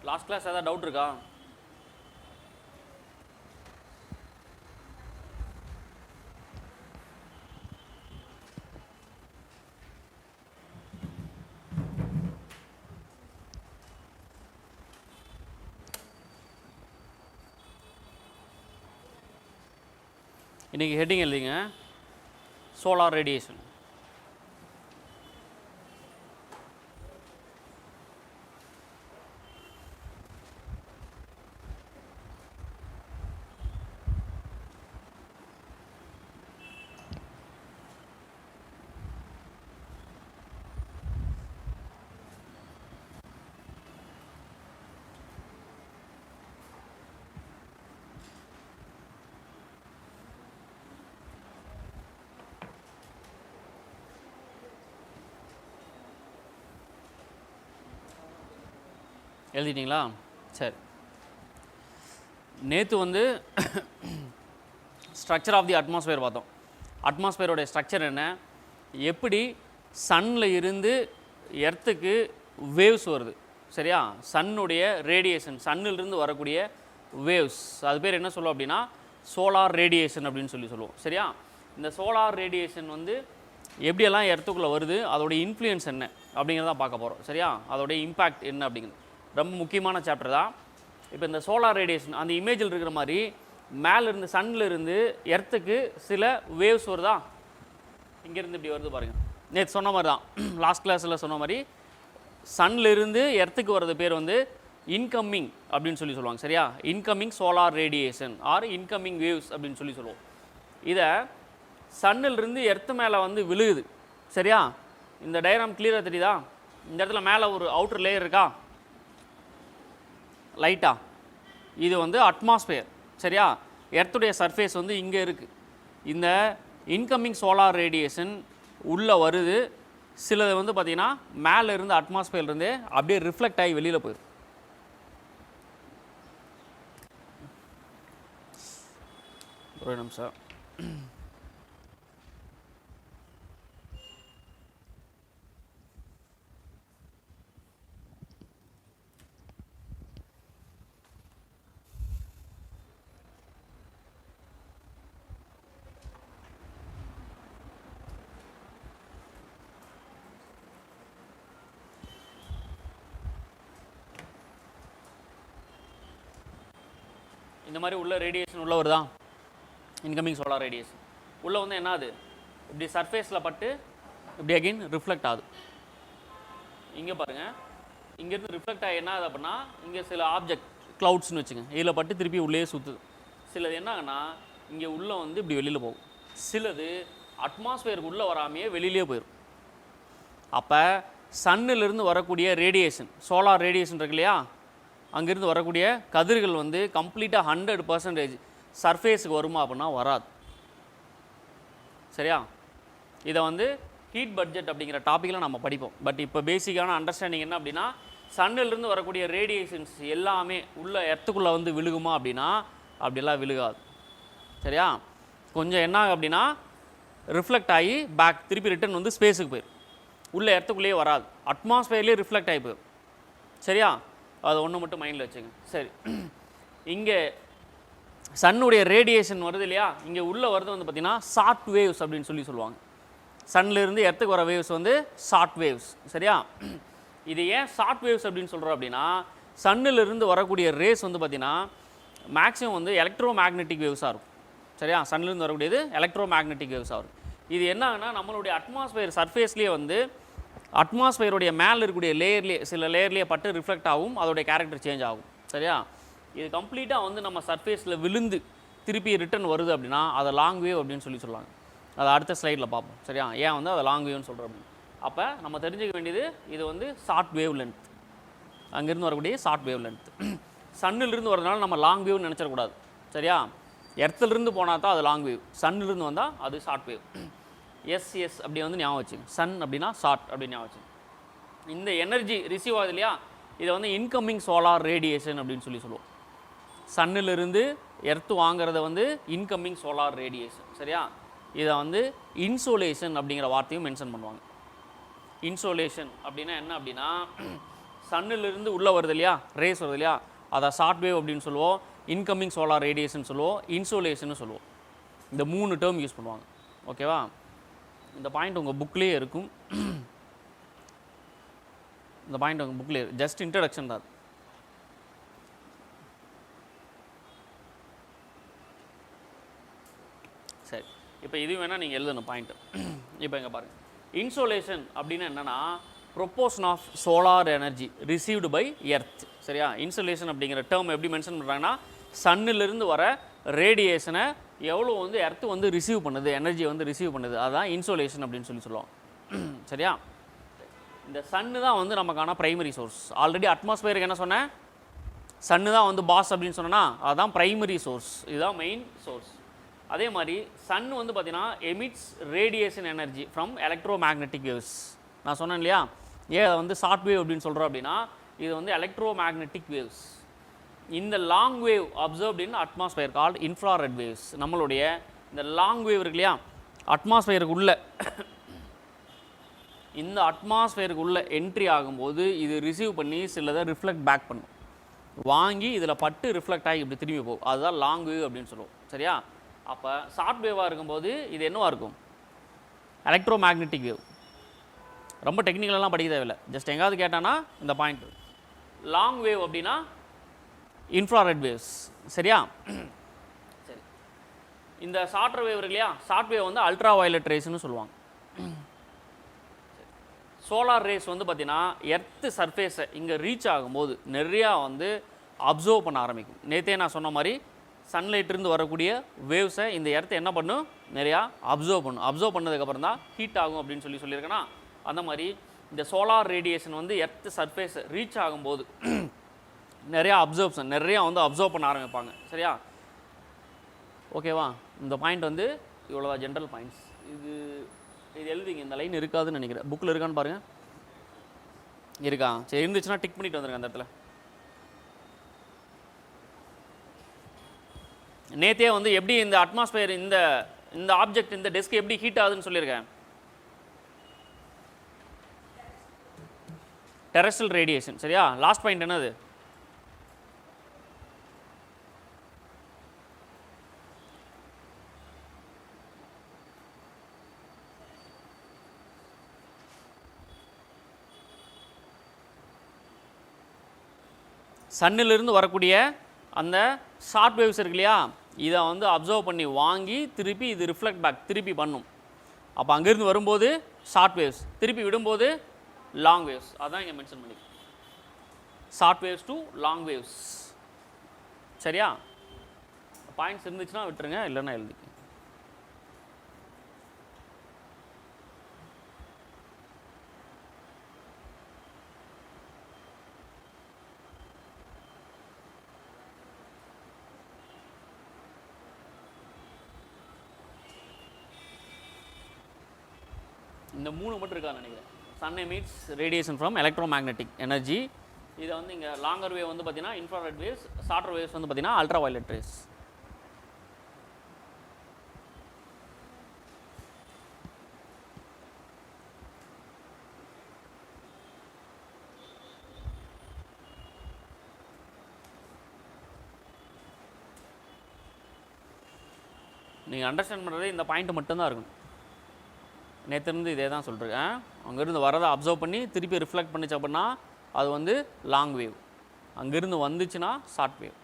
Last class ஏதாவது doubt இருக்கா? இன்றைக்கி ஹெட்டிங் எழுதிங்க, சோலார் ரேடியேஷன். எழுதிட்டீங்களா? சரி. நேற்று வந்து ஸ்ட்ரக்சர் ஆஃப் தி அட்மாஸ்பியர் பார்த்தோம். அட்மாஸ்பியரோடைய ஸ்ட்ரக்சர் என்ன, எப்படி சன்னில் இருந்து எர்த்துக்கு வேவ்ஸ் வருது, சரியா? சன்னுடைய ரேடியேஷன், சன்னிலிருந்து வரக்கூடிய வேவ்ஸ், அது பேர் என்ன சொல்லுவோம் அப்படின்னா சோலார் ரேடியேஷன் அப்படின்னு சொல்லுவோம், சரியா? இந்த சோலார் ரேடியேஷன் வந்து எப்படியெல்லாம் எர்த்துக்குள்ளே வருது, அதோடைய இன்ஃப்ளூயன்ஸ் என்ன அப்படிங்கிறதான் பார்க்க போகிறோம், சரியா? அதோடைய இம்பேக்ட் என்ன அப்படிங்கிறது ரொம்ப முக்கியமான சாப்டர் தான். இப்போ இந்த சோலார் ரேடியேஷன் அந்த இமேஜில் இருக்கிற மாதிரி மேலேருந்து சன்னிலிருந்து எர்த்துக்கு சில வேவ்ஸ் வருதா, இங்கேருந்து இப்படி வருது பாருங்கள். நேற்று சொன்ன மாதிரி தான், லாஸ்ட் கிளாஸில் சொன்ன மாதிரி சன்னிலிருந்து எர்த்துக்கு வர்றது பேர் வந்து இன்கம்மிங் அப்படின்னு சொல்லுவாங்க, சரியா? Incoming solar radiation or incoming waves அப்படின்னு சொல்லுவோம். இதை சன்னிலிருந்து எர்த்து மேலே வந்து விழுகுது, சரியா? இந்த டயக்ராம் கிளியராக தெரியுதா? இந்த இடத்துல மேலே ஒரு அவுட்டர் லேயர் இருக்கா, லைட்டா, இது வந்து அட்மாஸ்பியர், சரியா? எர்த்துடைய சர்ஃபேஸ் வந்து இங்கே இருக்குது. இந்த இன்கம்மிங் சோலார் ரேடியேஷன் உள்ளே வருது, சிலது வந்து பார்த்திங்கன்னா மேலே இருந்து அட்மாஸ்பியர்லேருந்தே அப்படியே ரிஃப்ளெக்ட் ஆகி வெளியில் போயிடும். ஒரு நிமிஷம். இந்த மாதிரி உள்ள ரேடியேஷன் உள்ள வருதா, இன்கமிங் சோலார் ரேடியேஷன் உள்ளே வந்து என்ன ஆகுது, இப்படி சர்ஃபேஸில் பட்டு இப்படி அகெயின் ரிஃப்ளெக்ட் ஆகுது. இங்கே பாருங்கள், இங்கேருந்து ரிஃப்ளெக்ட் ஆகி என்ன ஆகுது அப்படின்னா, இங்கே சில ஆப்ஜெக்ட் க்ளவுட்ஸ்னு வச்சுங்க, இதில் பட்டு திருப்பி உள்ளே சுற்றுது. சிலது என்ன ஆகுனா இங்கே உள்ளே வந்து இப்படி வெளியில் போகும், சிலது அட்மாஸ்பியருக்கு உள்ளே வராமையே வெளியிலே போயிடும். அப்போ சன்னிலிருந்து வரக்கூடிய ரேடியேஷன், சோலார் ரேடியேஷன் இருக்கு இல்லையா, அங்கேருந்து வரக்கூடிய கதிர்கள் வந்து கம்ப்ளீட்டாக 100% சர்ஃபேஸுக்கு வருமா அப்படின்னா வராது, சரியா? இதை வந்து ஹீட் பட்ஜெட் அப்படிங்கிற டாப்பிக்கில் நம்ம படிப்போம். பட் இப்போ பேசிக்கான அண்டர்ஸ்டாண்டிங் என்ன அப்படின்னா, சன்னிலிருந்து வரக்கூடிய ரேடியேஷன்ஸ் எல்லாமே உள்ள எர்த்துக்குள்ளே வந்து விழுகுமா அப்படின்னா அப்படிலாம் விழுகாது, சரியா? கொஞ்சம் என்ன ஆகும் அப்படின்னா ரிஃப்ளெக்ட் ஆகி பேக் திருப்பி ரிட்டர்ன் வந்து ஸ்பேஸுக்கு போயிடும், உள்ள எர்த்துக்குள்ளேயே வராது, அட்மாஸ்பியர்லேயே ரிஃப்ளெக்ட் ஆகி போயிடும், சரியா? அது ஒன்று மட்டும் மைண்டில் வச்சுங்க. சரி, இங்கே சன்னுடைய ரேடியேஷன் வருது இல்லையா, இங்கே உள்ளே வருது வந்து பார்த்திங்கன்னா ஷார்ட் வேவ்ஸ் அப்படின்னு சொல்லுவாங்க. சன்னிலிருந்து எர்த்துக்கு வர வேவ்ஸ் வந்து ஷார்ட் வேவ்ஸ், சரியா? இது ஏன் ஷார்ட் வேவ்ஸ் அப்படின்னு சொல்கிறோம் அப்படின்னா, சன்னிலிருந்து வரக்கூடிய ரேஸ் வந்து பார்த்திங்கன்னா மேக்ஸிமம் வந்து எலக்ட்ரோ மேக்னெட்டிக் வேவ்ஸாக இருக்கும், சரியா? சன்னிலிருந்து வரக்கூடியது எலக்ட்ரோ மேக்னெட்டிக் வேவ்ஸாக இருக்கும். இது என்ன ஆகுனா நம்மளுடைய அட்மாஸ்பியர் சர்ஃபேஸ்லேயே வந்து அட்மாஸ்பியருடைய மேலே இருக்கக்கூடிய லேயர்லேயே சில லேயர்லேயே பட்டு ரிஃப்ளெக்ட் ஆகும், அதோடைய கேரக்டர் சேஞ்ச் ஆகும், சரியா? இது கம்ப்ளீட்டாக வந்து நம்ம சர்ஃபேஸில் விழுந்து திருப்பி ரிட்டர்ன் வருது அப்படின்னா அதை லாங் வேவ் அப்படின்னு சொல்லுவாங்க. அதை அடுத்த ஸ்லைடில் பார்ப்போம், சரியா? ஏன் வந்து அதை லாங் வேவ்னு சொல்கிறோம் அப்படின்னு. அப்போ நம்ம தெரிஞ்சுக்க வேண்டியது இது வந்து ஷார்ட் வேவ் லென்த், அங்கேருந்து வரக்கூடிய ஷார்ட் வேவ் லென்த். சன்னிலிருந்து வரதுனால நம்ம லாங் வேவ்னு நினச்சிடக்கூடாது, சரியா? எர்த்திலிருந்து போனால் தான் அது லாங் வேவ், சன்னிலிருந்து வந்தால் அது ஷார்ட் வேவ். எஸ் அப்படி வந்து ஞாபகம் வச்சுங்க, சன் அப்படின்னா ஷார்ட் அப்படின்னு ஞாபகம் வச்சுங்க. இந்த எனர்ஜி ரிசீவ் ஆகுது இல்லையா, இதை வந்து இன்கம்மிங் சோலார் ரேடியேஷன் அப்படின்னு சொல்லுவோம். சன்னிலிருந்து எர்த்து வாங்குறத வந்து இன்கம்மிங் சோலார் ரேடியேஷன், சரியா? இதை வந்து இன்சோலேஷன் அப்படிங்கிற வார்த்தையும் மென்ஷன் பண்ணுவாங்க. இன்சோலேஷன் அப்படின்னா என்ன அப்படின்னா, சன்னிலிருந்து உள்ளே வருது இல்லையா, ரேஸ் வருது இல்லையா, அதை ஷார்ட் வேவ் அப்படின்னு சொல்லுவோம், இன்கமிங் சோலார் ரேடியேஷன் சொல்லுவோம், இன்சோலேஷன் சொல்லுவோம். இந்த 3 டேர்ம் யூஸ் பண்ணுவாங்க. ஓகேவா? இந்த பாயிண்ட் உங்கள் புக்லேயே இருக்கும். இந்த பாயிண்ட் உங்கள் புக்லேயே ஜஸ்ட் இன்ட்ரடக்ஷன் தான். சரி, இப்போ இது வேணால் நீங்கள் எழுதணும் பாயிண்ட்டு. இப்போ இங்கே பாருங்கள், இன்சோலேஷன் அப்படின்னு என்னென்னா proportion of solar energy received by earth. சரியா? இன்சோலேஷன் அப்படிங்கிற டேர்ம் எப்படி மென்ஷன் பண்ணுறாங்கன்னா சன்னிலிருந்து வர ரேடியேஷனை எவ்வளோ வந்து எர்த்து வந்து ரிசீவ் பண்ணுது, எனர்ஜியை வந்து ரிசீவ் பண்ணுது, அதுதான் இன்சோலேஷன் அப்படின்னு சொல்லுவோம். சரியா? இந்த சன்னு தான் வந்து நமக்கான ப்ரைமரி சோர்ஸ். ஆல்ரெடி அட்மாஸ்பியருக்கு என்ன சொன்னேன், சன்னு தான் வந்து பாஸ் அப்படின்னு சொன்னேன்னா அதுதான் ப்ரைமரி சோர்ஸ், இதுதான் மெயின் சோர்ஸ். அதே மாதிரி சன் வந்து பார்த்தீங்கன்னா emits radiation energy from electro magnetic waves. நான் சொன்னேன் இல்லையா, ஏன் அதை வந்து ஷார்ட் வேவ் அப்படின்னு சொல்கிறோம் அப்படின்னா இது வந்து எலக்ட்ரோ மேக்னெட்டிக் வேவ்ஸ். இந்த லாங் வேவ் அப்சர்வ்ட் இன் அட்மாஸ்பியர் கால்ட் இன்ஃப்ராரெட் வேவ்ஸ். நம்மளுடைய இந்த லாங் வேவ் இருக்கு இல்லையா, அட்மாஸ்பியருக்கு உள்ள இந்த அட்மாஸ்பியருக்கு உள்ள என்ட்ரி ஆகும்போது இது ரிசீவ் பண்ணி சிலதை ரிஃப்ளெக்ட் பேக் பண்ணும், வாங்கி இதில் பட்டு ரிஃப்ளெக்ட் ஆகி இப்படி திரும்பி போகும், அதுதான் லாங் வேவ் அப்படின்னு சொல்லுவோம். சரியா? அப்போ ஷார்ட் வேவாக இருக்கும்போது இது என்னவாக இருக்கும், எலக்ட்ரோ மேக்னெட்டிக் வேவ். ரொம்ப டெக்னிக்கலெலாம் படிக்க தேவையில்லை, ஜஸ்ட் எங்காவது கேட்டானா இந்த பாயிண்ட். லாங் வேவ் அப்படின்னா இன்ஃப்ராரெட் வேவ்ஸ். சரியா? சரி, இந்த ஷார்ட் வேவ் இருக்கு இல்லையா, ஷார்ட் வேவ் வந்து அல்ட்ரா வயலட் ரேஸ்னு சொல்லுவாங்க. சோலார் ரேஸ் வந்து பார்த்தீங்கன்னா எர்த்து சர்ஃபேஸை இங்கே ரீச் ஆகும்போது நிறையா வந்து அப்சர்வ் பண்ண ஆரம்பிக்கும். நேற்றே நான் சொன்ன மாதிரி சன்லைட்லேருந்து வரக்கூடிய வேவ்ஸை இந்த எர்த்தை என்ன பண்ணும், நிறையா அப்சர்வ் பண்ணும். அப்சர்வ் பண்ணதுக்கப்புறம் தான் ஹீட் ஆகும் அப்படின்னு சொல்லியிருக்கேன்னா, அந்த மாதிரி இந்த சோலார் ரேடியேஷன் வந்து எர்த்து சர்ஃபேஸை ரீச் ஆகும்போது நிறையா நிறையா வந்து அப்சர்வ் பண்ண ஆரம்பிப்பாங்க. சரியா? ஓகேவா? இந்த பாயிண்ட் வந்து இவ்வளோதான் ஜென்ரல் பாயிண்ட்ஸ். இது எழுதிங்க, இந்த லைன் இருக்காதுன்னு நினைக்கிறேன். புக்கில் இருக்கான்னு பாருங்கள். இருக்கா? சரி, இருந்துச்சுன்னா டிக் பண்ணிட்டு வந்துருங்க அந்த இடத்துல. நேற்றே வந்து எப்படி இந்த அட்மாஸ்பியர் இந்த ஆப்ஜெக்ட் இந்த டெஸ்க் எப்படி ஹீட் ஆகுதுன்னு சொல்லியிருக்கேன். Terrestrial radiation. சரியா? லாஸ்ட் பாயிண்ட் என்னது, சன்னிலிருந்து வரக்கூடிய அந்த ஷார்ட் வேவ்ஸ் இருக்கு இல்லையா, இதை வந்து அப்சர்வ் பண்ணி வாங்கி திருப்பி இது ரிஃப்ளெக்ட் பேக் திருப்பி பண்ணும். அப்போ அங்கேருந்து வரும்போது ஷார்ட் வேவ்ஸ், திருப்பி விடும்போது லாங் வேவ்ஸ். அதான் இங்கே மென்ஷன் பண்ணி short waves to long waves. சரியா? பாயிண்ட்ஸ் இருந்துச்சுன்னா விட்டுருங்க, இல்லைன்னா எழுதிக்க. இந்த 3 மட்டும் இருக்கான்னு நினைக்கிறேன். Sun emits radiation from electromagnetic energy. இதை வந்து இங்கே லாங்கர் வேவ் வந்து பார்த்தீங்கன்னா இன்ஃப்ராரெட் வேவ்ஸ், ஷார்ட்டர் வேவ்ஸ் வந்து பார்த்தீங்கன்னா அல்ட்ரா வயலட் ரேஸ். நீங்கள் அண்டர்ஸ்டாண்ட் பண்ணுறது இந்த பாயிண்ட் மட்டும்தான் இருக்கணும். நேற்றுலேருந்து இதே தான் சொல்லிருக்கேன். அங்கேருந்து வரதை அப்சர்வ் பண்ணி திருப்பி ரிஃப்ளெக்ட் பண்ணிச்சு அப்படின்னா அது வந்து லாங் வேவ், அங்கேருந்து வந்துச்சுன்னா ஷார்ட் வேவ்.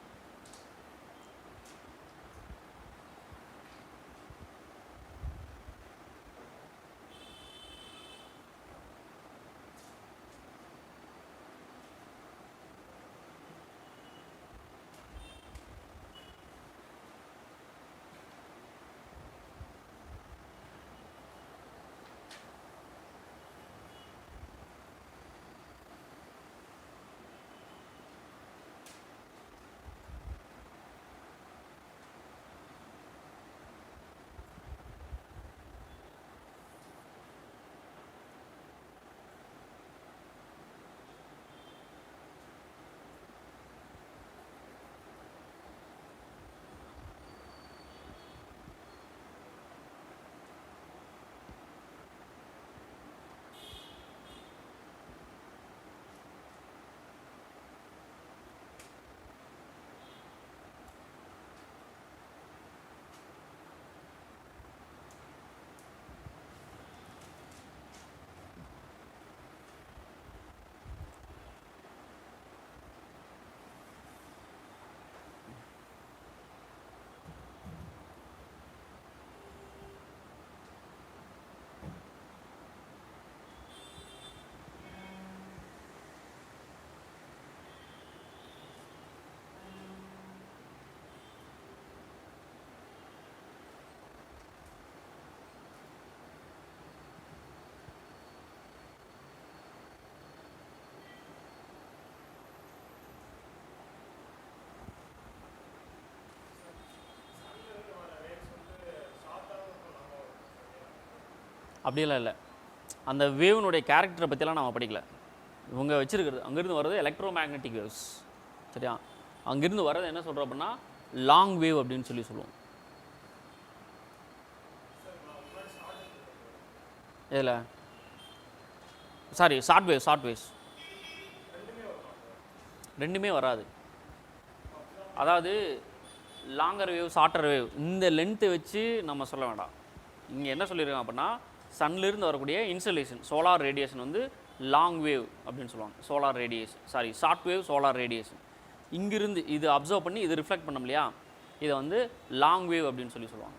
அப்படிலாம் இல்லை. அந்த வேவ்னுடைய கேரக்டரை பற்றிலாம் நம்ம படிக்கல. இவங்க வச்சுருக்கிறது அங்கேருந்து வர்றது எலக்ட்ரோ மேக்னெட்டிக் வேவ்ஸ். சரியா? அங்கேருந்து வர்றது என்ன சொல்கிறோம் அப்படின்னா லாங் வேவ் அப்படின்னு சொல்லுவோம். இதில் சாரி ஷார்ட் வேவ்ஸ் ரெண்டுமே வராது. அதாவது லாங்கர் வேவ் ஷார்ட்டர் வேவ் இந்த லென்த்தை வச்சு நம்ம சொல்ல வேண்டாம். இங்கே என்ன சொல்லியிருக்காங்க அப்படின்னா சன்லேருந்து வரக்கூடிய இன்சோலேஷன் சோலார் ரேடியேஷன் வந்து லாங் வேவ் அப்படின்னு சொல்லுவாங்க. Solar radiation short wave solar radiation இங்கிருந்து இது அப்சர்வ் பண்ணி இது ரிஃப்ளெக்ட் பண்ணோம் இல்லையா, இதை வந்து லாங் வேவ் அப்படின்னு சொல்லுவாங்க.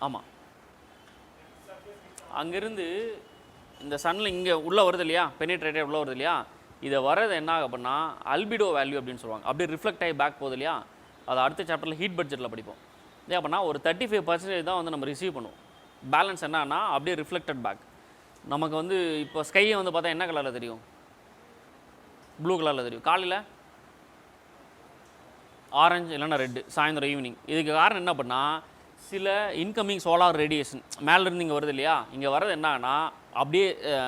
ஆமாம், அங்கேருந்து இந்த சன்னில் இங்கே உள்ளே வருது இல்லையா, பெனிட்ரேட்டட் உள்ளே வருது இல்லையா, இதை வர்றது என்ன ஆகும் அப்படின்னா அல்பிடோ வேல்யூ அப்படின்னு சொல்லுவாங்க. அப்படியே ரிஃப்ளெக்ட் ஆகி பேக் போகுது இல்லையா, அது அடுத்த சாப்டரில் ஹீட் பட்ஜெட்டில் படிப்போம். ஏன் அப்படின்னா ஒரு 35% தான் வந்து நம்ம ரிசீவ் பண்ணுவோம். பேலன்ஸ் என்னன்னா அப்படியே ரிஃப்ளெக்டட் பேக். நமக்கு வந்து இப்போ ஸ்கையை வந்து பார்த்தா என்ன கலரில் தெரியும்? ப்ளூ கலரில் தெரியும். காலையில் ஆரஞ்சு இல்லைன்னா ரெட்டு, சாயந்தரம் ஈவினிங். இதுக்கு காரணம் என்ன அப்படின்னா சில இன்கமிங் சோலார் ரேடியேஷன் மேலேருந்து இங்கே வருது இல்லையா, இங்கே வர்றது என்னன்னா அப்படியே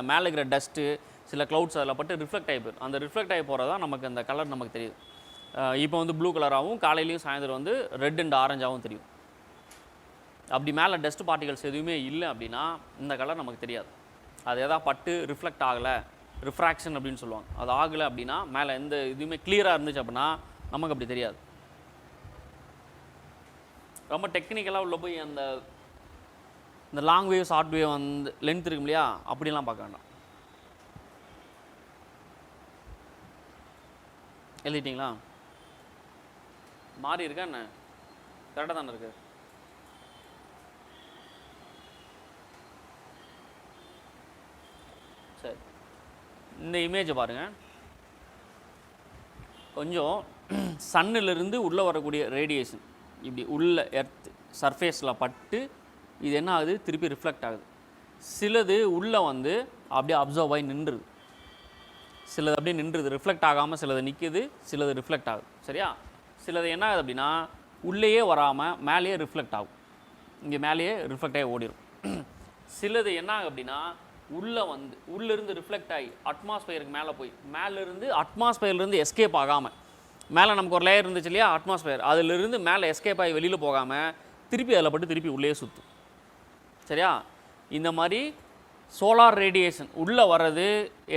மேலே இருக்கிற டஸ்ட்டு சில க்ளவுட்ஸ் அதில் பட்டு ரிஃப்ளெக்ட் ஆகி போயிடும். அந்த ரிஃப்ளெக்ட் ஆகி போகிறது தான் நமக்கு அந்த கலர் நமக்கு தெரியுது. இப்போ வந்து ப்ளூ கலராகவும் காலையிலையும் சாயந்தரம் வந்து ரெட் அண்ட் ஆரஞ்சாகவும் தெரியும். அப்படி மேலே டஸ்ட் பார்ட்டிகல்ஸ் எதுவுமே இல்லை அப்படின்னா இந்த கலர் நமக்கு தெரியாது. அது எதாவது பட்டு ரிஃப்ளெக்ட் ஆகலை, ரிஃப்ராக்ஷன் அப்படின்னு சொல்லுவாங்க. அது ஆகலை அப்படின்னா மேலே எந்த இதுவுமே கிளியராக இருந்துச்சு அப்படின்னா நமக்கு அப்படி தெரியாது. ரொம்ப டெக்னிக்கலாக உள்ள போய் இந்த லாங் வேவ் ஷார்ட் வேவ் வந்து லென்த் இருக்கும் இல்லையா, அப்படிலாம் பார்க்க வேண்டாம். எழுதிட்டிங்களா? மாறி இருக்கா என்ன? கரெக்டாக தானே இருக்கு? சரி, இந்த இமேஜை பாருங்கள். கொஞ்சம் சன்னிலிருந்து உள்ளே வரக்கூடிய ரேடியேஷன் இப்படி உள்ள எர்த் சர்ஃபேஸில் பட்டு இது என்ன ஆகுது, திருப்பி ரிஃப்ளெக்ட் ஆகுது. சிலது உள்ளே வந்து அப்படியே அப்சர்வ் ஆகி நின்றுது, சிலது அப்படியே நின்றுது, ரிஃப்ளெக்ட் ஆகாமல் சிலது நிற்குது, சிலது ரிஃப்ளெக்ட் ஆகுது. சரியா? சிலது என்ன ஆகுது அப்படின்னா உள்ளேயே வராமல் மேலேயே ரிஃப்ளெக்ட் ஆகும், இங்கே மேலேயே ரிஃப்ளெக்ட் ஆகி ஓடிடும். சிலது என்ன ஆகும் அப்படின்னா உள்ளேருந்து ரிஃப்ளெக்ட் ஆகி அட்மாஸ்பியருக்கு மேலே போய் மேலேருந்து அட்மாஸ்பியர்லேருந்து எஸ்கேப் ஆகாமல், மேலே நமக்கு ஒரு லேயர் இருந்துச்சு இல்லையா அட்மாஸ்பியர், அதிலிருந்து மேலே எஸ்கேப் ஆகி வெளியில் போகாமல் திருப்பி அதில் பட்டு திருப்பி உள்ளே சுற்றும். சரியா? இந்த மாதிரி சோலார் ரேடியேஷன் உள்ளே வர்றது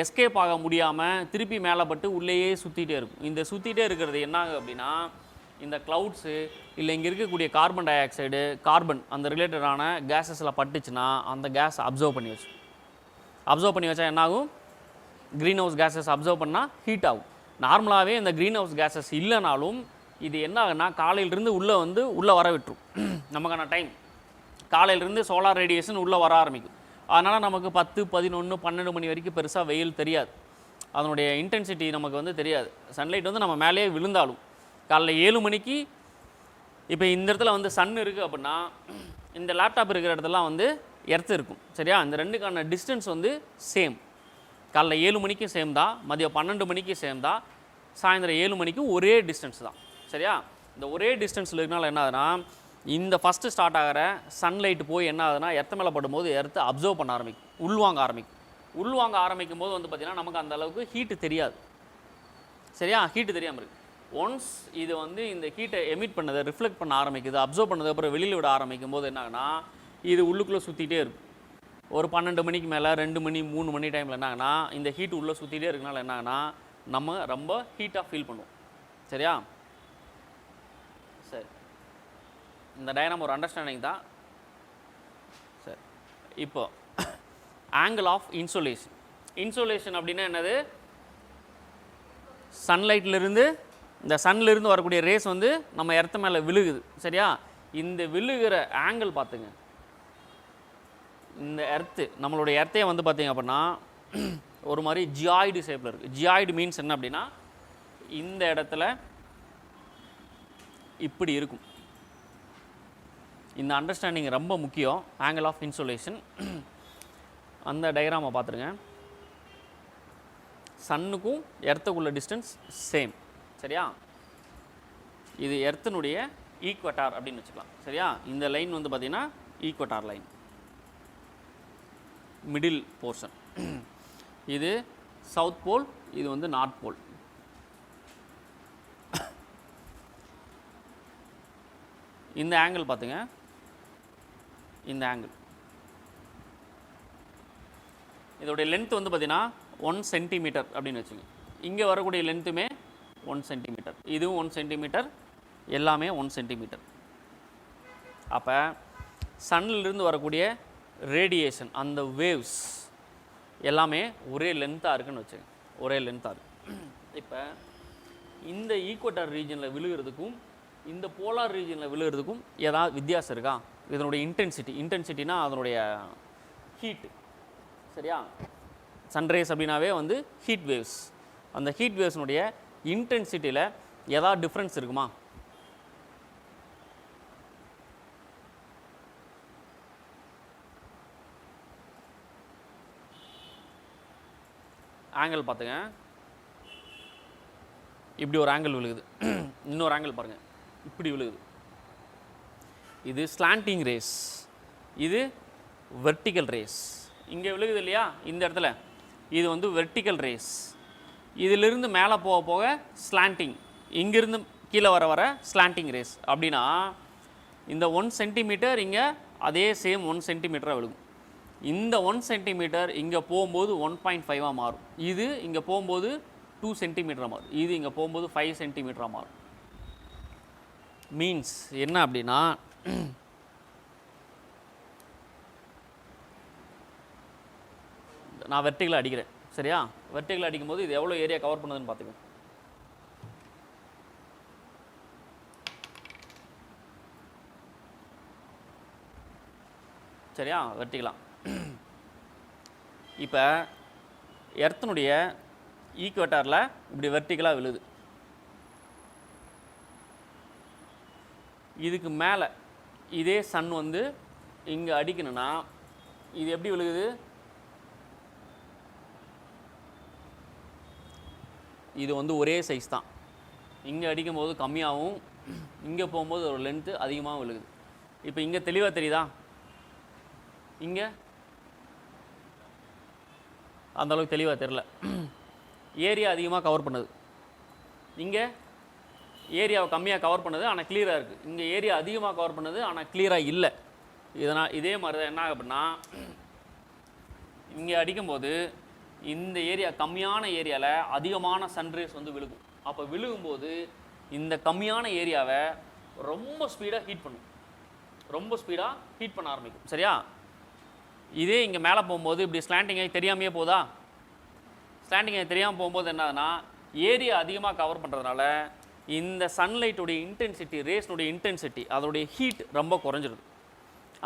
எஸ்கேப் ஆக முடியாமல் திருப்பி மேலே பட்டு உள்ளேயே சுற்றிகிட்டே இருக்கும். இந்த சுற்றிகிட்டே இருக்கிறது என்ன ஆகும் அப்படின்னா இந்த க்ளவுட்ஸு இல்லை இங்கே இருக்கக்கூடிய கார்பன் டை ஆக்சைடு கார்பன் அந்த ரிலேட்டடான கேஸஸில் பட்டுச்சுன்னா அந்த கேஸ் அப்சர்வ் பண்ணி வச்சா என்னாகும், க்ரீன் ஹவுஸ் கேஸஸ் அப்சர்வ் பண்ணால் ஹீட் ஆகும். நார்மலாகவே இந்த க்ரீன் ஹவுஸ் கேஸஸ் இல்லைனாலும் இது என்ன ஆகுனா காலையிலிருந்து உள்ளே வர விட்டுரும். நமக்கான டைம் காலையிலிருந்து சோலார் ரேடியேஷன் உள்ளே வர ஆரம்பிக்கும். அதனால் நமக்கு 10, 11, 12 மணி வரைக்கும் பெருசாக வெயில் தெரியாது, அதனுடைய இன்டென்சிட்டி நமக்கு வந்து தெரியாது. சன்லைட் வந்து நம்ம மேலேயே விழுந்தாலும் காலைல 7 மணிக்கு இப்போ இந்த இடத்துல வந்து சன் இருக்குது அப்படின்னா இந்த லேப்டாப் இருக்கிற இடத்துலாம் வந்து எர்த் இருக்கும். சரியா? இந்த ரெண்டுக்கான டிஸ்டன்ஸ் வந்து சேம். காலைல 7 மணிக்கும் சேம் தான், மதியம் 12 மணிக்கும் சேம் தான், சாயந்தரம் 7 மணிக்கும் ஒரே டிஸ்டன்ஸ் தான். சரியா? இந்த ஒரே டிஸ்டன்ஸில் இருக்கனால என்ன ஆகுதுன்னா இந்த ஃபஸ்ட்டு ஸ்டார்ட் ஆகிற சன்லைட்டு போய் என்ன ஆகுதுன்னா எர்த்து மேலே படும்போது எர்த்து அப்சர்வ் பண்ண ஆரம்பிக்கும், உள்வாங்க ஆரம்பிக்கும் போது வந்து பார்த்திங்கன்னா நமக்கு அந்த அளவுக்கு ஹீட்டு தெரியாது. சரியா? ஹீட்டு தெரியாமல் இருக்குது. ஒன்ஸ் இது வந்து இந்த ஹீட்டை எமிட் பண்ணதை ரிஃப்ளெக்ட் பண்ண ஆரம்பிக்குது, அப்சர்வ் பண்ணது அப்புறம் வெளியில் விட ஆரம்பிக்கும் போது என்ன ஆகுனா இது உள்ளுக்குள்ளே சுற்றிகிட்டே இருக்கும். ஒரு 12 மணிக்கு மேலே 2 மணி 3 மணி டைமில் என்ன ஆகுனா இந்த ஹீட் உள்ளே சுற்றிகிட்டே இருக்கனால என்ன ஆகுனா நம்ம ரொம்ப ஹீட்டாக ஃபீல் பண்ணுவோம். சரியா? சரி, இந்த டயக்ராம் ஒரு அண்டர்ஸ்டாண்டிங் தான். சரி, இப்போ ஆங்கிள் ஆஃப் இன்சோலேஷன் அப்படின்னா என்னது? சன்லைட்லேருந்து இந்த சன்லேருந்து வரக்கூடிய ரேஸ் வந்து நம்ம எர்த்து மேலே விழுகுது. சரியா? இந்த விழுகிற ஆங்கிள் பார்த்துங்க. இந்த எர்த்து நம்மளுடைய எர்த்தையே வந்து பார்த்திங்க அப்படின்னா ஒரு மாதிரி ஜியாய்டு ஷேப்பில் இருக்குது. ஜியாய்டு மீன்ஸ் என்ன அப்படின்னா இந்த இடத்துல இப்படி இருக்கும். இந்த அண்டர்ஸ்டாண்டிங் ரொம்ப முக்கியம். ஆங்கிள் ஆஃப் இன்சோலேஷன் அந்த டயக்ராமை பார்த்துருங்க. சன்னுக்கும் எர்த்துக்குள்ள டிஸ்டன்ஸ் சேம். சரியா? இது எர்த்தினுடைய ஈக்வட்டார் அப்படின்னு வச்சுக்கலாம். சரியா? இந்த லைன் வந்து பார்த்தீங்கன்னா ஈக்வட்டார் லைன், மிடில் போர்ஷன். இது சவுத் போல், இது வந்து நார்த் போல். இந்த ஆங்கிள் பார்த்துங்க, இந்த ஆங்கிள் இதோடைய லென்த் வந்து பார்த்தீங்கன்னா 1 சென்டிமீட்டர் அப்படின்னு வச்சுங்க. இங்கே வரக்கூடிய லென்த்துமே 1 சென்டிமீட்டர், இதுவும் 1 சென்டிமீட்டர், எல்லாமே 1 சென்டிமீட்டர். அப்போ சன்னிலிருந்து வரக்கூடிய ரேடியேஷன், அந்த வேவ்ஸ் எல்லாமே ஒரே லென்த்தாக இருக்குன்னு வச்சுங்க, ஒரே லென்த்தாக இருக்குது. இப்போ இந்த ஈக்வட்டார் ரீஜனில் விழுகிறதுக்கும் இந்த போலார் ரீஜனில் விழுகிறதுக்கும் ஏதாவது வித்தியாசம் இருக்கா? இதனுடைய இன்டென்சிட்டினா அதனுடைய ஹீட்டு. சரியா? சன்ரைஸ் அப்படின்னாவே வந்து ஹீட் வேவ்ஸ். அந்த ஹீட் வேவ்ஸ்னுடைய இன்டென்சிட்டியில் ஏதாவது டிஃப்ரென்ஸ் இருக்குமா? ஆங்கிள் பார்த்துங்க, இப்படி ஒரு ஆங்கிள் விழுகுது, இன்னொரு ஆங்கிள் பாருங்கள், இப்படி விழுகுது. இது ஸ்லாண்டிங் ரேஸ், இது வெர்டிக்கல் ரேஸ். இங்கே விழுகுது இல்லையா இந்த இடத்துல, இது வந்து வெர்டிக்கல் ரேஸ். இதிலிருந்து மேலே போக போக ஸ்லாண்டிங், இங்கிருந்து கீழே வர வர ஸ்லாண்டிங் ரேஸ். அப்படின்னா இந்த 1 சென்டிமீட்டர் இங்கே அதே சேம் 1 சென்டிமீட்டராக விழுகும். இந்த 1 சென்டிமீட்டர் இங்கே போகும்போது 1.5ஆக மாறும். இது இங்கே போகும்போது 2 சென்டிமீட்டராக மாறும். இது இங்கே போகும்போது 5 சென்டிமீட்டராக மாறும். மீன்ஸ் என்ன அப்படின்னா, நான் வெர்டிகலாக அடிக்கிறேன். சரியா? வெர்டிகலாக அடிக்கும்போது இது எவ்வளோ ஏரியா கவர் பண்ணுதுன்னு பார்த்துக்கோங்க. சரியா? வெர்டிகலாக. இப்போ எர்த்தினுடைய ஈக்வட்டாரில் இப்படி வெர்டிகலாக விழுது. இதுக்கு மேலே இதே சன் வந்து இங்கே அடிக்கணும்னா இது எப்படி விழுகுது? இது வந்து ஒரே சைஸ் தான். இங்கே அடிக்கும்போது கம்மியாகவும் இங்கே போகும்போது ஒரு லென்த்து அதிகமாகவும் விழுகுது. இப்போ இங்கே தெளிவாக தெரியுதா? இங்கே அந்தளவுக்கு தெளிவாக தெரில. ஏரியா அதிகமாக கவர் பண்ணுது, இங்கே ஏரியாவை கம்மியாக கவர் பண்ணுது, ஆனால் கிளியராக இருக்குது. இங்கே ஏரியா அதிகமாக கவர் பண்ணுது, ஆனால் கிளியராக இல்லை. இதனால் இதே மாதிரி தான் என்ன அப்படின்னா, இங்கே அடிக்கும்போது இந்த ஏரியா கம்மியான ஏரியாவில் அதிகமான சன்ரேஸ் வந்து விழுகும். அப்போ விழுகும்போது இந்த கம்மியான ஏரியாவை ரொம்ப ஸ்பீடாக ஹீட் பண்ணும், ரொம்ப ஸ்பீடாக ஹீட் பண்ண ஆரம்பிக்கும். சரியா? இதே இங்கே மேலே போகும்போது இப்படி ஸ்லாண்டிங் ஆகி தெரியாமையே போதா? ஸ்லாண்டிங் ஆகி தெரியாமல் போகும்போது என்னதுன்னா, ஏரியா அதிகமாக கவர் பண்ணுறதுனால இந்த சன்லைட்டுடைய இன்டென்சிட்டி, ரேஸ்னுடைய இன்டென்சிட்டி, அதோடைய ஹீட் ரொம்ப குறைஞ்சிருது.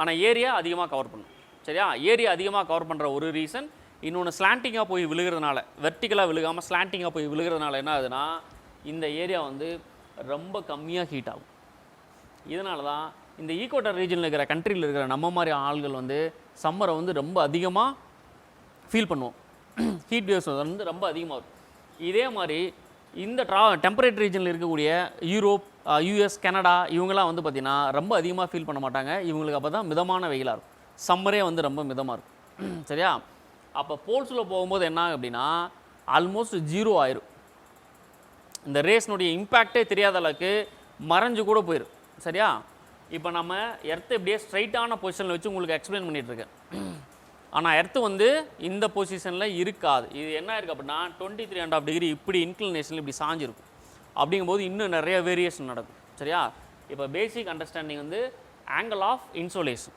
ஆனால் ஏரியா அதிகமாக கவர் பண்ணும். சரியா? ஏரியா அதிகமாக கவர் பண்ணுற ஒரு ரீசன். இன்னொன்று ஸ்லாண்டிங்காக போய் விழுகிறதுனால, வெர்டிகலாக விழுகாமல் ஸ்லாண்டிங்காக போய் விழுகிறதுனால என்ன ஆகுதுன்னா, இந்த ஏரியா வந்து ரொம்ப கம்மியாக ஹீட் ஆகும். இதனால தான் இந்த ஈக்வட்டார் ரீஜனில் இருக்கிற கண்ட்ரியில் இருக்கிற நம்ம மாதிரி ஆள்கள் வந்து சம்மரை வந்து ரொம்ப அதிகமாக ஃபீல் பண்ணுவோம். ஹீட் வேவ்ஸ் வந்து ரொம்ப அதிகமாக இருக்கும். இதே மாதிரி இந்த டெம்பரேட் ரீஜனில் இருக்கக்கூடிய யூரோப், யூஎஸ், கனடா இவங்கெல்லாம் வந்து பார்த்திங்கன்னா ரொம்ப அதிகமாக ஃபீல் பண்ண மாட்டாங்க. இவங்களுக்கு அப்போ தான் மிதமான வெயிலாக இருக்கும். சம்மரே வந்து ரொம்ப மிதமாக இருக்கும். சரியா? அப்போ போல்ஸில் போகும்போது என்ன ஆகும் அப்படின்னா, ஆல்மோஸ்ட் 0 ஆயிரும். இந்த ரேஸ்னுடைய இம்பேக்டே தெரியாத அளவுக்கு மறைஞ்சு கூட போயிடும். சரியா? இப்போ நம்ம எர்த்தை இப்படியே ஸ்ட்ரைட்டான பொசிஷனில் வச்சு உங்களுக்கு எக்ஸ்பிளைன் பண்ணிகிட்ருக்கேன். ஆனால் எர்த்து வந்து இந்த பொசிஷனில் இருக்காது. இது என்ன இருக்குது அப்படின்னா 23.5 டிகிரி இப்படி இன்க்ளினேஷனில் இப்படி சாஞ்சிருக்கும். அப்படிங்கும்போது இன்னும் நிறைய வேரியேஷன் நடக்கும். சரியா? இப்போ பேசிக் அண்டர்ஸ்டாண்டிங் வந்து ஆங்கிள் ஆஃப் இன்சோலேஷன்.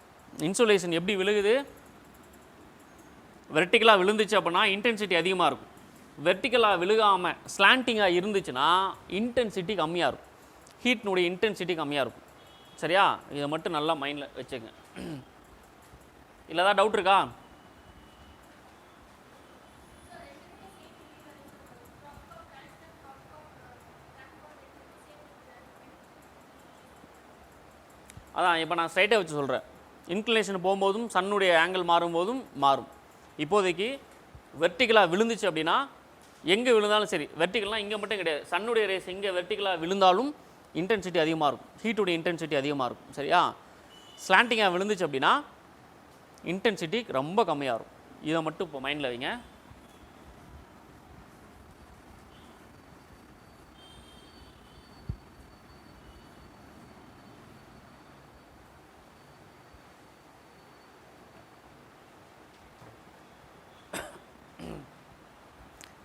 இன்சோலேஷன் எப்படி விழுகுது? வெர்டிகலாக விழுந்துச்சு அப்படின்னா இன்டென்சிட்டி அதிகமாக இருக்கும். வெர்டிகலாக விழுகாமல் ஸ்லாண்டிங்காக இருந்துச்சுன்னா இன்டென்சிட்டி கம்மியாக இருக்கும், ஹீட்னுடைய இன்டென்சிட்டி கம்மியாக இருக்கும். சரியா? இதை மட்டும் நல்லா மைண்டில் வச்சுங்க. இல்லை ஏதாவது டவுட் இருக்கா? அதான் இப்போ நான் ஸ்ட்ரைட்டாக வச்சு சொல்கிறேன். இன்க்ளினேஷன் போகும்போதும் சன்னுடைய ஆங்கிள் மாறும்போதும் மாறும். இப்போதைக்கு வெர்டிகலாக விழுந்துச்சு அப்படின்னா எங்கே விழுந்தாலும் சரி, வெர்டிகல்னால் இங்கே மட்டும் கிடையாது, சன்னுடைய ரேஸ் இங்கே வெர்டிகலாக விழுந்தாலும் இன்டென்சிட்டி அதிகமாக இருக்கும், ஹீட்டுடைய இன்டென்சிட்டி அதிகமாக இருக்கும். சரியா, ஸ்லாண்டிங்காக விழுந்துச்சு அப்படின்னா இன்டென்சிட்டி ரொம்ப கம்மியாக இருக்கும். இதை மட்டும் இப்போ மைண்டில் வைங்க.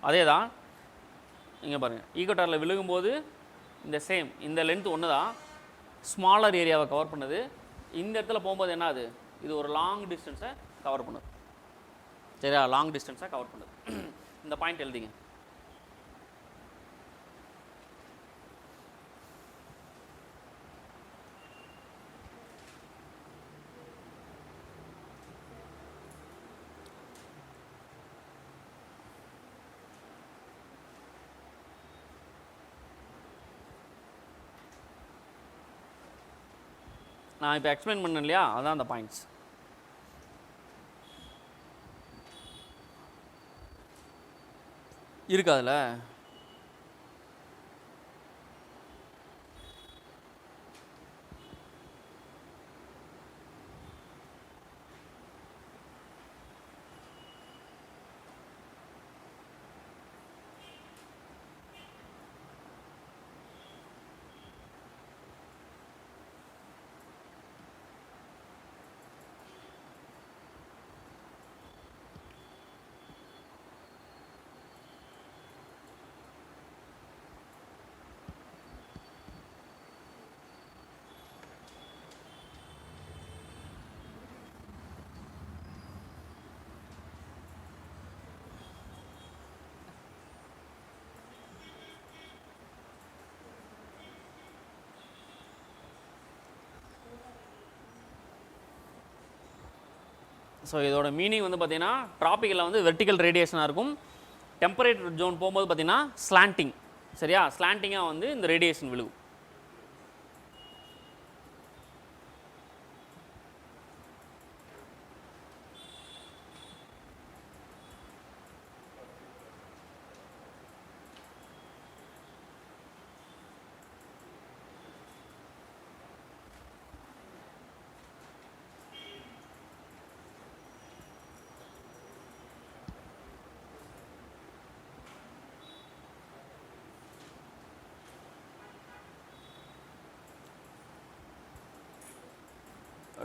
அதே தான் இங்கே பாருங்கள், ஈக்குவேட்டரில் விழுகும்போது இந்த சேம் இந்த லென்த் ஒன்று தான், ஸ்மாலர் ஏரியாவை கவர் பண்ணுது. இந்த இடத்துல போகும்போது என்ன ஆகுது, இது ஒரு லாங் டிஸ்டன்ஸை கவர் பண்ணுது. சரியா, லாங் டிஸ்டன்ஸை கவர் பண்ணுது. இந்த பாயிண்ட் எழுதிங்க. நான் இப்போ எக்ஸ்பிளைன் பண்ணேன் இல்லையா, அதான் அந்த பாயிண்ட்ஸ். இருக்காதுல்ல, ஸோ இதோட மீனிங் வந்து பார்த்தீங்கன்னா ட்ராபிக்கில் வந்து வெர்டிக்கல் ரேடியேஷனாக இருக்கும், டெம்பரேச்சர் ஜோன் போகும்போது பார்த்தீங்கன்னா ஸ்லாண்டிங். சரியா, ஸ்லாண்டிங்காக வந்து இந்த ரேடியேஷன் விழுகும்.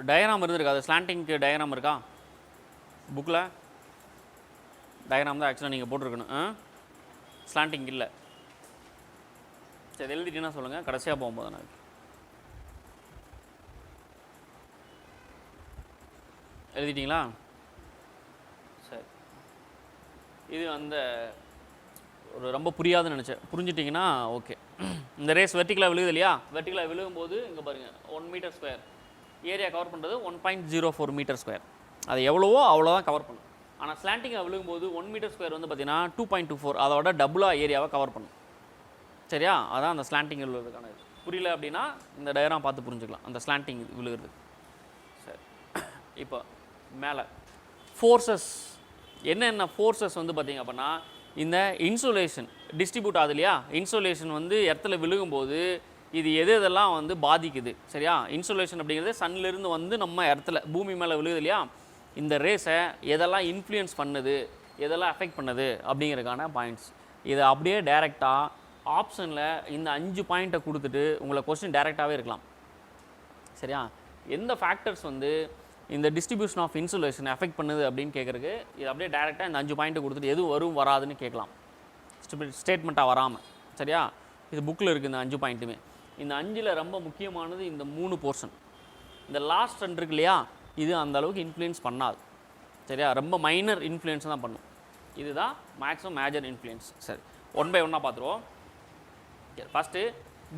டயக்ராம் இருந்திருக்கா, அது ஸ்லாண்டிங்க்கு டயக்ராம் இருக்கா புக்கில்? டயக்ராம் தான் ஆக்சுவலாக நீங்கள் போட்டிருக்கணும், ஸ்லாண்டிங் இல்லை. சரி, எழுதிட்டீங்கன்னா சொல்லுங்கள், கடைசியாக போகும்போது நான் எழுதிட்டிங்களா? சரி, இது அந்த ஒரு ரொம்ப புரியாதுன்னு நினச்சேன், புரிஞ்சிட்டிங்கன்னா ஓகே. இந்த ரேஸ் வெர்டிக்கலாக விழுகுது இல்லையா, வெர்டிக்கலாக விழுகும்போது இங்கே பாருங்கள் 1 மீட்டர் ஸ்கொயர் ஏரியா கவர் பண்ணுறது 1.04 மீட்டர் ஸ்கொயர். அது எவ்வளவோ அவ்வளோதான் கவர் பண்ணும். ஆனால் ஸ்லாண்டிங்காக விழுகும்போது 1 மீட்டர் ஸ்கொயர் வந்து பார்த்தீங்கன்னா 2.24, அதோட டபுளாக ஏரியாவை கவர் பண்ணும். சரியா, அதான் அந்த ஸ்லாண்டிங் விழுகிறதுக்கான இது. புரியல அப்படின்னா இந்த டயக்ராம் பார்த்து புரிஞ்சுக்கலாம், அந்த ஸ்லாண்டிங் விழுகிறது. சரி, இப்போ மேலே ஃபோர்ஸஸ் என்னென்ன ஃபோர்ஸஸ் வந்து பார்த்திங்க அப்படின்னா, இந்த இன்சுலேஷன் டிஸ்ட்ரிபியூட் ஆகுது இல்லையா, இன்சுலேஷன் வந்து இடத்துல விழுகும்போது இது எதெல்லாம் வந்து பாதிக்குது. சரியா, இன்சுலேஷன் அப்படிங்கிறது சன்னிலிருந்து வந்து நம்ம இடத்துல பூமி மேலே விழுகுது இல்லையா, இந்த ரேஸை எதெல்லாம் இன்ஃப்ளூயன்ஸ் பண்ணுது, எதெல்லாம் அஃபெக்ட் பண்ணுது அப்படிங்கிறதுக்கான பாயிண்ட்ஸ். இதை அப்படியே டைரெக்டாக ஆப்ஷனில் இந்த 5 பாயிண்ட்டை கொடுத்துட்டு உங்களை கொஸ்டின் டைரெக்டாகவே இருக்கலாம். சரியா, எந்த ஃபேக்டர்ஸ் வந்து இந்த டிஸ்ட்ரிபியூஷன் ஆஃப் இன்சுலேஷன் அஃபெக்ட் பண்ணுது அப்படின்னு கேட்குறதுக்கு இது அப்படியே டைரெக்டாக இந்த 5 பாயிண்ட்டை கொடுத்துட்டு எது வரும் வராதுன்னு கேட்கலாம், ஸ்டேட்மெண்ட்டாக வராமல். சரியா, இது புக்கில் இருக்குது இந்த 5 பாயிண்ட்டுமே. இந்த 5ல் ரொம்ப முக்கியமானது இந்த 3 போர்ஷன். இந்த லாஸ்ட் 2 இருக்கு இல்லையா, இது அந்த அளவுக்கு இன்ஃப்ளூயன்ஸ் பண்ணாது. சரியா, ரொம்ப மைனர் இன்ஃப்ளூயன்ஸ் தான் பண்ணும். இதுதான் மேக்ஸிமம் மேஜர் இன்ஃப்ளூயன்ஸ். சரி, 1 பை 1 பார்த்துருவோம். First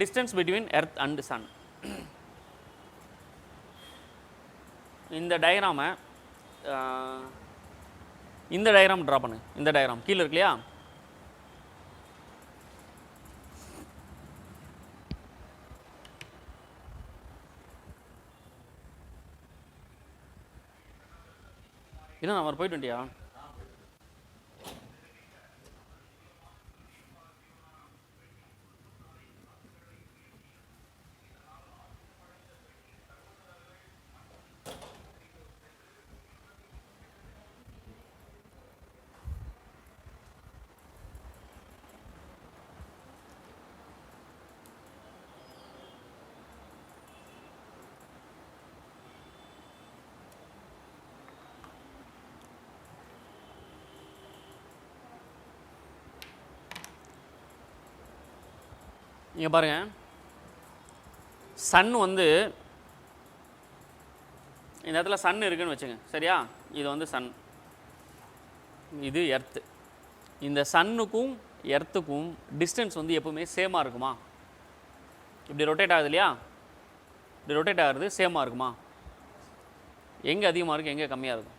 distance between earth and sun. இந்த டயக்ராமை இந்த டயக்ராம் ட்ரா பண்ணு. இந்த டயக்ராம் கீழே இருக்கு இல்லையா, இல்லை நான் போயிட்டு வண்டியா? இங்கே பாருங்கள், சன் வந்து இந்த இடத்துல சன் இருக்குன்னு வச்சுங்க, சரியா? இது வந்து சன், இது எர்த்து. இந்த சன்னுக்கும் எர்த்துக்கும் டிஸ்டன்ஸ் வந்து எப்பவுமே சேமாக இருக்குமா? இப்படி ரொட்டேட் ஆகுது இல்லையா? இப்படி ரொட்டேட் ஆகுறது சேமாக இருக்குமா? எங்கே அதிகமாக இருக்குது, எங்கே கம்மியாக இருக்கும்?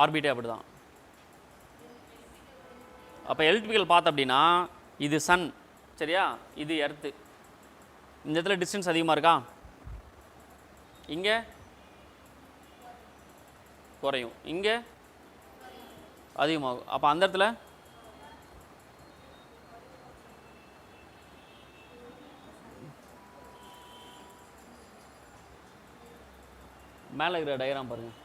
ஆர்பிட்டே அப்படி தான். அப்போ எலக்ட்ரிக்கல் பாத் அப்படின்னா இது சன், சரியா? இது எர்த்து. இந்த இடத்துல டிஸ்டன்ஸ் அதிகமாக இருக்கா? இங்கே குறையும், இங்கே அதிகமாகும். அப்போ அந்த இடத்துல மேலே இருக்கிற டயக்ராம் பாருங்கள்.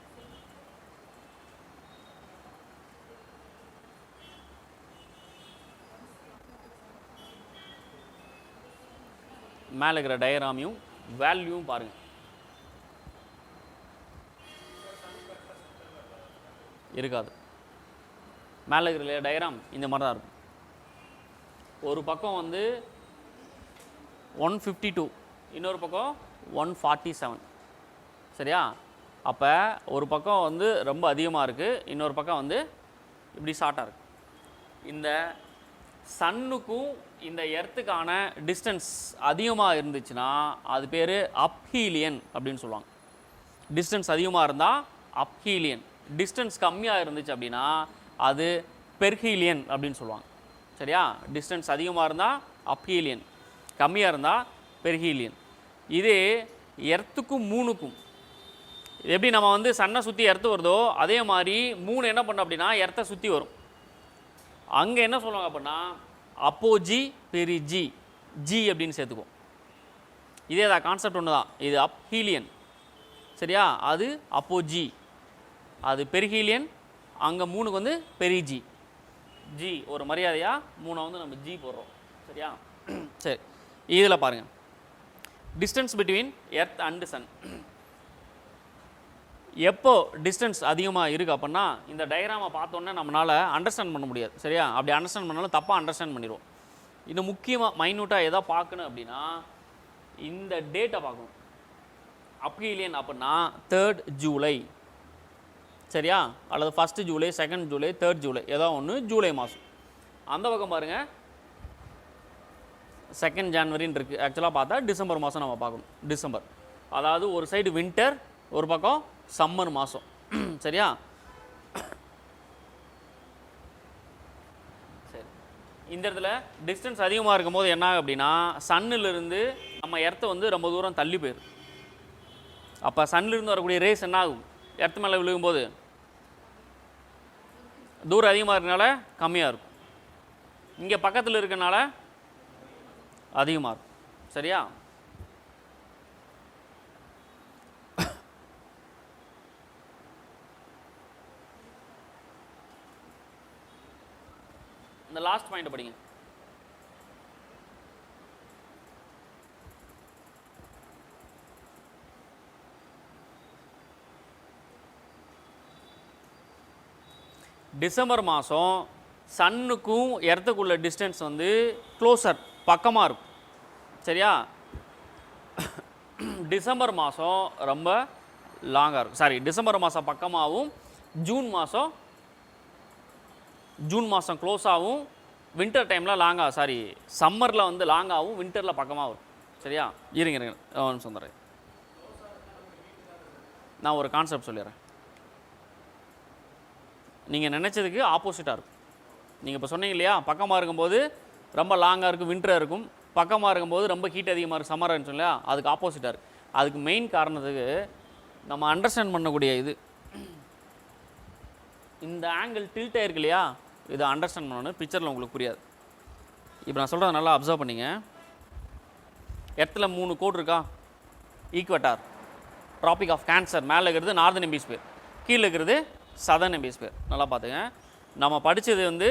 மேலே இருக்கிற டயக்ராமையும் வேல்யூவும் பாருங்கள். இருக்காது. மேலே இருக்கிற டயக்ராம் இந்த மாதிரி தான் இருக்கும். ஒரு பக்கம் வந்து 152, இன்னொரு பக்கம் 147, சரியா? அப்போ ஒரு பக்கம் வந்து ரொம்ப அதிகமாக இருக்குது, இன்னொரு பக்கம் வந்து இப்படி ஷார்ட்டாக இருக்குது. இந்த சன்னுக்கும் இந்த எர்த்துக்கான டிஸ்டன்ஸ் அதிகமாக இருந்துச்சுன்னா அது பேர் அப்ஹீலியன் அப்படின்னு சொல்லுவாங்க. டிஸ்டன்ஸ் அதிகமாக இருந்தால் அப்ஹீலியன், டிஸ்டன்ஸ் கம்மியாக இருந்துச்சு அப்படின்னா அது பெர்ஹீலியன் அப்படின்னு சொல்லுவாங்க, சரியா? டிஸ்டன்ஸ் அதிகமாக இருந்தால் அப்ஹீலியன், கம்மியாக இருந்தால் பெர்ஹீலியன். இதே எர்த்துக்கும் மூணுக்கும் எப்படி நம்ம வந்து சன்னை சுற்றி எர்த்து வருதோ அதே மாதிரி மூணு என்ன பண்ணோம் அப்படின்னா எர்த்தை சுற்றி வரும். அங்கே என்ன சொல்லுவாங்க அப்படின்னா அப்போஜி பெரிஜி, ஜி அப்படின்னு சேர்த்துக்குவோம். இதே தான் கான்செப்ட் ஒன்று தான். இது அப்ஹீலியன், சரியா? அது அப்போஜி, அது பெர்ஹீலியன். அங்கே மூணுக்கு வந்து பெரிஜி, ஜி ஒரு மரியாதையாக மூணை வந்து நம்ம ஜி போடுறோம், சரியா? சரி, இதில் பாருங்கள் distance between earth and sun. எப்போ டிஸ்டன்ஸ் அதிகமாக இருக்குது அப்படின்னா இந்த டயக்ராமை பார்த்தோன்னே நம்மளால் அண்டர்ஸ்டாண்ட் பண்ண முடியாது, சரியா? அப்படி அண்டர்ஸ்டாண்ட் பண்ணாலும் தப்பாக அண்டர்ஸ்டாண்ட் பண்ணிடுவோம். இன்னும் முக்கியமாக மைன்யூட்டாக எதாவது பார்க்கணும் அப்படின்னா இந்த டேட்டை பார்க்கணும். அப்ஹீலியன் அப்படின்னா 3rd ஜூலை, சரியா? அல்லது 1st July, 2nd July, 3rd July, ஏதோ ஒன்று ஜூலை மாதம். அந்த பக்கம் பாருங்கள் 2nd ஜனவரின்னு இருக்குது. ஆக்சுவலாக பார்த்தா டிசம்பர் மாதம் நம்ம பார்க்கணும். டிசம்பர் அதாவது ஒரு சைடு வின்டர், ஒரு பக்கம் சம்மர் மாதம், சரியா? சரி, இந்த இடத்துல டிஸ்டன்ஸ் அதிகமாக இருக்கும்போது என்ன ஆகும் அப்படின்னா சன்னிலிருந்து நம்ம எர்த்தை வந்து ரொம்ப தூரம் தள்ளி போயிடும். அப்போ சன்னிலிருந்து வரக்கூடிய ரேஸ் என்ன ஆகும்? எர்த்து மேலே விழுகும்போது தூரம் அதிகமாக இருக்கனால கம்மியாக இருக்கும், இங்கே பக்கத்தில் இருக்கனால அதிகமாக இருக்கும், சரியா? இந்த லாஸ்ட் பாயிண்ட் படிங்க. டிசம்பர் மாதம் சன்னுக்கும் எர்த்துக்குள்ள டிஸ்டன்ஸ் வந்து க்ளோசர், பக்கமாக இருக்கும், சரியா? டிசம்பர் மாதம் ரொம்ப லாங்காக இருக்கும். சாரி, டிசம்பர் மாதம் பக்கமாகவும் ஜூன் மாதம் க்ளோஸாகவும், வின்டர் டைமில் லாங்காக, சாரி சம்மரில் வந்து லாங்காகவும், வின்டரில் பக்கமாக இருக்கும், சரியா? இருங்க வந்துடுறேன். நான் ஒரு கான்செப்ட் சொல்லிடுறேன். நீங்கள் நினச்சதுக்கு ஆப்போசிட்டாக இருக்கும். நீங்கள் இப்போ சொன்னீங்க இல்லையா, பக்கமாக இருக்கும்போது ரொம்ப லாங்காக இருக்கும், வின்டராக இருக்கும், பக்கமாக இருக்கும்போது ரொம்ப ஹீட் அதிகமாக இருக்கும், சம்மராக இருந்துச்சு இல்லையா? அதுக்கு ஆப்போசிட்டாக இருக்குது. அதுக்கு மெயின் காரணத்துக்கு நம்ம அண்டர்ஸ்டாண்ட் பண்ணக்கூடிய இது இந்த ஆங்கிள் டில்ட் ஆகிருக்கு இல்லையா, இதை அண்டர்ஸ்டாண்ட் பண்ணணும். பிக்சரில் உங்களுக்கு புரியாது. இப்போ நான் சொல்கிறத நல்லா அப்சர்வ் பண்ணிங்க. இடத்துல 3 கோடு இருக்கா? ஈக்வட்டார், ட்ராபிக் ஆஃப் கேன்சர், மேலே இருக்கிறது நார்தன் ஹெமிஸ்பியர், கீழே இருக்கிறது சதர்ன் ஹெமிஸ்பியர். நல்லா பார்த்துங்க. நம்ம படித்தது வந்து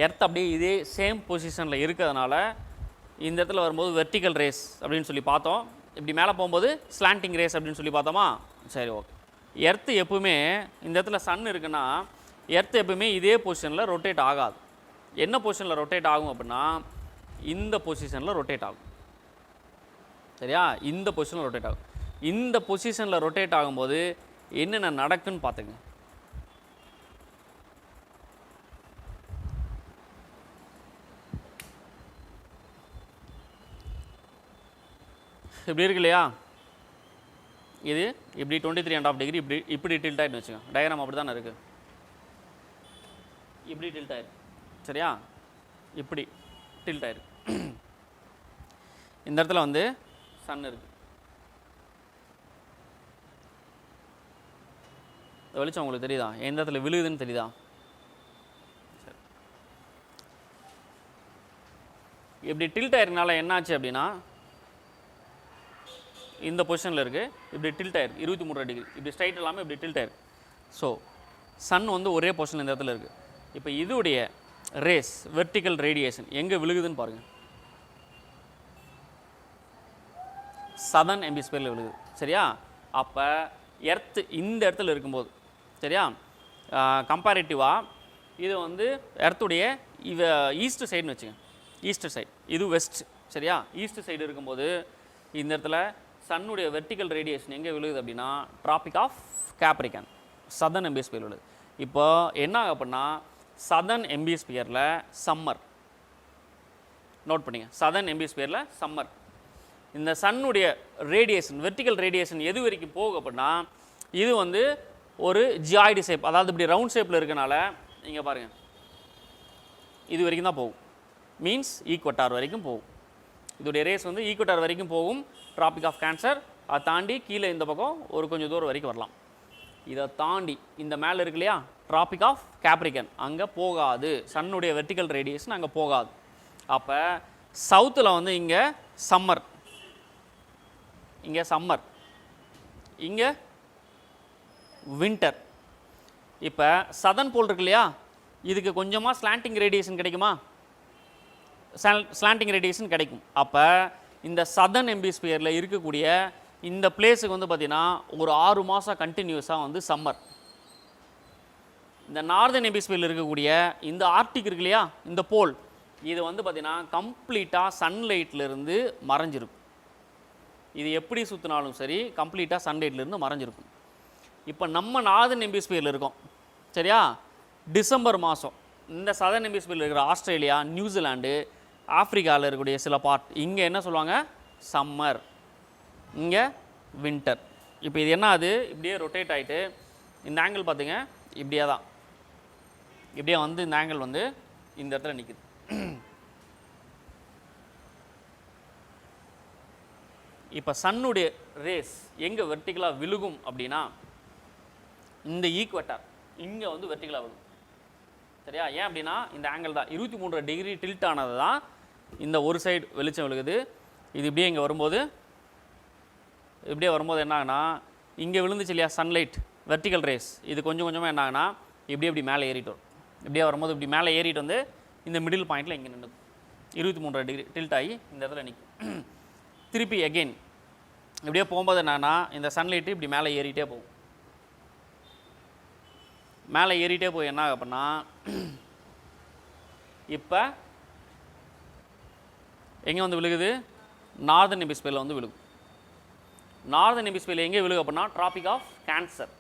எர்த் அப்படியே இதே சேம் பொசிஷனில் இருக்கிறதுனால இந்த இடத்துல வரும்போது வெர்டிக்கல் ரேஸ் அப்படின்னு சொல்லி பார்த்தோம். இப்படி மேலே போகும்போது ஸ்லாண்டிங் ரேஸ் அப்படின்னு சொல்லி பார்த்தோமா? சரி, ஓகே. எர்த்து எப்பவுமே இந்த இடத்துல சன் இருக்குன்னா எர்த்து எப்பவுமே இதே பொசிஷனில் ரொட்டேட் ஆகாது. என்ன பொசிஷனில் ரொட்டேட் ஆகும் அப்படின்னா இந்த பொசிஷனில் ரொட்டேட் ஆகும். சரியா? இந்த பொசிஷனில் ரொட்டேட் ஆகும். இந்த பொசிஷனில் ரொட்டேட் ஆகும்போது என்னென்ன நடக்குன்னு பார்த்துங்க. இப்படி இருக்கு இல்லையா? இது இப்படி 23.5 டிகிரி இப்படி டில்ட் ஆகிட்டு வச்சுக்கோங்க. டயக்ராம் அப்படி தானே இருக்குது. இப்படி டில்ட் ஆயிருக்கு. சரியா? இப்படி டில்ட் ஆயிருக்கு. இந்த இடத்துல வந்து சன் இருக்குது. வெளிச்சம் உங்களுக்கு தெரியுதா? எந்த இடத்துல விழுகுதுன்னு தெரியுதா? சரி. இப்படி டில்ட் ஆயிருக்கனால என்னாச்சு அப்படின்னா இந்த பொசிஷனில் இருக்குது. இப்படி டில்ட் ஆயிருக்கு 23 டிகிரி. இப்படி ஸ்ட்ரைட் இல்லாமல் இப்படி டில்ட் ஆயிருக்கு. ஸோ சன் வந்து ஒரே பொசிஷன் இந்த இடத்துல இருக்குது. இப்போ இதுடைய ரேஸ் வெர்டிக்கல் ரேடியேஷன் எங்கே விழுகுதுன்னு பாருங்கள். சதர்ன் ஹெமிஸ்பியரில் விழுகுது. சரியா? அப்போ எர்த்து இந்த இடத்துல இருக்கும்போது, சரியா, கம்பேரிட்டிவாக இது வந்து எர்த்துடைய ஈஸ்ட் சைடுன்னு வச்சுங்க. ஈஸ்ட் சைடு, இது வெஸ்ட். சரியா? ஈஸ்ட் சைடு இருக்கும்போது இந்த இடத்துல சன்னுடைய வெர்டிக்கல் ரேடியேஷன் எங்கே விழுகுது அப்படின்னா tropic of Capricorn, southern hemisphere விழுது. இப்போ என்ன ஆகும் அப்படின்னா சதர்ன் ஹெமிஸ்பியரில் சம்மர். நோட் பண்ணிங்க, சதர்ன் ஹெமிஸ்பியரில் சம்மர். இந்த சன்னுடைய ரேடியேஷன் வெர்டிக்கல் ரேடியேஷன் எது வரைக்கும் போகும் அப்படின்னா இது வந்து ஒரு ஜியாய்டு ஷேப், அதாவது இப்படி ரவுண்ட் ஷேப்பில் இருக்கனால இங்கே பாருங்கள் இது வரைக்கும் தான் போகும். மீன்ஸ் ஈக்வட்டார் வரைக்கும் போகும். இதோடைய ரேஸ் வந்து ஈக்வட்டார் வரைக்கும் போகும். ட்ராபிக் ஆஃப் கேன்சர் அதை தாண்டி கீழே இந்த பக்கம் ஒரு கொஞ்சம் தூரம் வரைக்கும் வரலாம். இதை தாண்டி இந்த மேலே இருக்கு இல்லையா ட்ராபிக் ஆஃப் கேப்ரிகன், அங்கே போகாது. சன்னுடைய வெர்டிக்கல் ரேடியேஷன் அங்கே போகாது. அப்போ சவுத்தில் வந்து இங்கே சம்மர், இங்கே சம்மர், இங்கே வின்டர். இப்போ சதர்ன் போல் இருக்கு இல்லையா, இதுக்கு கொஞ்சமாக ஸ்லாண்டிங் ரேடியேஷன் கிடைக்குமா? ஸ்லாண்டிங் ரேடியேஷன் கிடைக்கும். அப்போ இந்த சதர்ன் ஹெமிஸ்பியரில் இருக்கக்கூடிய இந்த பிளேஸுக்கு வந்து பார்த்திங்கன்னா ஒரு 6 மாதம் கண்டினியூஸாக வந்து சம்மர். இந்த நார்தன் ஹெமிஸ்பியரில் இருக்கக்கூடிய இந்த ஆர்டிக் இருக்கு இல்லையா இந்த போல், இது வந்து பார்த்திங்கன்னா கம்ப்ளீட்டாக சன்லைட்லேருந்து மறைஞ்சிருக்கும். இது எப்படி சுற்றினாலும் சரி கம்ப்ளீட்டாக சன்லைட்லேருந்து மறைஞ்சிருக்கும். இப்போ நம்ம நார்தன் ஹெமிஸ்பியரில் இருக்கோம். சரியா? டிசம்பர் மாதம் இந்த சதர்ன் ஹெமிஸ்பியரில் இருக்கிற ஆஸ்திரேலியா, நியூசிலாண்டு, ஆஃப்ரிக்காவில் இருக்கக்கூடிய சில பார்ட் இங்கே என்ன சொல்லுவாங்க சம்மர், இங்கே வின்டர். இப்போ இது என்ன ஆகுது இப்படியே ரொட்டேட் ஆகிட்டு இந்த ஆங்கிள் பார்த்துங்க இப்படியே தான் இப்படியே வந்து இந்த ஆங்கிள் வந்து இந்த இடத்துல நிற்குது. இப்போ சன்னுடைய ரேஸ் எங்கே வெர்டிகலாக விழுகும் அப்படின்னா இந்த ஈக்வட்டார் இங்கே வந்து வெர்டிகலாக விழுகும். சரியா? ஏன் அப்படின்னா இந்த ஆங்கிள் தான் 23 டிகிரி டில்ட் ஆனது தான் இந்த ஒரு சைடு வெளிச்சம் விழுகுது. இது இப்படியே இங்கே வரும்போது என்ன ஆகுனா இங்கே விழுந்துச்சு இல்லையா சன்லைட் வெர்டிக்கல் ரேஸ், இது கொஞ்சம் கொஞ்சமாக என்ன ஆகுனா இப்படி மேலே ஏறிட்டு வரும். இப்படியே வரும்போது இப்படி மேலே ஏறிட்டு வந்து இந்த மிடில் பாயிண்டில் இங்கே நின்றுக்கும். 23 டிகிரி டில்ட் ஆகி இந்த இடத்துல நிற்கும். திருப்பி அகெயின் இப்படியே போகும்போது என்னன்னா இந்த சன்லைட்டு இப்படி மேலே ஏறிட்டே போகும். மேலே ஏறிட்டே போய் என்ன ஆகும் அப்படின்னா இப்போ எங்கே வந்து விழுகுது நார்தன் ஹெமிஸ்பியரில் வந்து விழுகும். நார்தன் ஹெமிஸ்பியரில் எங்கே விழுகும் அப்படின்னா ட்ராபிக் ஆஃப் கேன்சர்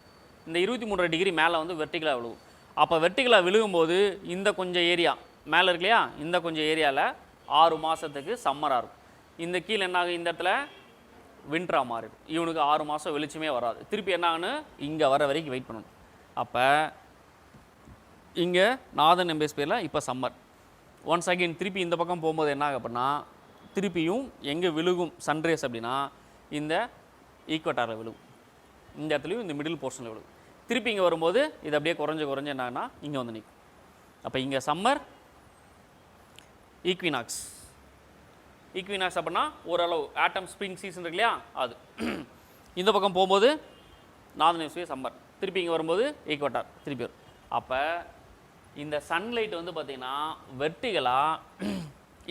இந்த 23 டிகிரி மேலே வந்து வெர்டிகலாக விழுகும். அப்போ வெர்டிகலாக விழுகும்போது இந்த கொஞ்சம் ஏரியா மேலே இருக்கு இல்லையா இந்த கொஞ்சம் ஏரியாவில் 6 மாதத்துக்கு சம்மராக இருக்கும். இந்த கீழே என்ன ஆகும் இந்த இடத்துல வின்டராக மாறிடும். இவனுக்கு 6 மாதம் வெளிச்சமே வராது. திருப்பி என்ன ஆகுன்னு இங்கே வர வரைக்கும் வெயிட் பண்ணணும். அப்போ இங்கே நார்தன் ஹெமிஸ்பியரில் இப்போ சம்மர். ஒன்ஸ் அகெயின் திருப்பி இந்த பக்கம் போகும்போது என்ன ஆகும் அப்படின்னா திருப்பியும் எங்கே விழுகும் சன்ரேஸ் அப்படின்னா இந்த ஈக்வட்டாரில் விழுகும். இந்த இடத்துலையும் இந்த மிடில் போர்ஷனில் விழுகும். திருப்பி இங்கே வரும்போது இது அப்படியே குறைஞ்சு என்னான்னா இங்கே வந்து நிற்கும். அப்போ இங்கே சம்மர், ஈக்வினாக்ஸ் அப்படின்னா ஓரளவு ஆட்டம் ஸ்ப்ரிங் சீசன் இருக்கு இல்லையா அது. இந்த பக்கம் போகும்போது நார்தன் ஹெமிஸ்பியர் சம்மர், திருப்பி இங்கே வரும்போது ஈக்வட்டார் திருப்பி வரும். அப்போ இந்த சன்லைட் வந்து பார்த்திங்கன்னா வெர்டிகலாக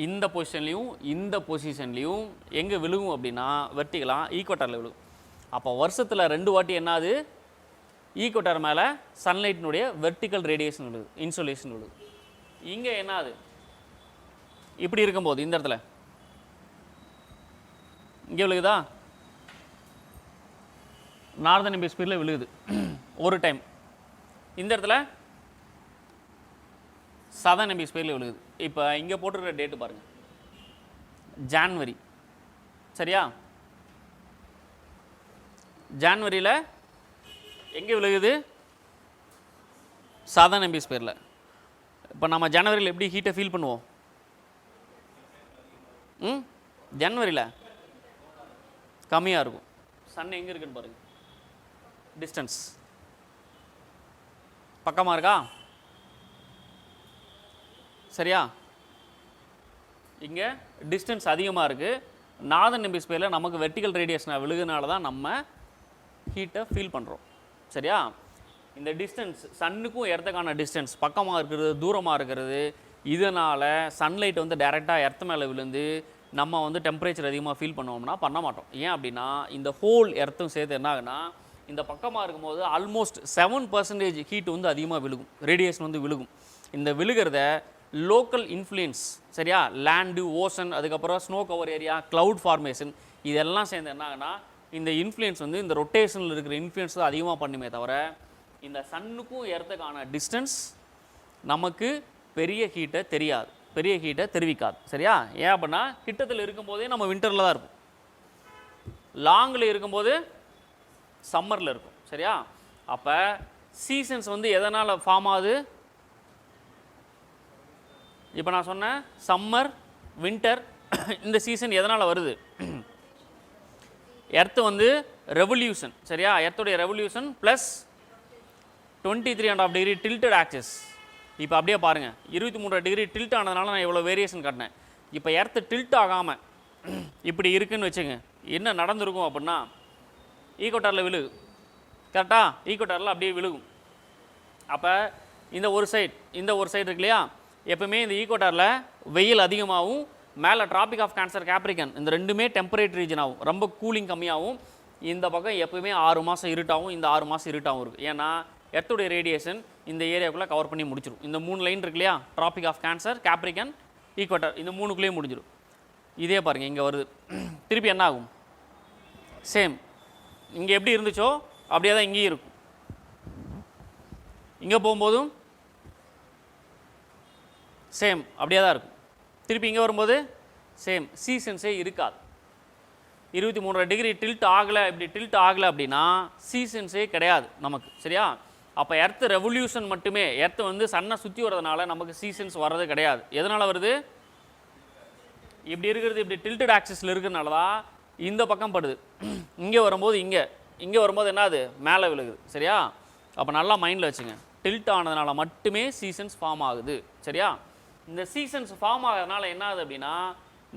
இந்த பொசிஷன்லேயும் இந்த பொசிஷன்லேயும் எங்கே விழுகும் அப்படின்னா வெர்டிகலாக ஈக்வட்டாரில் விழுகும். அப்போ வருஷத்தில் 2 வாட்டி என்னாது ஈக்குவட்டார் மேலே சன்லைட்டினுடைய வெர்டிக்கல் ரேடியேஷன் விழுது, இன்சோலேஷன் விழுது. இங்கே என்ன ஆகுது, இப்படி இருக்கும்போது இந்த இடத்துல இங்கே விழுகுதா, நார்தன் ஹெமிஸ்பியரில் விழுகுது ஒரு டைம். இந்த இடத்துல சதர்ன் ஹெமிஸ்பியரில் விழுகுது. இப்போ இங்கே போட்டிருக்கிற டேட்டு பாருங்கள், ஜான்வரி. சரியா, ஜான்வரியில் எங்கே விழுகுது, சதர்ன் ஹெமிஸ்பியரில். இப்போ நம்ம ஜனவரியில் எப்படி ஹீட்டை ஃபீல் பண்ணுவோம்? ஜனவரியில் கம்மியாக இருக்கும். சன் எங்கே இருக்குன்னு பாருங்கள், டிஸ்டன்ஸ் பக்கமாக இருக்கா? சரியா, இங்கே டிஸ்டன்ஸ் அதிகமாக இருக்குது. நார்தன் ஹெமிஸ்பியரில் நமக்கு வெர்டிக்கல் ரேடியேஷனை விழுகுனால தான் நம்ம ஹீட்டை ஃபீல் பண்ணுறோம். சரியா, இந்த டிஸ்டன்ஸ் சன்னுக்கும் எர்த்துக்கான டிஸ்டன்ஸ் பக்கமாக இருக்கிறது, தூரமாக இருக்கிறது, இதனால் சன்லைட் வந்து டைரெக்டாக எர்த்து மேலே விழுந்து நம்ம வந்து டெம்பரேச்சர் அதிகமாக ஃபீல் பண்ணுவோம்னா பண்ண மாட்டோம். ஏன் அப்படின்னா இந்த ஹோல் எர்த்தும் சேர்த்து என்ன ஆகுனா, இந்த பக்கமாக இருக்கும்போது ஆல்மோஸ்ட் 7% ஹீட் வந்து அதிகமாக விழுகும், ரேடியேஷன் வந்து விழுகும். இந்த விழுகிறத லோக்கல் இன்ஃப்ளூயன்ஸ், சரியா, லேண்டு, ஓஷன், அதுக்கப்புறம் snow cover area, cloud formation, இதெல்லாம் சேர்ந்து என்ன ஆகுனா இந்த இன்ஃப்ளூயன்ஸ் வந்து இந்த ரொட்டேஷனில் இருக்கிற இன்ஃப்ளூயன்ஸ் தான் அதிகமாக பண்ணுமே தவிர இந்த சன்னுக்கும் எர்த்துக்கான டிஸ்டன்ஸ் நமக்கு பெரிய ஹீட்டை தெரியாது, பெரிய ஹீட்டை தெரிவிக்காது. சரியா, ஏன் அப்படின்னா கிட்டத்தில் இருக்கும்போதே நம்ம வின்டரில் தான் இருப்போம், லாங்கில் இருக்கும்போது சம்மரில் இருக்கும். சரியா, அப்போ சீசன்ஸ் வந்து எதனால் ஃபார்ம் ஆகுது? இப்போ நான் சொன்னேன் சம்மர், வின்டர், இந்த சீசன் எதனால் வருது? எர்த்து வந்து ரெவல்யூஷன். சரியா, எர்த்துடைய revolution plus 23.5 degree tilted axis. இப்போ அப்படியே பாருங்கள், 23 டிகிரி டில்ட் ஆனதுனால நான் எவ்வளோ வேரியேஷன் காட்டினேன். இப்போ எர்த்து டில்ட் ஆகாமல் இப்படி இருக்குன்னு வச்சுங்க, என்ன நடந்திருக்கும் அப்படின்னா ஈக்குவட்டாரில் விழுகு, கரெக்டாக ஈக்குவட்டாரில் அப்படியே விழுகும். அப்போ இந்த ஒரு சைடு இருக்கு இல்லையா, எப்பவுமே இந்த ஈக்குவட்டாரில் வெயில் அதிகமாகவும், மேலே டிராபிக் ஆஃப் கேன்சர், கேப்ரிகன், இந்த ரெண்டுமே டெம்பரேட் ரீஜன் ஆகும், ரொம்ப கூலிங் கம்மியாகவும். இந்த பக்கம் எப்பவுமே 6 மாதம் இருட்டாகவும், இந்த 6 மாதம் இருட்டாகவும் இருக்குது. ஏன்னா எர்த்துடைய ரேடியேஷன் இந்த ஏரியாவுக்குள்ளே கவர் பண்ணி முடிச்சிடும். இந்த 3 லைன் இருக்கு இல்லையா, டிராபிக் ஆஃப் கேன்சர், கேப்ரிகன், ஈக்குவட்டார், இந்த 3க்குள்ளேயே முடிஞ்சிடும். இதே பாருங்கள் இங்கே வருது, திருப்பி என்ன ஆகும்? சேம், இங்கே எப்படி இருந்துச்சோ அப்படியே தான் இங்கேயும் இருக்கும். இங்கே போகும்போதும் சேம் அப்படியே தான் இருக்கும். திருப்பி இங்கே வரும்போது சேம், சீசன்ஸே இருக்காது. 23 டிகிரி டில்ட் ஆகலை, இப்படி டில்ட் ஆகலை அப்படின்னா சீசன்ஸே கிடையாது நமக்கு. சரியா, அப்போ எர்த்து ரெவல்யூஷன் மட்டுமே, எர்த்து வந்து சன்னை சுற்றி வர்றதுனால நமக்கு சீசன்ஸ் வர்றது கிடையாது. எதனால் வருது? இப்படி இருக்கிறது, இப்படி டில்டட் ஆக்சிஸில் இருக்கிறதுனால தான் இந்த பக்கம் படுது. இங்கே வரும்போது இங்கே வரும்போது என்னது, மேலே விழுகுது. சரியா, அப்போ நல்லா மைண்டில் வச்சுங்க, டில்ட் ஆனதுனால மட்டுமே சீசன்ஸ் ஃபார்ம் ஆகுது. சரியா, இந்த சீசன்ஸ் ஃபார்ம் ஆகிறதுனால என்ன ஆகுது அப்படின்னா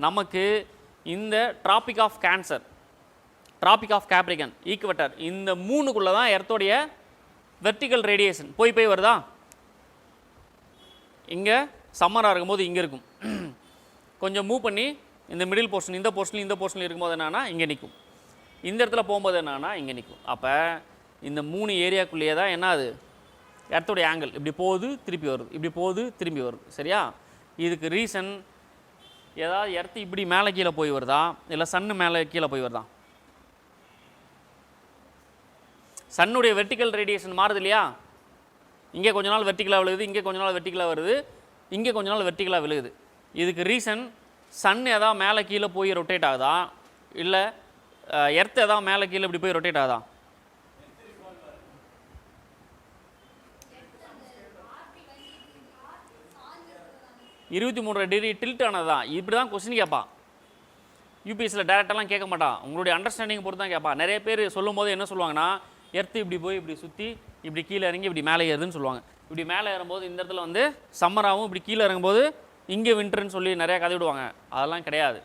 நமக்கு இந்த tropic of cancer, tropic of capricorn, equator, இந்த 3க்குள்ளே தான் எர்த்தோடைய வெர்டிக்கல் ரேடியேஷன் போய் வருதா. இங்கே சம்மராக இருக்கும்போது இங்கே இருக்கும், கொஞ்சம் மூவ் பண்ணி இந்த மிடில் போர்ஷன், இந்த போர்ஷனில் இருக்கும்போது என்னென்னா இங்கே நிற்கும், இந்த இடத்துல போகும்போது என்னென்னா இங்கே நிற்கும். அப்போ இந்த 3 ஏரியாக்குள்ளேயே தான் என்ன ஆகுது, எர்த்தோடைய ஆங்கிள் இப்படி போகுது திருப்பி வருது, இப்படி போகுது திரும்பி வருது. சரியா, இதுக்கு ரீசன் ஏதாவது எர்த்து இப்படி மேலே கீழே போய் வருதா, இல்லை சன்னு மேலே கீழே போய் வருதா? சன்னுடைய வெர்டிக்கல் ரேடியேஷன் மாறுது இல்லையா, இங்கே கொஞ்ச நாள் வெர்டிக்கலாக விழுகுது, இங்கே கொஞ்ச நாள் வெர்டிக்கலாக வருது, இங்கே கொஞ்ச நாள் வெர்டிக்கலாக விழுகுது. இதுக்கு ரீசன் சன் ஏதாவது மேலே கீழே போய் ரொட்டேட் ஆகுதா, இல்லை எர்த்து ஏதாவது மேலே கீழே இப்படி போய் ரொட்டேட் ஆகுதா? இருபத்தி 23 டிகிரி டில்ட் ஆனது தான். இப்படி தான் கொஸ்டின் கேட்பான் யூபிஎஸ்சியில், டேரெக்டாலாம் கேட்க மாட்டான், உங்களுடைய அண்டர்ஸ்டாண்டிங் பொறுத்து தான் கேட்பான். நிறைய பேர் சொல்லும் போது என்ன சொல்லுவாங்கன்னா, எர்த்து இப்படி போய் இப்படி சுற்றி இப்படி கீழே இறங்கி இப்படி மேலே ஏறுதுன்னு சொல்லுவாங்க. இப்படி மேலே ஏறும்போது இந்த இடத்துல வந்து சம்மராகவும், இப்படி கீழே இறங்கும்போது இங்கே வின்டர்னு சொல்லி நிறையா கதை விடுவாங்க. அதெல்லாம் கிடையாது.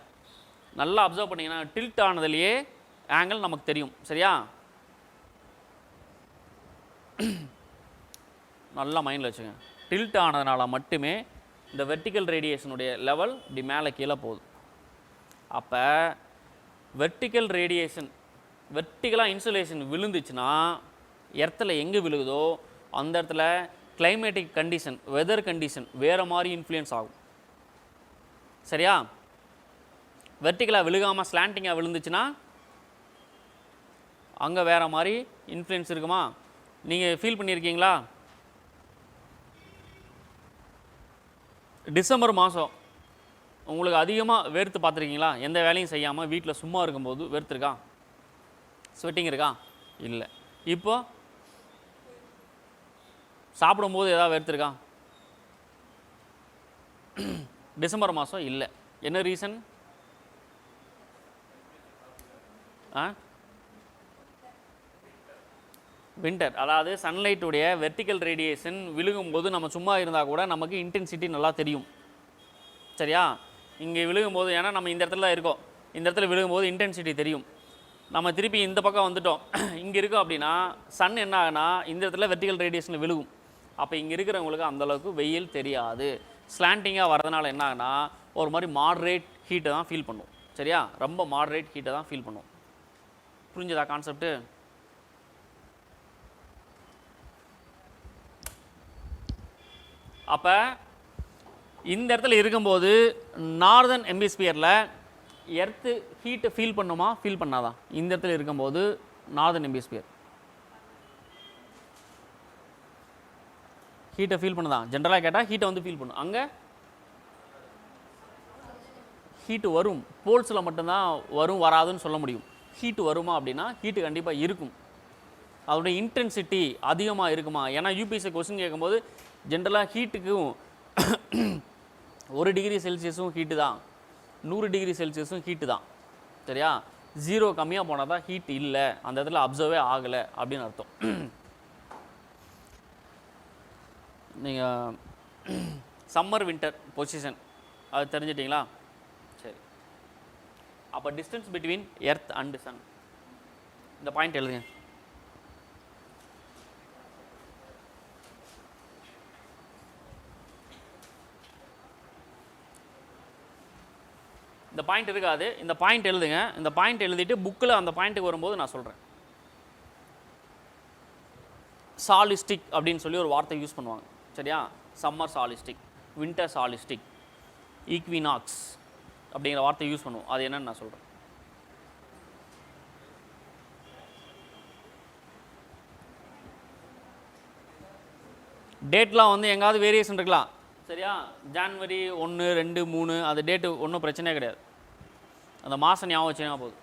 நல்லா அப்சர்வ் பண்ணிங்கன்னா டில்ட் ஆனதுலேயே ஆங்கிள் நமக்கு தெரியும். சரியா, நல்லா மைண்டில் வச்சுங்க, டில்ட் ஆனதுனால மட்டுமே இந்த வெர்டிக்கல் ரேடியேஷனுடைய லெவல் இப்படி மேலே கீழே போகுது. அப்போ வெர்டிக்கல் ரேடியேஷன், வெர்டிக்கலாக இன்சுலேஷன் விழுந்துச்சுன்னா எர்த்தில் எங்கே விழுகுதோ அந்த இடத்துல கிளைமேட்டிக் கண்டிஷன், வெதர் கண்டிஷன் வேறு மாதிரி இன்ஃப்ளூயன்ஸ் ஆகும். சரியா? வெர்டிக்கலாக விழுகாமல் ஸ்லாண்டிங்காக விழுந்துச்சுன்னா அங்கே வேறு மாதிரி இன்ஃப்ளூயன்ஸ் இருக்குமா? நீங்கள் ஃபீல் பண்ணியிருக்கீங்களா? டிசம்பர் மாதம் உங்களுக்கு அதிகமாக வேர்த்து பார்த்துருக்கீங்களா? எந்த வேலையும் செய்யாமல் வீட்டில் சும்மா இருக்கும்போது வேர்த்துருக்கா? ஸ்வெட்டிங் இருக்கா? இல்லை. இப்போ சாப்பிடும்போது ஏதாவது வேர்த்துருக்கா? டிசம்பர் மாதம் இல்லை. என்ன ரீசன்? வின்டர். அதாவது சன்லைட்டுடைய வெர்டிக்கல் ரேடியேஷன் விழுகும்போது நம்ம சும்மா இருந்தால் கூட நமக்கு இன்டென்சிட்டி நல்லா தெரியும். சரியா? இங்கே விழுகும்போது, ஏன்னா நம்ம இந்த இடத்துல இருக்கோம், இந்த இடத்துல விழுகும்போது இன்டென்சிட்டி தெரியும். நம்ம திருப்பி இந்த பக்கம் வந்துட்டோம், இங்கே இருக்கோம் அப்படின்னா சன் என்ன ஆகுனா இந்த இடத்துல வெர்டிக்கல் ரேடியேஷனில் விழுகும். அப்போ இங்கே இருக்கிறவங்களுக்கு அந்தளவுக்கு வெயில் தெரியாது. ஸ்லாண்டிங்காக வரதுனால என்ன ஆகுனா ஒரு மாதிரி மாட்ரேட் ஹீட்டை தான் ஃபீல் பண்ணும். சரியா? ரொம்ப மாட்ரேட் ஹீட்டை தான் ஃபீல் பண்ணும். புரிஞ்சதா கான்செப்ட்டு? அப்போ இந்த இடத்துல இருக்கும்போது நார்தர்ன் ஹெமிஸ்பியரில் எர்த்து ஹீட்டை ஃபீல் பண்ணுமா, ஃபீல் பண்ணாதான்? இந்த இடத்துல இருக்கும்போது நார்தர்ன் ஹெமிஸ்பியர் ஹீட்டை ஃபீல் பண்ணுதான். ஜென்ரலாக கேட்டால் ஹீட்டை வந்து ஃபீல் பண்ணும். அங்கே ஹீட்டு வரும், போல்ஸில் மட்டும்தான் வரும், வராதுன்னு சொல்ல முடியும். ஹீட்டு வருமா அப்படின்னா ஹீட்டு கண்டிப்பாக இருக்கும். அதோடைய இன்டென்சிட்டி அதிகமாக இருக்குமா? ஏன்னா யூபிஎஸ்சி கொஸ்டின் கேட்கும்போது ஜென்ரலாக ஹீட்டுக்கும் 1 டிகிரி செல்சியஸும் ஹீட்டு தான், 100 டிகிரி செல்சியஸும் ஹீட்டு தான். சரியா? 0 கம்மியாக போனால் தான் ஹீட் இல்லை, அந்த இடத்துல அப்சர்வே ஆகலை அப்படின்னு அர்த்தம். நீங்கள் சம்மர் வின்டர் பொசிஷன் அது தெரிஞ்சிட்டிங்களா? சரி. அப்போ distance between earth and sun, இந்த பாயிண்ட் எழுதுங்க. இந்த பாயிண்ட் இருக்காது, இந்த பாயிண்ட் எழுதுங்க. இந்த பாயிண்ட் எழுதிட்டு புக்கில் அந்த பாயிண்ட்டுக்கு வரும்போது நான் சொல்கிறேன். சாலிஸ்டிக் அப்படின்னு சொல்லி ஒரு வார்த்தை யூஸ் பண்ணுவாங்க. சரியா? சம்மர் சாலிஸ்டிக், வின்டர் சாலிஸ்டிக், ஈக்வினாக்ஸ் அப்படிங்கிற வார்த்தை யூஸ் பண்ணுவோம். அது என்னன்னு நான் சொல்கிறேன். டேட்லாம் வந்து எங்காவது வேரியேஷன் இருக்கலாம். சரியா? ஜான்வரி 1, 2, 3 அது டேட்டு ஒன்றும் பிரச்சனையே கிடையாது. அந்த மாதம் ஞாபகம் வச்சுனா போதும்.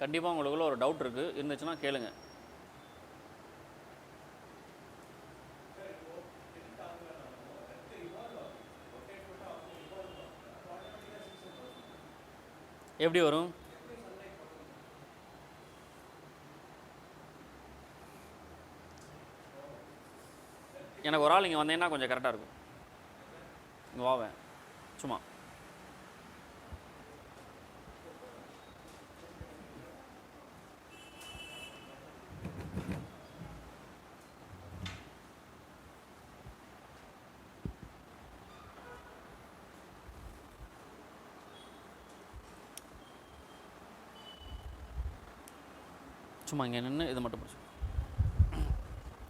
கண்டிப்பாக உங்களுக்குள்ள ஒரு டவுட் இருக்குது, இருந்துச்சுன்னா கேளுங்க. எப்படி வரும்? எனக்கு ஒரு ஆள் இங்கே வந்தீங்கன்னா கொஞ்சம் கரெக்டாக இருக்கும். இங்கே வாவேன் சும்மா. சும்மா இங்கே நின்று இதை மட்டும் பிடிச்சி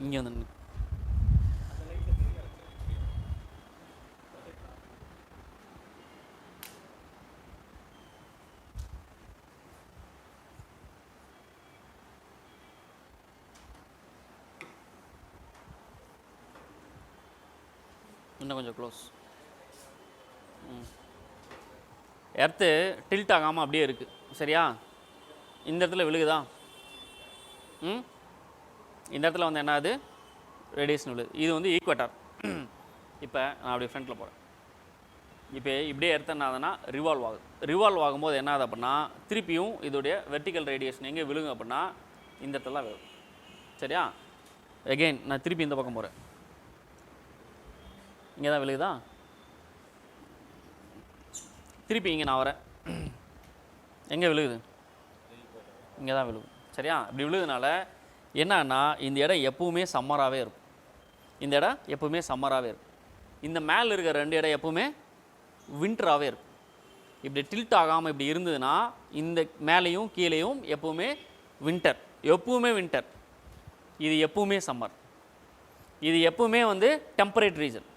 இங்கே வந்து நின்று இன்னும் கொஞ்சம் க்ளோஸ். எர்த்து டில்ட் ஆகாமல் அப்படியே இருக்குது. சரியா? இந்த இடத்துல விழுகுதா? இந்த இடத்துல வந்து என்ன ஆகுது? ரேடியேஷன் விழுது. இது வந்து ஈக்குவேட்டர். இப்போ நான் அப்படியே ஃப்ரண்ட்டில் போகிறேன். இப்போ இப்படியே எர்த்து என்ன ஆகுதுன்னா ரிவால்வ் ஆகுது. ரிவால்வ் ஆகும்போது என்ன ஆகுது அப்படின்னா திருப்பியும் இதோடைய வெர்டிக்கல் ரேடியேஷன் எங்கே விழுங்க அப்படின்னா இந்த இடத்துல தான் விழுகும். சரியா? எகெயின் நான் திருப்பி இந்த பக்கம் போகிறேன். இங்கே தான் விழுகுதா? திருப்பி இங்கே நான் வரேன். எங்கே விழுகுது? இங்கே தான் விழுகும். சரியா? இப்படி விழுதுனால என்னன்னா இந்த இடம் எப்பவுமே சம்மராகவே இருக்கும். இந்த இடம் எப்பவுமே சம்மராகவே இருக்கும். இந்த மேலே இருக்கிற 2 இடம் எப்பவுமே வின்டராகவே இருக்கும். இப்படி டில்ட் ஆகாமல் இப்படி இருந்ததுன்னா இந்த மேலேயும் கீழேயும் எப்பவுமே வின்டர். எப்பவுமே வின்டர். இது எப்பவுமே சம்மர். இது எப்பவுமே வந்து டெம்பரேட் ரீஜன்.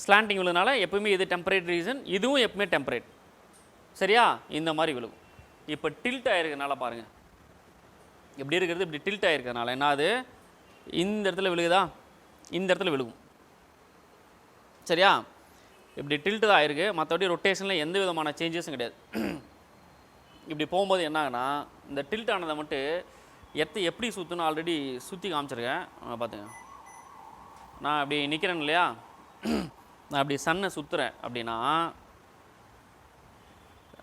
ஸ்லாண்டிங் விழுதுனால எப்பவுமே இது டெம்பரேட் ரீஜன், இதுவும் எப்பவுமே டெம்பரேட். சரியா? இந்த மாதிரி விழுகும். இப்போ டில்ட் ஆகிருக்கனால பாருங்கள், இப்படி இருக்கிறது இப்படி டில்ட் ஆகிருக்கிறதுனால என்ன அது இந்த இடத்துல விழுகுதா? இந்த இடத்துல விழுகும். சரியா? இப்படி டில்ட்டு தான் ஆகிருக்கு. மற்றபடி ரொட்டேஷனில் எந்த விதமான சேஞ்சஸும் கிடையாது. இப்படி போகும்போது என்ன ஆகுனா இந்த டில்ட் ஆனதை மட்டும் எர்த்து எப்படி சுற்றுன்னு ஆல்ரெடி சுற்றி காமிச்சிருக்கேன். பார்த்துங்க. நான் அப்படி நிற்கிறேன் இல்லையா? நான் அப்படி சன்னை சுற்றுறேன் அப்படின்னா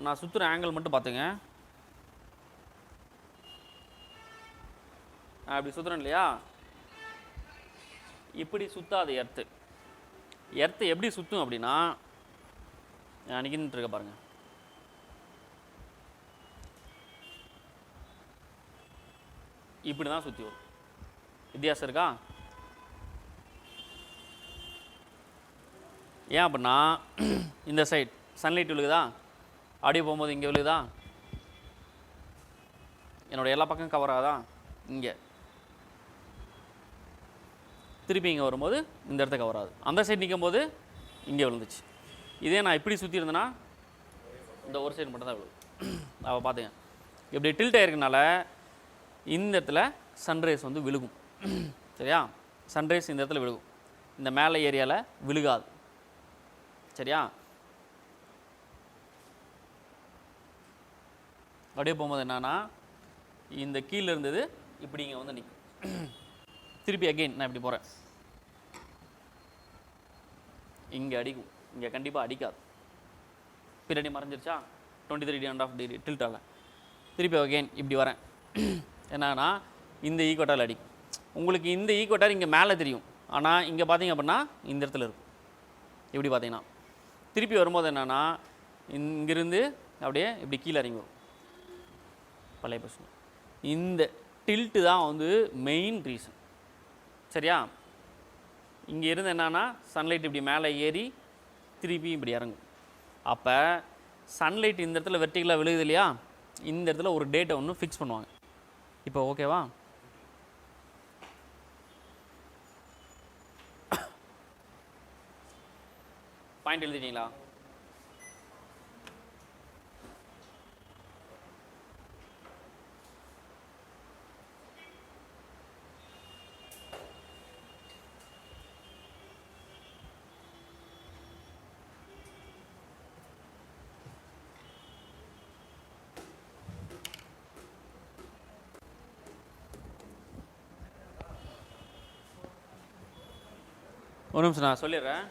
நான் சுற்றுற ஆங்கிள் மட்டும் பார்த்துங்க. நான் அப்படி சுற்றுறேன் இல்லையா? இப்படி சுற்றாது எர்த்து. எர்த்து எப்படி சுற்றும் அப்படின்னா நிற்கிட்டு இருக்க பாருங்க. இப்படி தான் சுற்றி வரும். வித்தியாசம் இருக்கா? ஏன் அப்படின்னா இந்த சைட் சன்லைட் விழுகுதா? அப்படியே போகும்போது இங்கே விழுகுதா? என்னோடய எல்லா பக்கம் கவர் ஆகுதா? இங்கே திருப்பி இங்கே வரும்போது இந்த இடத்த கவர் ஆகுது. அந்த சைடு நிற்கும் போது இங்கே விழுந்துச்சு. இதே நான் இப்படி சுற்றி இருந்தேன்னா இந்த ஒரு சைடு மட்டும் தான் விழுது. அவள் பார்த்துங்க. இப்படி டில்ட் ஆகிருக்கனால இந்த இடத்துல சன்ரைஸ் வந்து விழுகும். சரியா? சன்ரைஸ் இந்த இடத்துல விழுகும். இந்த மேலே ஏரியாவில் விழுகாது. சரியா? அப்படியே போகும்போது என்னன்னா இந்த கீழே இருந்தது இப்படி இங்கே வந்து நிற்கும். திருப்பி அகெயின் நான் இப்படி போகிறேன். இங்கே அடிக்கும். இங்கே கண்டிப்பாக அடிக்காது. பின்னாடி மறைஞ்சிருச்சா? 23.5 டிகிரி டில்ட்டால். திருப்பி அகெயின் இப்படி வரேன். என்னன்னா இந்த ஈக்குவேட்டரில் அடிக்கும். உங்களுக்கு இந்த ஈக்குவேட்டர் இங்கே மேலே தெரியும். ஆனால் இங்கே பார்த்தீங்க அப்படின்னா இந்த இடத்துல இருக்கும். இப்படி பார்த்தீங்கன்னா திருப்பி வரும்போது என்னென்னா இங்கிருந்து அப்படியே இப்படி கீழே இறங்கி வரும். பழைய பிரச்சனை. இந்த டில்ட்டு தான் வந்து மெயின் ரீசன். சரியா? இங்கே இருந்து என்னன்னா சன்லைட் இப்படி மேலே ஏறி திருப்பி இப்படி இறங்கும். அப்போ சன்லைட் இந்த இடத்துல வெர்டிகலாக விழுகுது இல்லையா? இந்த இடத்துல ஒரு டேட்டை ஒன்று ஃபிக்ஸ் பண்ணுவாங்க. இப்போ ஓகேவா? பாயிண்ட் எழுதிட்டீங்களா? ஒரு நிமிஷம் நான் சொல்லிடுறேன்.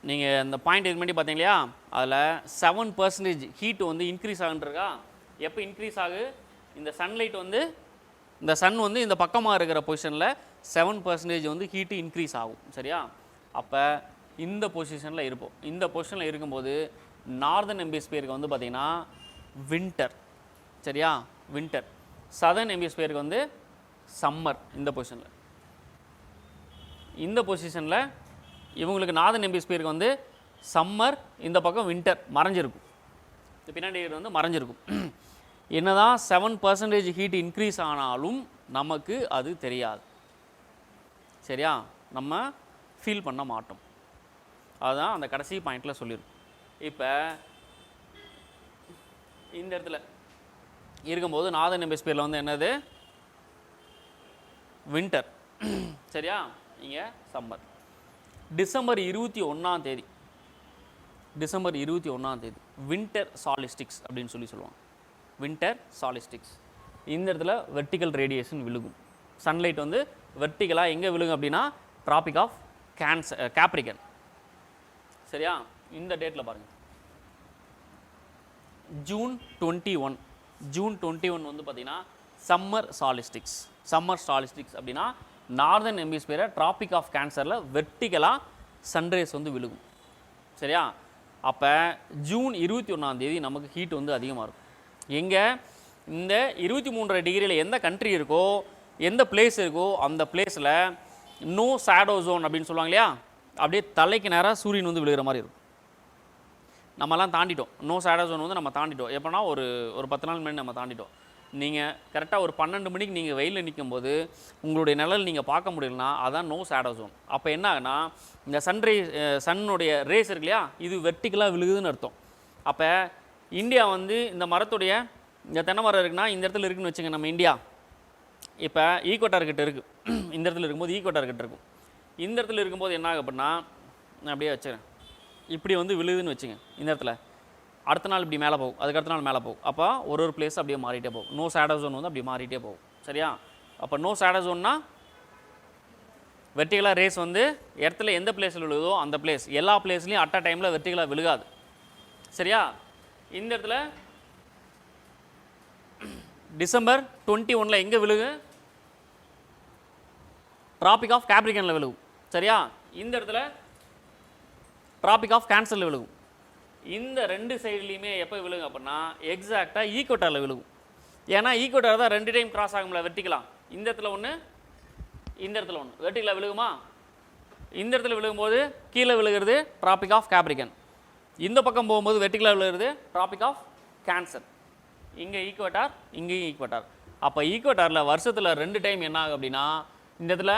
நீங்கள் இந்த பாயிண்ட் இது முன்னாடி பார்த்தீங்க இல்லையா? அதில் 7% ஹீட் வந்து இன்க்ரீஸ் ஆகுன்றக்கா. எப்போ இன்க்ரீஸ் ஆகு? இந்த சன்லைட் வந்து இந்த சன் வந்து இந்த பக்கமாக இருக்கிற பொசிஷனில் 7% வந்து ஹீட்டு இன்க்ரீஸ் ஆகும். சரியா? அப்போ இந்த பொசிஷனில் இருப்போம். இந்த பொசிஷனில் இருக்கும்போது நார்தர்ன் ஹெமிஸ்பியருக்கு வந்து பார்த்திங்கன்னா வின்டர். சரியா? வின்டர். சதர்ன் ஹெமிஸ்பியருக்கு வந்து சம்மர். இந்த பொசிஷனில் இவங்களுக்கு நார்தர்ன் ஹெமிஸ்பியருக்கு வந்து சம்மர், இந்த பக்கம் வின்டர் மறைஞ்சிருக்கும். இந்த பின்னாடி வந்து மறைஞ்சிருக்கும். என்னதான் 7% ஹீட் இன்க்ரீஸ் ஆனாலும் நமக்கு அது தெரியாது. சரியா? நம்ம ஃபீல் பண்ண மாட்டோம். அதுதான் அந்த கடைசி பாயிண்டில் சொல்லியிருக்கும். இப்போ இந்த இடத்துல இருக்கும்போது நார்தர்ன் ஹெமிஸ்பியரில் வந்து என்னது வின்டர். சரியா? இங்கே சம்மர். டிசம்பர் 21 டிசம்பர் 21 வின்டர் சாலிஸ்டிக்ஸ் அப்படின்னு சொல்லுவாங்க. வின்டர் சாலிஸ்டிக்ஸ். இந்த இடத்துல வெர்டிக்கல் ரேடியேஷன் விழுகும். சன்லைட் வந்து வெர்டிக்கலாக எங்கே விழுகும் அப்படின்னா ட்ராபிக் ஆஃப் கேப்ரிகன். சரியா? இந்த டேட்டில் பாருங்கள், ஜூன் 21 வந்து பார்த்தீங்கன்னா சம்மர் சாலிஸ்டிக்ஸ். சம்மர் சாலிஸ்டிக்ஸ் அப்படின்னா நார்தர்ன் ஹெமிஸ்பியரை ட்ராபிக் ஆஃப் கேன்சரில் வெர்டிக்கலாக சன்ரைஸ் வந்து விழுகும். சரியா? அப்போ ஜூன் 21 நமக்கு ஹீட் வந்து அதிகமாக இருக்கும். எங்கே? இந்த 23 டிகிரியில் எந்த கண்ட்ரி இருக்கோ, எந்த பிளேஸ் இருக்கோ அந்த பிளேஸில் நோ ஷேடோ ஜோன் அப்படின்னு சொல்லுவாங்க இல்லையா, அப்படியே தலைக்கு நேராக சூரியன் வந்து விழுகிற மாதிரி இருக்கும். நம்மலாம் தாண்டிட்டோம். நோ ஷேடோ ஜோன் வந்து நம்ம தாண்டிட்டோம். எப்போனா ஒரு 10 நாள் முன்னாடி நம்ம தாண்டிட்டோம். நீங்கள் கரெக்டாக ஒரு 12 மணிக்கு நீங்கள் வெயிலில் நிற்கும் போது உங்களுடைய நிழல் நீங்கள் பார்க்க முடியலன்னா அதான் நோ ஷேடோ ஜோன். அப்போ என்ன ஆகுனா இந்த சன்னுடைய ரேஸ் இருக்கு இல்லையா, இது வெர்டிக்கலாக விழுகுதுன்னு அர்த்தம். அப்போ இந்தியா வந்து இந்த மரத்துடைய இந்த தென்னை மரம் இருக்குன்னா இந்த இடத்துல இருக்குன்னு வச்சுங்க. நம்ம இந்தியா இப்போ ஈக்குவட்டார் கிட்ட இருக்குது. இந்த இடத்துல இருக்கும்போது ஈக்குவட்டார் கிட்ட இருக்கும். இந்த இடத்துல இருக்கும்போது என்ன ஆகும் அப்படின்னா, நான் அப்படியே வச்சுறேன், இப்படி வந்து விழுதுன்னு வச்சுங்க. இந்த இடத்துல அடுத்த நாள் இப்படி மேலே போகும், அதுக்கு அடுத்த நாள் மேலே போகும். அப்போ ஒரு பிளேஸ் அப்படியே மாறிட்டே போகும். நோ ஷேடோ ஜோன் வந்து அப்படி மாறிட்டே போகும். சரியா? அப்போ நோ ஷேடோ ஜோன்னா வெர்டிகலாக ரேஸ் வந்து இடத்துல எந்த பிளேஸில் விழுகுதோ அந்த பிளேஸ், எல்லா பிளேஸ்லையும் அட் அ டைமில் வெர்டிகலாக விழுகாது. சரியா? இந்த இடத்துல டிசம்பர் 21 எங்கே விழுகு? ட்ராபிக் ஆஃப் கேப்ரிகனில் விழுகும். சரியா? இந்த இடத்துல ட்ராபிக் ஆஃப் கேன்சரில் விழுகும். இந்த ரெண்டு சைட்லேயுமே எப்போ விழுகும் அப்படின்னா எக்ஸாக்டாக ஈக்குவட்டாரில் விழுகும். ஏன்னா ஈக்குவட்டார் தான் 2 டைம் கிராஸ் ஆகும்ல வெர்டிகலாக. இந்த இடத்துல ஒன்று, இந்த இடத்துல ஒன்று வெர்டிகலாக விழுகுமா? இந்த இடத்துல விழுகும்போது கீழே விழுகிறது ட்ராபிக் ஆஃப் கேப்ரிகன், இந்த பக்கம் போகும்போது வெர்டிகலாக விழுகிறது ட்ராபிக் ஆஃப் கேன்சர். இங்கே ஈக்குவட்டார், இங்கேயும் ஈக்குவட்டார். அப்போ ஈக்குவட்டாரில் வருஷத்தில் 2 டைம் என்ன ஆகும் அப்படின்னா இந்த இடத்துல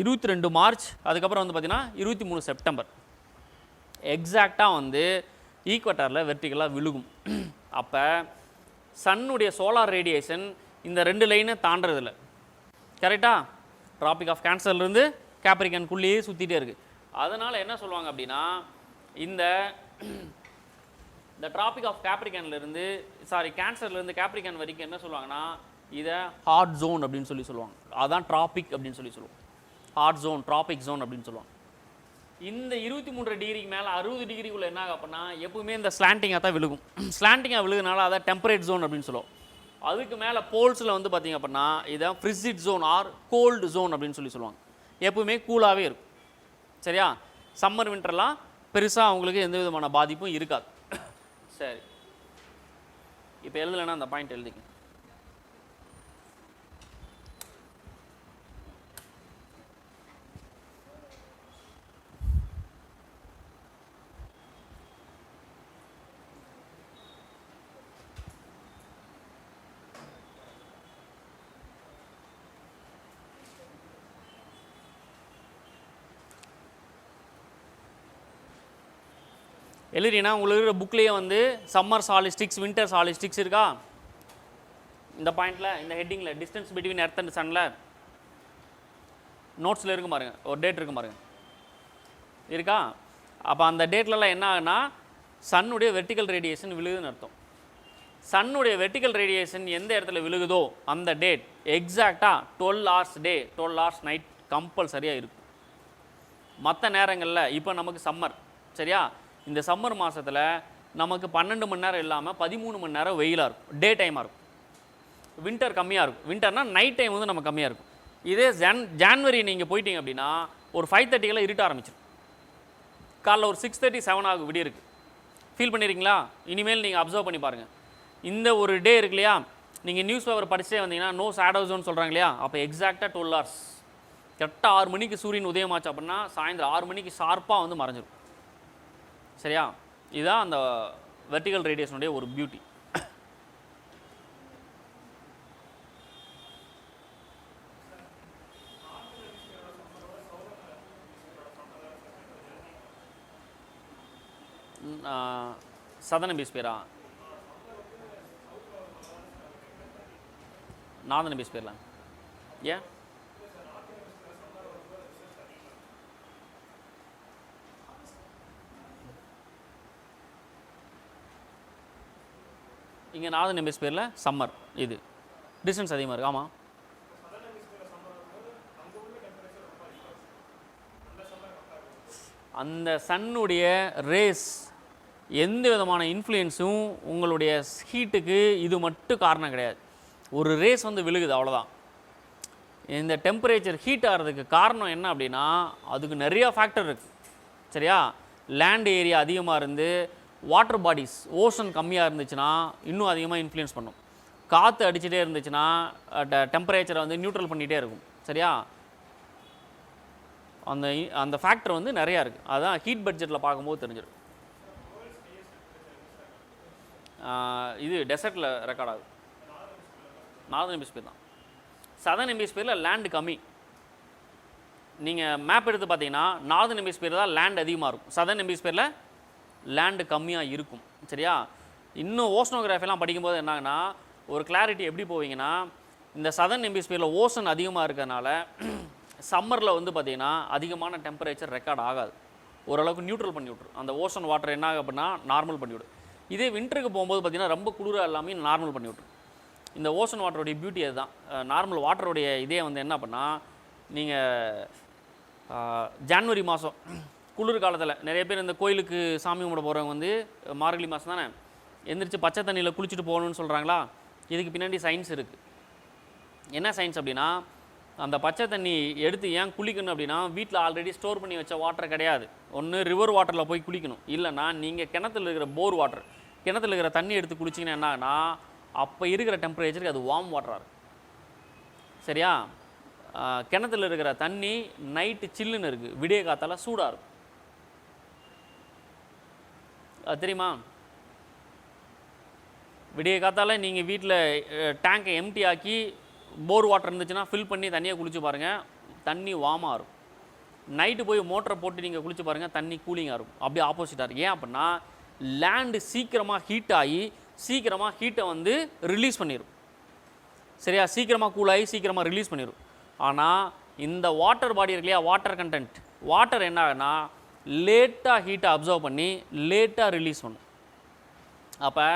22 மார்ச், அதுக்கப்புறம் வந்து பார்த்திங்கன்னா 23 செப்டம்பர் எக்ஸாக்டாக வந்து ஈக்குவட்டாரில் வெர்டிகலாக விழுகும். அப்போ சன்னுடைய சோலார் ரேடியேஷன் இந்த 2 லைனை தாண்டறதில்ல. கரெக்டாக? ட்ராபிக் ஆஃப் கேன்சர்லேருந்து கேப்ரிகனுக்குள்ளேயே சுற்றிட்டே இருக்குது. அதனால் என்ன சொல்லுவாங்க அப்படின்னா இந்த ட்ராபிக் ஆஃப் கேப்ரிகன்லேருந்து கேன்சர்லேருந்து கேப்ரிகன் வரைக்கும் என்ன சொல்லுவாங்கன்னா இதை ஹாட் ஜோன் அப்படின்னு சொல்லுவாங்க. அதான் ட்ராபிக் அப்படின்னு சொல்லுவோம். ஹாட் ஜோன், ட்ராபிக் ஜோன் அப்படின்னு சொல்லுவாங்க. இந்த 23 டிகிரிக்கு மேலே 60 டிகிரிக்குள்ளே என்ன ஆகும் அப்படின்னா எப்பவுமே இந்த ஸ்லாண்டிங்காக தான் விழுகும். ஸ்லாண்டிங்காக விழுகுனால அதை டெம்பரேட் ஜோன் அப்படின்னு சொல்லுவோம். அதுக்கு மேலே போல்ஸில் வந்து பார்த்திங்க அப்படின்னா இதை frigid zone R gold zone அப்படின்னு சொல்லுவாங்க. எப்பவுமே கூலாகவே இருக்கும். சரியா? சம்மர் வின்டர்லாம் பெருசாக அவங்களுக்கு எந்த விதமான பாதிப்பும் இருக்காது. சரி, இப்போ எழுதலைன்னா அந்த பாயிண்ட் எழுதிக்க. எழுதினா உங்களுக்கு இருக்கிற புக்லேயே வந்து சம்மர் சாலிஸ்டிக்ஸ், வின்டர் சாலிஸ்டிக்ஸ் இருக்கா? இந்த பாயிண்டில், இந்த ஹெட்டிங்கில் டிஸ்டன்ஸ் பிட்வீன் எர்த் அண்ட் சன்னில் நோட்ஸில் இருக்கும் பாருங்க, ஒரு டேட் இருக்கும் பாருங்க, இருக்கா? அப்போ அந்த டேட்லலாம் என்ன ஆகுனா சன்னுடைய வெர்டிக்கல் ரேடியேஷன் விழுகுதுன்னு அர்த்தம். சன்னுடைய வெர்டிக்கல் ரேடியேஷன் எந்த இடத்துல விழுகுதோ அந்த டேட் எக்ஸாக்டாக 12 hours டே, 12 hours நைட் கம்பல்சரியாக இருக்கும். மற்ற நேரங்களில் இப்போ நமக்கு சம்மர், சரியா? இந்த சம்மர் மாதத்தில் நமக்கு 12 மணி நேரம் இல்லாமல் 13 மணி நேரம் வெயிலாக இருக்கும், டே டைமாக இருக்கும். வின்டர் கம்மியாக இருக்கும். வின்டர்னால் நைட் டைம் வந்து நம்ம கம்மியாக இருக்கும். இதே ஜான்வரி நீங்கள் போயிட்டீங்க அப்படின்னா ஒரு 5:30 இருட்ட ஆரம்பிச்சிடும். காலைல ஒரு 6:30, 7 ஆகும் விடிய இருக்குது. ஃபீல் பண்ணியிருக்கீங்களா? இனிமேல் நீங்கள் அப்சர்வ் பண்ணி பாருங்கள். இந்த ஒரு டே இருக்கு இல்லையா, நீங்கள் நியூஸ் பேப்பர் படிச்சே வந்தீங்கன்னா நோ ஷேடோ ஜோன் சொல்கிறாங்க இல்லையா, அப்போ எக்ஸாக்டாக 12 hours கரெக்டாக 6 மணிக்கு சூரியன் உதயமாச்சு அப்படின்னா சாயந்தரம் 6 மணிக்கு ஷார்ப்பாக வந்து மறைஞ்சிடும். சரியா? இதுதான் அந்த வெர்டிகல் ரேடியேஷனுடைய ஒரு பியூட்டி. சதர்ன் ஹெமிஸ்பியரா? நார்தர்ன் ஹெமிஸ்பியர்ல ஏன்? இங்கே நார்தர்ன் ஹெமிஸ்பியரில் சம்மர், இது டிஸ்டன்ஸ் அதிகமாக இருக்குது. ஆமாம், அந்த சன்னுடைய ரேஸ் எந்த விதமான இன்ஃப்ளூயன்ஸும் உங்களுடைய ஹீட்டுக்கு இது மட்டும் காரணம் கிடையாது. ஒரு ரேஸ் வந்து விழுகுது, அவ்வளோதான். இந்த டெம்பரேச்சர் ஹீட் ஆகிறதுக்கு காரணம் என்ன அப்படின்னா, அதுக்கு நிறையா ஃபேக்டர் இருக்குது. சரியா? லேண்ட் ஏரியா அதிகமாக இருந்து வாட்டர் பாடிஸ் ஓஷன் கம்மியாக இருந்துச்சுன்னா இன்னும் அதிகமாக இன்ஃப்ளூயன்ஸ் பண்ணும். காற்று அடிச்சுட்டே இருந்துச்சுன்னா டெம்பரேச்சரை வந்து நியூட்ரல் பண்ணிகிட்டே இருக்கும். சரியா? அந்த அந்த ஃபேக்டர் வந்து நிறையா இருக்குது. அதுதான் ஹீட் பட்ஜெட்டில் பார்க்கும்போது தெரிஞ்சிடும். இது டெசர்ட்டில் ரெக்கார்ட் ஆகுது. நார்தர்ன் ஹெமிஸ்பியர் தான். சதர்ன் ஹெமிஸ்பியரில் லேண்டு கம்மி. நீங்கள் மேப் எடுத்து பார்த்தீங்கன்னா நார்தர்ன் ஹெமிஸ்பியர் தான் லேண்ட் அதிகமாக இருக்கும், சதர்ன் ஹெமிஸ்பியரில் லேண்டு கம்மியாக இருக்கும். சரியா? இன்னும் ஓஷனோகிராஃபிலாம் படிக்கும்போது என்னாங்கன்னா, ஒரு கிளாரிட்டி எப்படி போவீங்கன்னா, இந்த சதர்ன் ஹெமிஸ்பியரில் ஓஷன் அதிகமாக இருக்கிறதுனால சம்மரில் வந்து பார்த்திங்கன்னா அதிகமான டெம்பரேச்சர் ரெக்கார்ட் ஆகாது. ஓரளவுக்கு நியூட்ரல் பண்ணி விட்ரும். அந்த ஓஷன் வாட்டர் என்ன ஆகும் அப்படின்னா நார்மல் பண்ணிவிடும். இதே வின்டருக்கு போகும்போது பார்த்திங்கன்னா ரொம்ப குளிராக எல்லாமே நார்மல் பண்ணி விட்ரும். இந்த ஓஷன் வாட்டருடைய பியூட்டி அதுதான். நார்மல் வாட்டருடைய இதே வந்து என்ன பண்ணால், நீங்கள் ஜான்வரி மாதம் குளிர் காலத்தில் நிறைய பேர் இந்த கோயிலுக்கு சாமி கும்பிட போகிறவங்க வந்து மார்கழி மாதம் தானே எந்திரிச்சு பச்சை தண்ணியில் குளிச்சுட்டு போகணுன்னு சொல்கிறாங்களா? இதுக்கு பின்னாடி சயின்ஸ் இருக்குது. என்ன சயின்ஸ் அப்படின்னா, அந்த பச்சை தண்ணி எடுத்து ஏன் குளிக்கணும் அப்படின்னா, வீட்டில் ஆல்ரெடி ஸ்டோர் பண்ணி வச்ச வாட்டர் கிடையாது. ஒன்று ரிவர் வாட்டரில் போய் குளிக்கணும், இல்லைனா நீங்கள் கிணத்துல இருக்கிற போர் வாட்டர், கிணத்துல இருக்கிற தண்ணி எடுத்து குளிச்சிங்கன்னா என்னன்னா, அப்போ இருக்கிற டெம்பரேச்சருக்கு அது வார்ம் வாட்டராக இருக்கும். சரியா? கிணத்துல இருக்கிற தண்ணி நைட்டு சில்லுன்னு இருக்குது, விடிய காத்தால சூடாக இருக்கும். அது தெரியுமா? விடிய காத்தால நீங்கள் வீட்டில் டேங்கை எம்டி ஆக்கி போர் வாட்டர் இருந்துச்சுன்னா ஃபில் பண்ணி தண்ணியை குளிச்சு பாருங்கள், தண்ணி வார்மாக இருக்கும். நைட்டு போய் மோட்டரை போட்டு நீங்கள் குளிச்சு பாருங்கள், தண்ணி கூலிங்காக இருக்கும். அப்படியே ஆப்போசிட்டாக இருக்கும். ஏன் அப்படின்னா, லேண்டு சீக்கிரமாக ஹீட் ஆகி சீக்கிரமாக ஹீட்டை வந்து ரிலீஸ் பண்ணிடும். சரியா? சீக்கிரமாக கூலாகி சீக்கிரமாக ரிலீஸ் பண்ணிடும். ஆனால் இந்த வாட்டர் பாடி இருக்கு இல்லையா, வாட்டர் கண்டென்ட், வாட்டர் என்ன ஆகுனா லேட்டாக ஹீட்டை அப்சர்வ் பண்ணி லேட்டாக ரிலீஸ் பண்ணும். அப்போ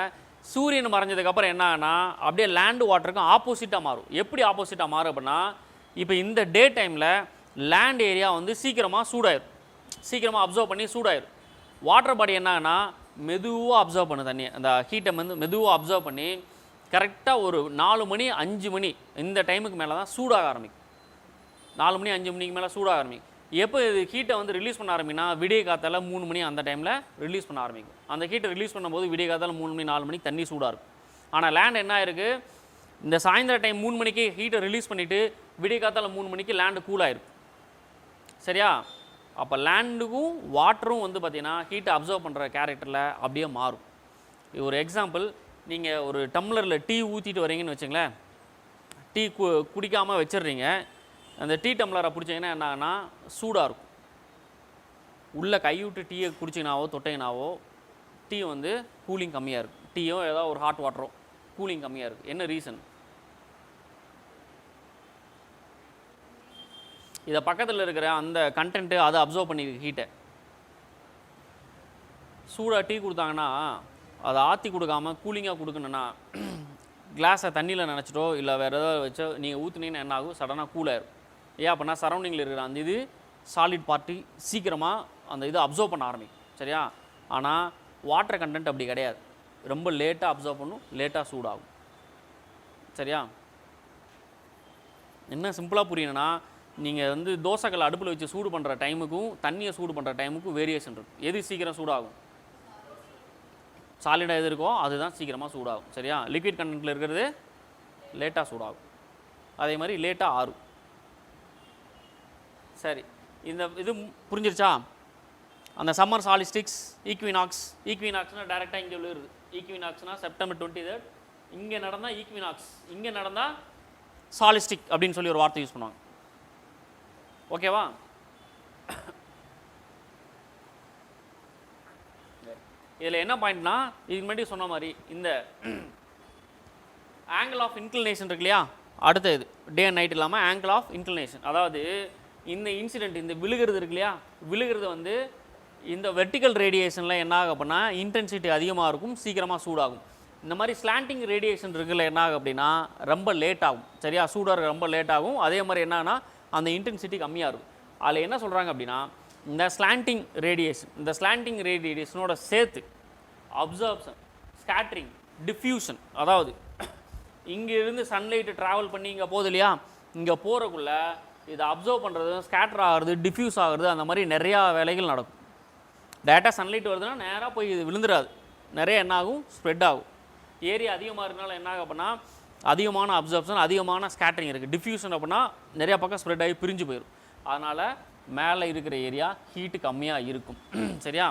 சூரியன் மறைஞ்சதுக்கப்புறம் என்ன ஆகுனா அப்படியே லேண்டு வாட்டருக்கும் ஆப்போசிட்டாக மாறும். எப்படி ஆப்போசிட்டாக மாறும் அப்படின்னா, இப்போ இந்த டே டைமில் லேண்ட் ஏரியா வந்து சீக்கிரமாக சூடாயிரும், சீக்கிரமாக அப்சர்வ் பண்ணி சூடாயிரும். வாட்டர் பாடி என்ன ஆகுனா மெதுவாக அப்சர்வ் பண்ணு தண்ணியை, அந்த ஹீட்டை வந்து மெதுவாக அப்சர்வ் பண்ணி கரெக்டாக ஒரு 4 மணி 5 மணி இந்த டைமுக்கு மேலே தான் சூடாக ஆரம்பிக்கும். 4 மணி 5 மணிக்கு மேலே சூடாக ஆரம்பிக்கும். எப்போ இது ஹீட்டை வந்து ரிலீஸ் பண்ண ஆரம்பினா, விடிய காத்தால 3 மணி அந்த டைமில் ரிலீஸ் பண்ண ஆரம்பிக்கும். அந்த ஹீட்டை ரிலீஸ் பண்ணும்போது விடிய காத்தால 3 மணி 4 மணிக்கு தண்ணி சூடாக இருக்கும். ஆனால் லேண்ட் என்ன ஆயிருக்கு, இந்த சாயந்தர டைம் 3 மணிக்கு ஹீட்டை ரிலீஸ் பண்ணிவிட்டு விடிய காத்தால 3 மணிக்கு லேண்டு கூலாயிருக்கும். சரியா? அப்போ லேண்டுக்கும் வாட்டரும் வந்து பார்த்திங்கன்னா ஹீட்டை அப்சர்வ் பண்ணுற கேரக்டரில் அப்படியே மாறும். இது ஒரு எக்ஸாம்பிள். நீங்கள் ஒரு டம்ளரில் டீ ஊற்றிட்டு வரீங்கன்னு வச்சுங்களேன், டீ குடிக்காமல் வச்சிடுறீங்க, அந்த டீ டம்ளரை பிடிச்சிங்கன்னா என்ன ஆகுனா சூடாக இருக்கும். உள்ளே கைவிட்டு டீயை குடிச்சிங்கனாவோ தொட்டிங்கனாவோ டீ வந்து கூலிங் கம்மியாக இருக்கும். டீயோ ஏதோ ஒரு ஹாட் வாட்டரோ கூலிங் கம்மியாக இருக்குது. என்ன ரீசன்? இதை பக்கத்தில் இருக்கிற அந்த கண்டென்ட்டு அதை அப்சர்வ் பண்ணியிருக்கு ஹீட்டை. சூடாக டீ கொடுத்தாங்கன்னா அதை ஆற்றி கொடுக்காமல் கூலிங்காக கொடுக்கணுன்னா கிளாஸை தண்ணியில் நினச்சிட்டோ இல்லை வேறு ஏதாவது வச்சோ நீங்கள் ஊற்றுனீங்கன்னா என்ன ஆகும், சடனாக கூலாயிரும். ஏன் அப்படின்னா சரௌண்டிங்கில் இருக்கிற அந்த இது சாலிட் பார்ட்டி சீக்கிரமாக அந்த இது அப்சர்வ் பண்ண ஆரம்பிக்கும். சரியா? ஆனால் வாட்டர் கண்டென்ட் அப்படி கிடையாது, ரொம்ப லேட்டாக அப்சர்வ் பண்ணும், லேட்டாக சூடாகும். சரியா? என்ன சிம்பிளாக புரியணுன்னா, நீங்கள் வந்து தோசைக்கல் அடுப்பில் வச்சு சூடு பண்ணுற டைமுக்கும் தண்ணியை சூடு பண்ணுற டைமுக்கும் வேரியேஷன் இருக்கும். எது சீக்கிரம் சூடாகும்? சாலிடாக எது இருக்கோ அதுதான் சீக்கிரமாக சூடாகும். சரியா? லிக்விட் கண்டென்ட்டில் இருக்கிறது லேட்டாக சூடாகும், அதே மாதிரி லேட்டாக ஆறும். சரி, இந்த இது புரிஞ்சிருச்சா? அந்த சம்மர் சாலிஸ்டிக்ஸ், ஈக்வினாக்ஸ். ஈக்வினாக்ஸ்னால் டேரெக்டாக இங்கே விழுகுது. ஈக்வினாக்ஸ்னால் செப்டம்பர் 23 இங்கே நடந்தால் ஈக்வினாக்ஸ், இங்கே நடந்தால் சாலிஸ்டிக் அப்படின்னு சொல்லி ஒரு வார்த்தை யூஸ் பண்ணுவாங்க. ஓகேவா? இதில் என்ன பாயிண்ட்னா, இதுக்கு முன்னாடி சொன்ன மாதிரி இந்த ஆங்கிள் ஆஃப் இன்க்ளினேஷன் இருக்கு இல்லையா, அடுத்த இது டே அண்ட் நைட் இல்லாமல் ஆங்கிள் ஆஃப் இன்க்ளினேஷன். அதாவது இந்த இன்சிடென்ட், இந்த விழுகிறது இருக்கு இல்லையா, விழுகிறது வந்து இந்த வெர்டிக்கல் ரேடியேஷனில் என்ன ஆகும் அப்படின்னா இன்டென்சிட்டி அதிகமாக இருக்கும், சீக்கிரமாக சூடாகும். இந்த மாதிரி ஸ்லாண்டிங் ரேடியேஷன் இருக்குல்ல என்ன ஆகும் அப்படின்னா ரொம்ப லேட் ஆகும். சரியா? சூடாக ரொம்ப லேட் ஆகும். அதே மாதிரி என்னன்னா அந்த இன்டென்சிட்டி கம்மியாக இருக்கும். அதில் என்ன சொல்கிறாங்க அப்படின்னா இந்த ஸ்லாண்டிங் ரேடியேஷன், இந்த ஸ்லாண்டிங் ரேடியேஷனோட சேர்த்து அப்சர்ப்ஷன், ஸ்கேட்ரிங், டிஃப்யூஷன், அதாவது இங்கேருந்து சன்லைட்டு ட்ராவல் பண்ணி இங்கே போகுது இல்லையா, இங்கே போகிறக்குள்ள இதை அப்சர்வ் பண்ணுறது, ஸ்கேட்டர் ஆகிறது, டிஃப்யூஸ் ஆகிறது, அந்த மாதிரி நிறையா வேலைகள் நடக்கும். டேரெக்டாக சன்லைட் வருதுன்னா நேராக போய் இது விழுந்துடாது, நிறைய என்ன ஆகும், ஸ்ப்ரெட் ஆகும். ஏரியா அதிகமாக இருக்கனால என்ன ஆகும் அப்படின்னா அதிகமான அப்சர்ப்ஷன், அதிகமான ஸ்கேட்டரிங் இருக்குது. டிஃப்யூஷன் அப்படின்னா நிறையா பக்கம் ஸ்ப்ரெட் ஆகி பிரிஞ்சு போயிடும். அதனால் மேலே இருக்கிற ஏரியா ஹீட்டு கம்மியாக இருக்கும். சரியா?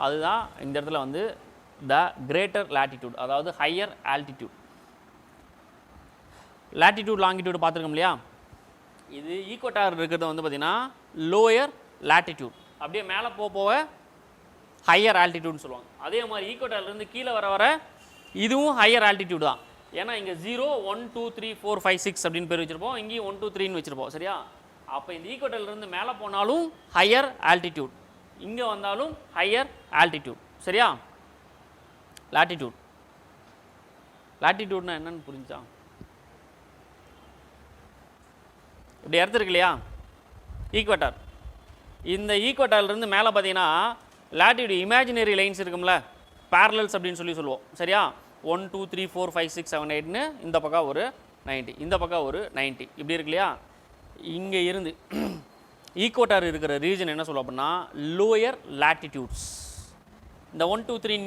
அதுதான் இந்த இடத்துல வந்து த கிரேட்டர் லேட்டிடியூட், அதாவது ஹையர் ஆல்டிடியூட். லேட்டிடியூட் லாங்கிடியூட் பார்த்துருக்கோம் இல்லையா, இது ஈக்குவட்டார் இருக்கிறது வந்து பார்த்திங்கன்னா லோயர் லேட்டிடியூட். அப்படியே மேலே போக ஹையர் ஆல்டிடியூட்னு சொல்லுவாங்க. அதே மாதிரி ஈக்குவட்டார்லேருந்து கீழே வர இதுவும் ஹையர் ஆல்டிடியூட் தான். ஏன்னா இங்கே 0, 1, 2, 3, 4, 5, 6 அப்படின்னு பேர் வச்சுருப்போம், இங்கேயும் 1, 2, 3ன்னு வச்சுருப்போம். சரியா? அப்போ இந்த ஈக்குவட்டார்லேருந்து மேலே போனாலும் ஹையர் ஆல்டிடியூட், இங்கே வந்தாலும் ஹையர் ஆல்டிடியூட். சரியா? லேட்டிடியூட், லேட்டிடியூட்னா என்னன்னு புரிஞ்சா? இப்படி இடத்து இருக்கு இல்லையா ஈக்குவட்டார், இந்த ஈக்குவட்டார்லேருந்து மேலே பார்த்தீங்கன்னா லேட்டிடியூட் இமேஜினரி லைன்ஸ் இருக்கும்ல, பேரலல்ஸ் அப்படின்னு சொல்லுவோம். சரியா? 1, 2, 3, 4, 5, 6, 7, 8ன்னு இந்த பக்கம் ஒரு 90, இந்த பக்கம் ஒரு 90, இப்படி இருக்கு இல்லையா. இங்கே இருந்து ஈக்குவட்டார் இருக்கிற ரீஜன் என்ன சொல்லுவோம் அப்படின்னா லோயர் லேட்டிடியூட்ஸ். இந்த 1, 2, 3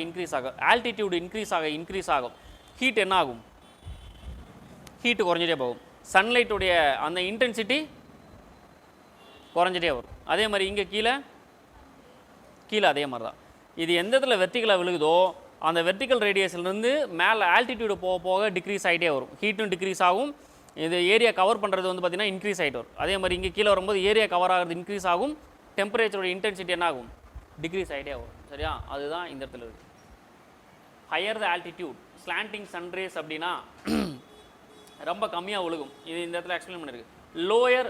இன்க்ரீஸ் ஆகும், ஆல்டிடியூட் இன்க்ரீஸ் ஆகும், ஹீட் என்ன ஆகும், ஹீட்டு குறைஞ்சிட்டே போகும். சன்லைட்டுடைய அந்த இன்டென்சிட்டி குறைஞ்சிட்டே வரும். அதே மாதிரி இங்கே கீழே அதே மாதிரி தான். இது எந்த இடத்துல வெர்டிக்கலாக விழுகுதோ அந்த வெர்டிக்கல் ரேடியேஷன்லேருந்து மேலே ஆல்டிடியூடு போக டிக்ரீஸ் ஆகிட்டே வரும், ஹீட்டும் டிக்ரீஸ் ஆகும். இது ஏரியா கவர் பண்ணுறது வந்து பார்த்திங்கன்னா இன்க்ரீஸ் ஆகிட்டு வரும். அதே மாதிரி இங்கே கீழே வரும்போது ஏரியா கவர் ஆகிறது இன்க்ரீஸ் ஆகும், டெம்பரேச்சரோட இன்டென்சிட்டி என்ன ஆகும், டிக்ரீஸ் ஆகிட்டே வரும். சரியா? அதுதான் இந்த இடத்துல இருக்குது. ஹையர் த ஆல்டிடியூட், ஸ்லாண்டிங் சன்ரேஸ் அப்படின்னா ரொம்ப கம்மியாக ஒழுகும். இது இந்த இடத்துல எக்ஸ்பிளைன் பண்ணியிருக்கு. லோயர்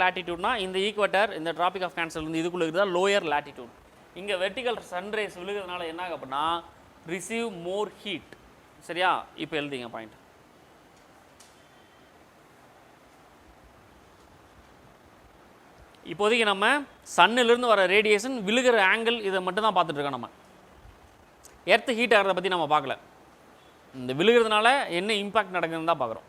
லேட்டிடியூட்னா இந்த ஈக்குவட்டர், இந்த டிராபிக் ஆஃப் கேன்சர் வந்து இதுக்குள்ளே இருக்குதா லோயர் லேட்டிடியூட். இங்கே வெர்டிக்கல் சன்ரைஸ் விழுகிறதுனால என்ன ஆகும் அப்படின்னா ரிசீவ் மோர் ஹீட். சரியா? இப்போ எழுதிங்க பாயிண்ட். இப்போதைக்கு நம்ம சன்னிலிருந்து வர ரேடியேஷன் விழுகிற ஆங்கிள் இதை மட்டும் தான் பார்த்துட்டு இருக்கோம். நம்ம எர்த் ஹீட் ஆகிறத பற்றி நம்ம பார்க்கல. இந்த விழுகிறதுனால என்ன இம்பாக்ட் நடக்குதுன்னு தான் பார்க்குறோம்.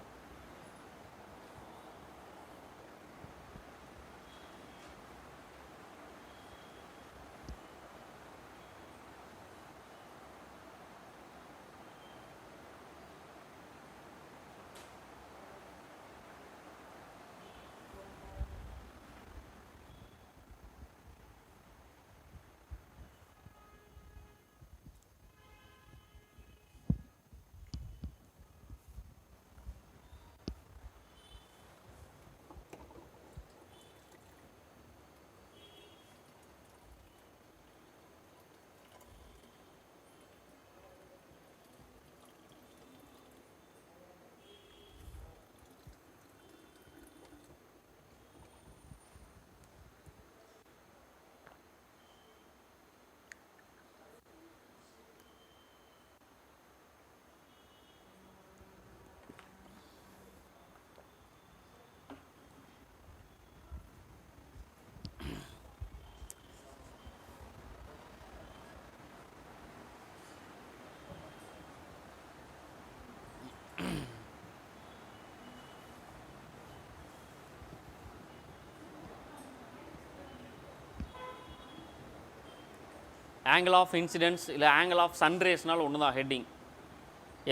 ஆங்கிள் ஆஃப் இன்சிடென்ட்ஸ் இல்லை ஆங்கிள் ஆஃப் சன்ரேஸ்னால் ஒன்று தான் ஹெட்டிங்.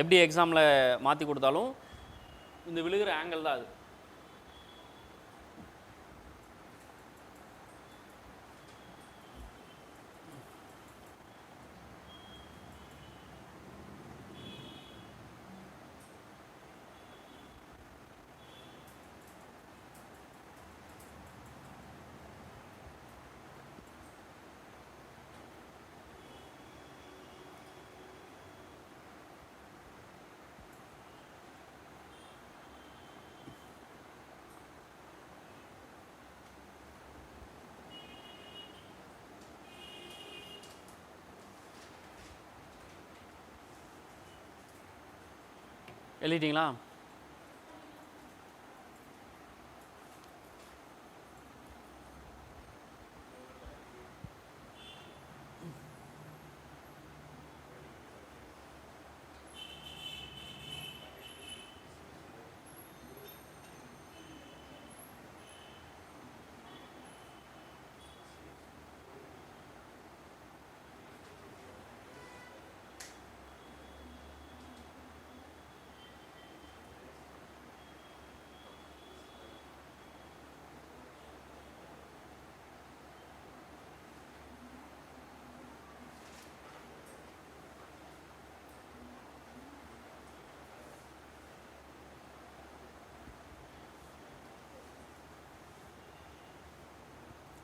எப்படி எக்ஸாமில் மாற்றி கொடுத்தாலும் இந்த விழுகிற ஆங்கிள் தான் அது. எழுதிட்டீங்களா?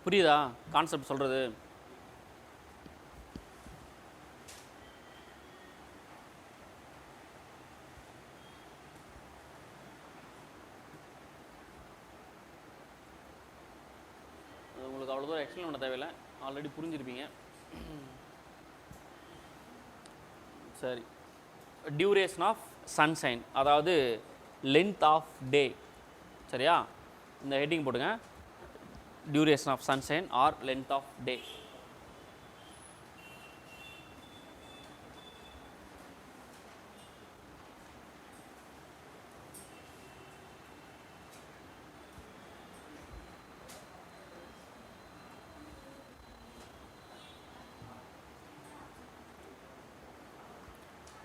புரியுதா கான்செப்ட் சொல்கிறது? உங்களுக்கு அவ்வளோ தூரம் எக்ஸ்பிளைன் பண்ண தேவையில்லை, ஆல்ரெடி புரிஞ்சிருப்பீங்க. சரி, டியூரேஷன் ஆஃப் சன்ஷைன், அதாவது லென்த் ஆஃப் டே. சரியா? இந்த ஹெட்டிங் போட்டுங்க, duration of sunshine or length of day.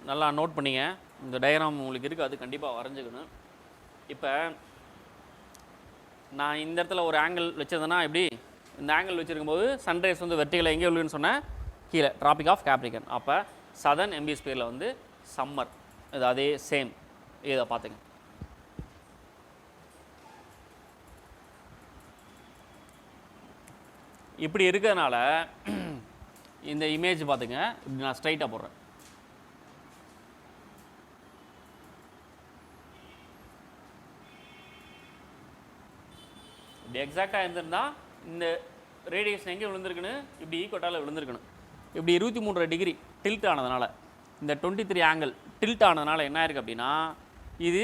நல்லா நோட் பண்ணிங்க, இந்த டயக்ராம் உங்களுக்கு இருக்குது, அது கண்டிப்பாக வரைஞ்சிக்கணும். இப்போ நான் இந்த இடத்துல ஒரு ஆங்கிள் வச்சதுன்னா எப்படி, இந்த ஆங்கிள் வச்சுருக்கும்போது சன்ரைஸ் வந்து வெர்டிகலாக எங்கே விழுன்னு சொன்னேன், கீழே ட்ராபிக் ஆஃப் கேப்ரிகன். அப்போ சதர்ன் ஹெமிஸ்பியரில் வந்து சம்மர், இது அதே சேம். இதை பார்த்துங்க. இப்படி இருக்கிறதுனால இந்த இமேஜ் பார்த்துங்க, இப்படி நான் ஸ்ட்ரைட்டாக போடுறேன். இப்படி எக்ஸாக்டாக இருந்திருந்தால் இந்த ரேடியேஷன் எங்கே விழுந்திருக்குன்னு இப்படி ஈக்குவட்டால் விழுந்திருக்கணும். இப்படி 23 டிகிரி டில்ட் ஆனதுனால, இந்த 23 ஆங்கிள் டில்ட் ஆனதுனால என்ன ஆயிருக்கு அப்படின்னா, இது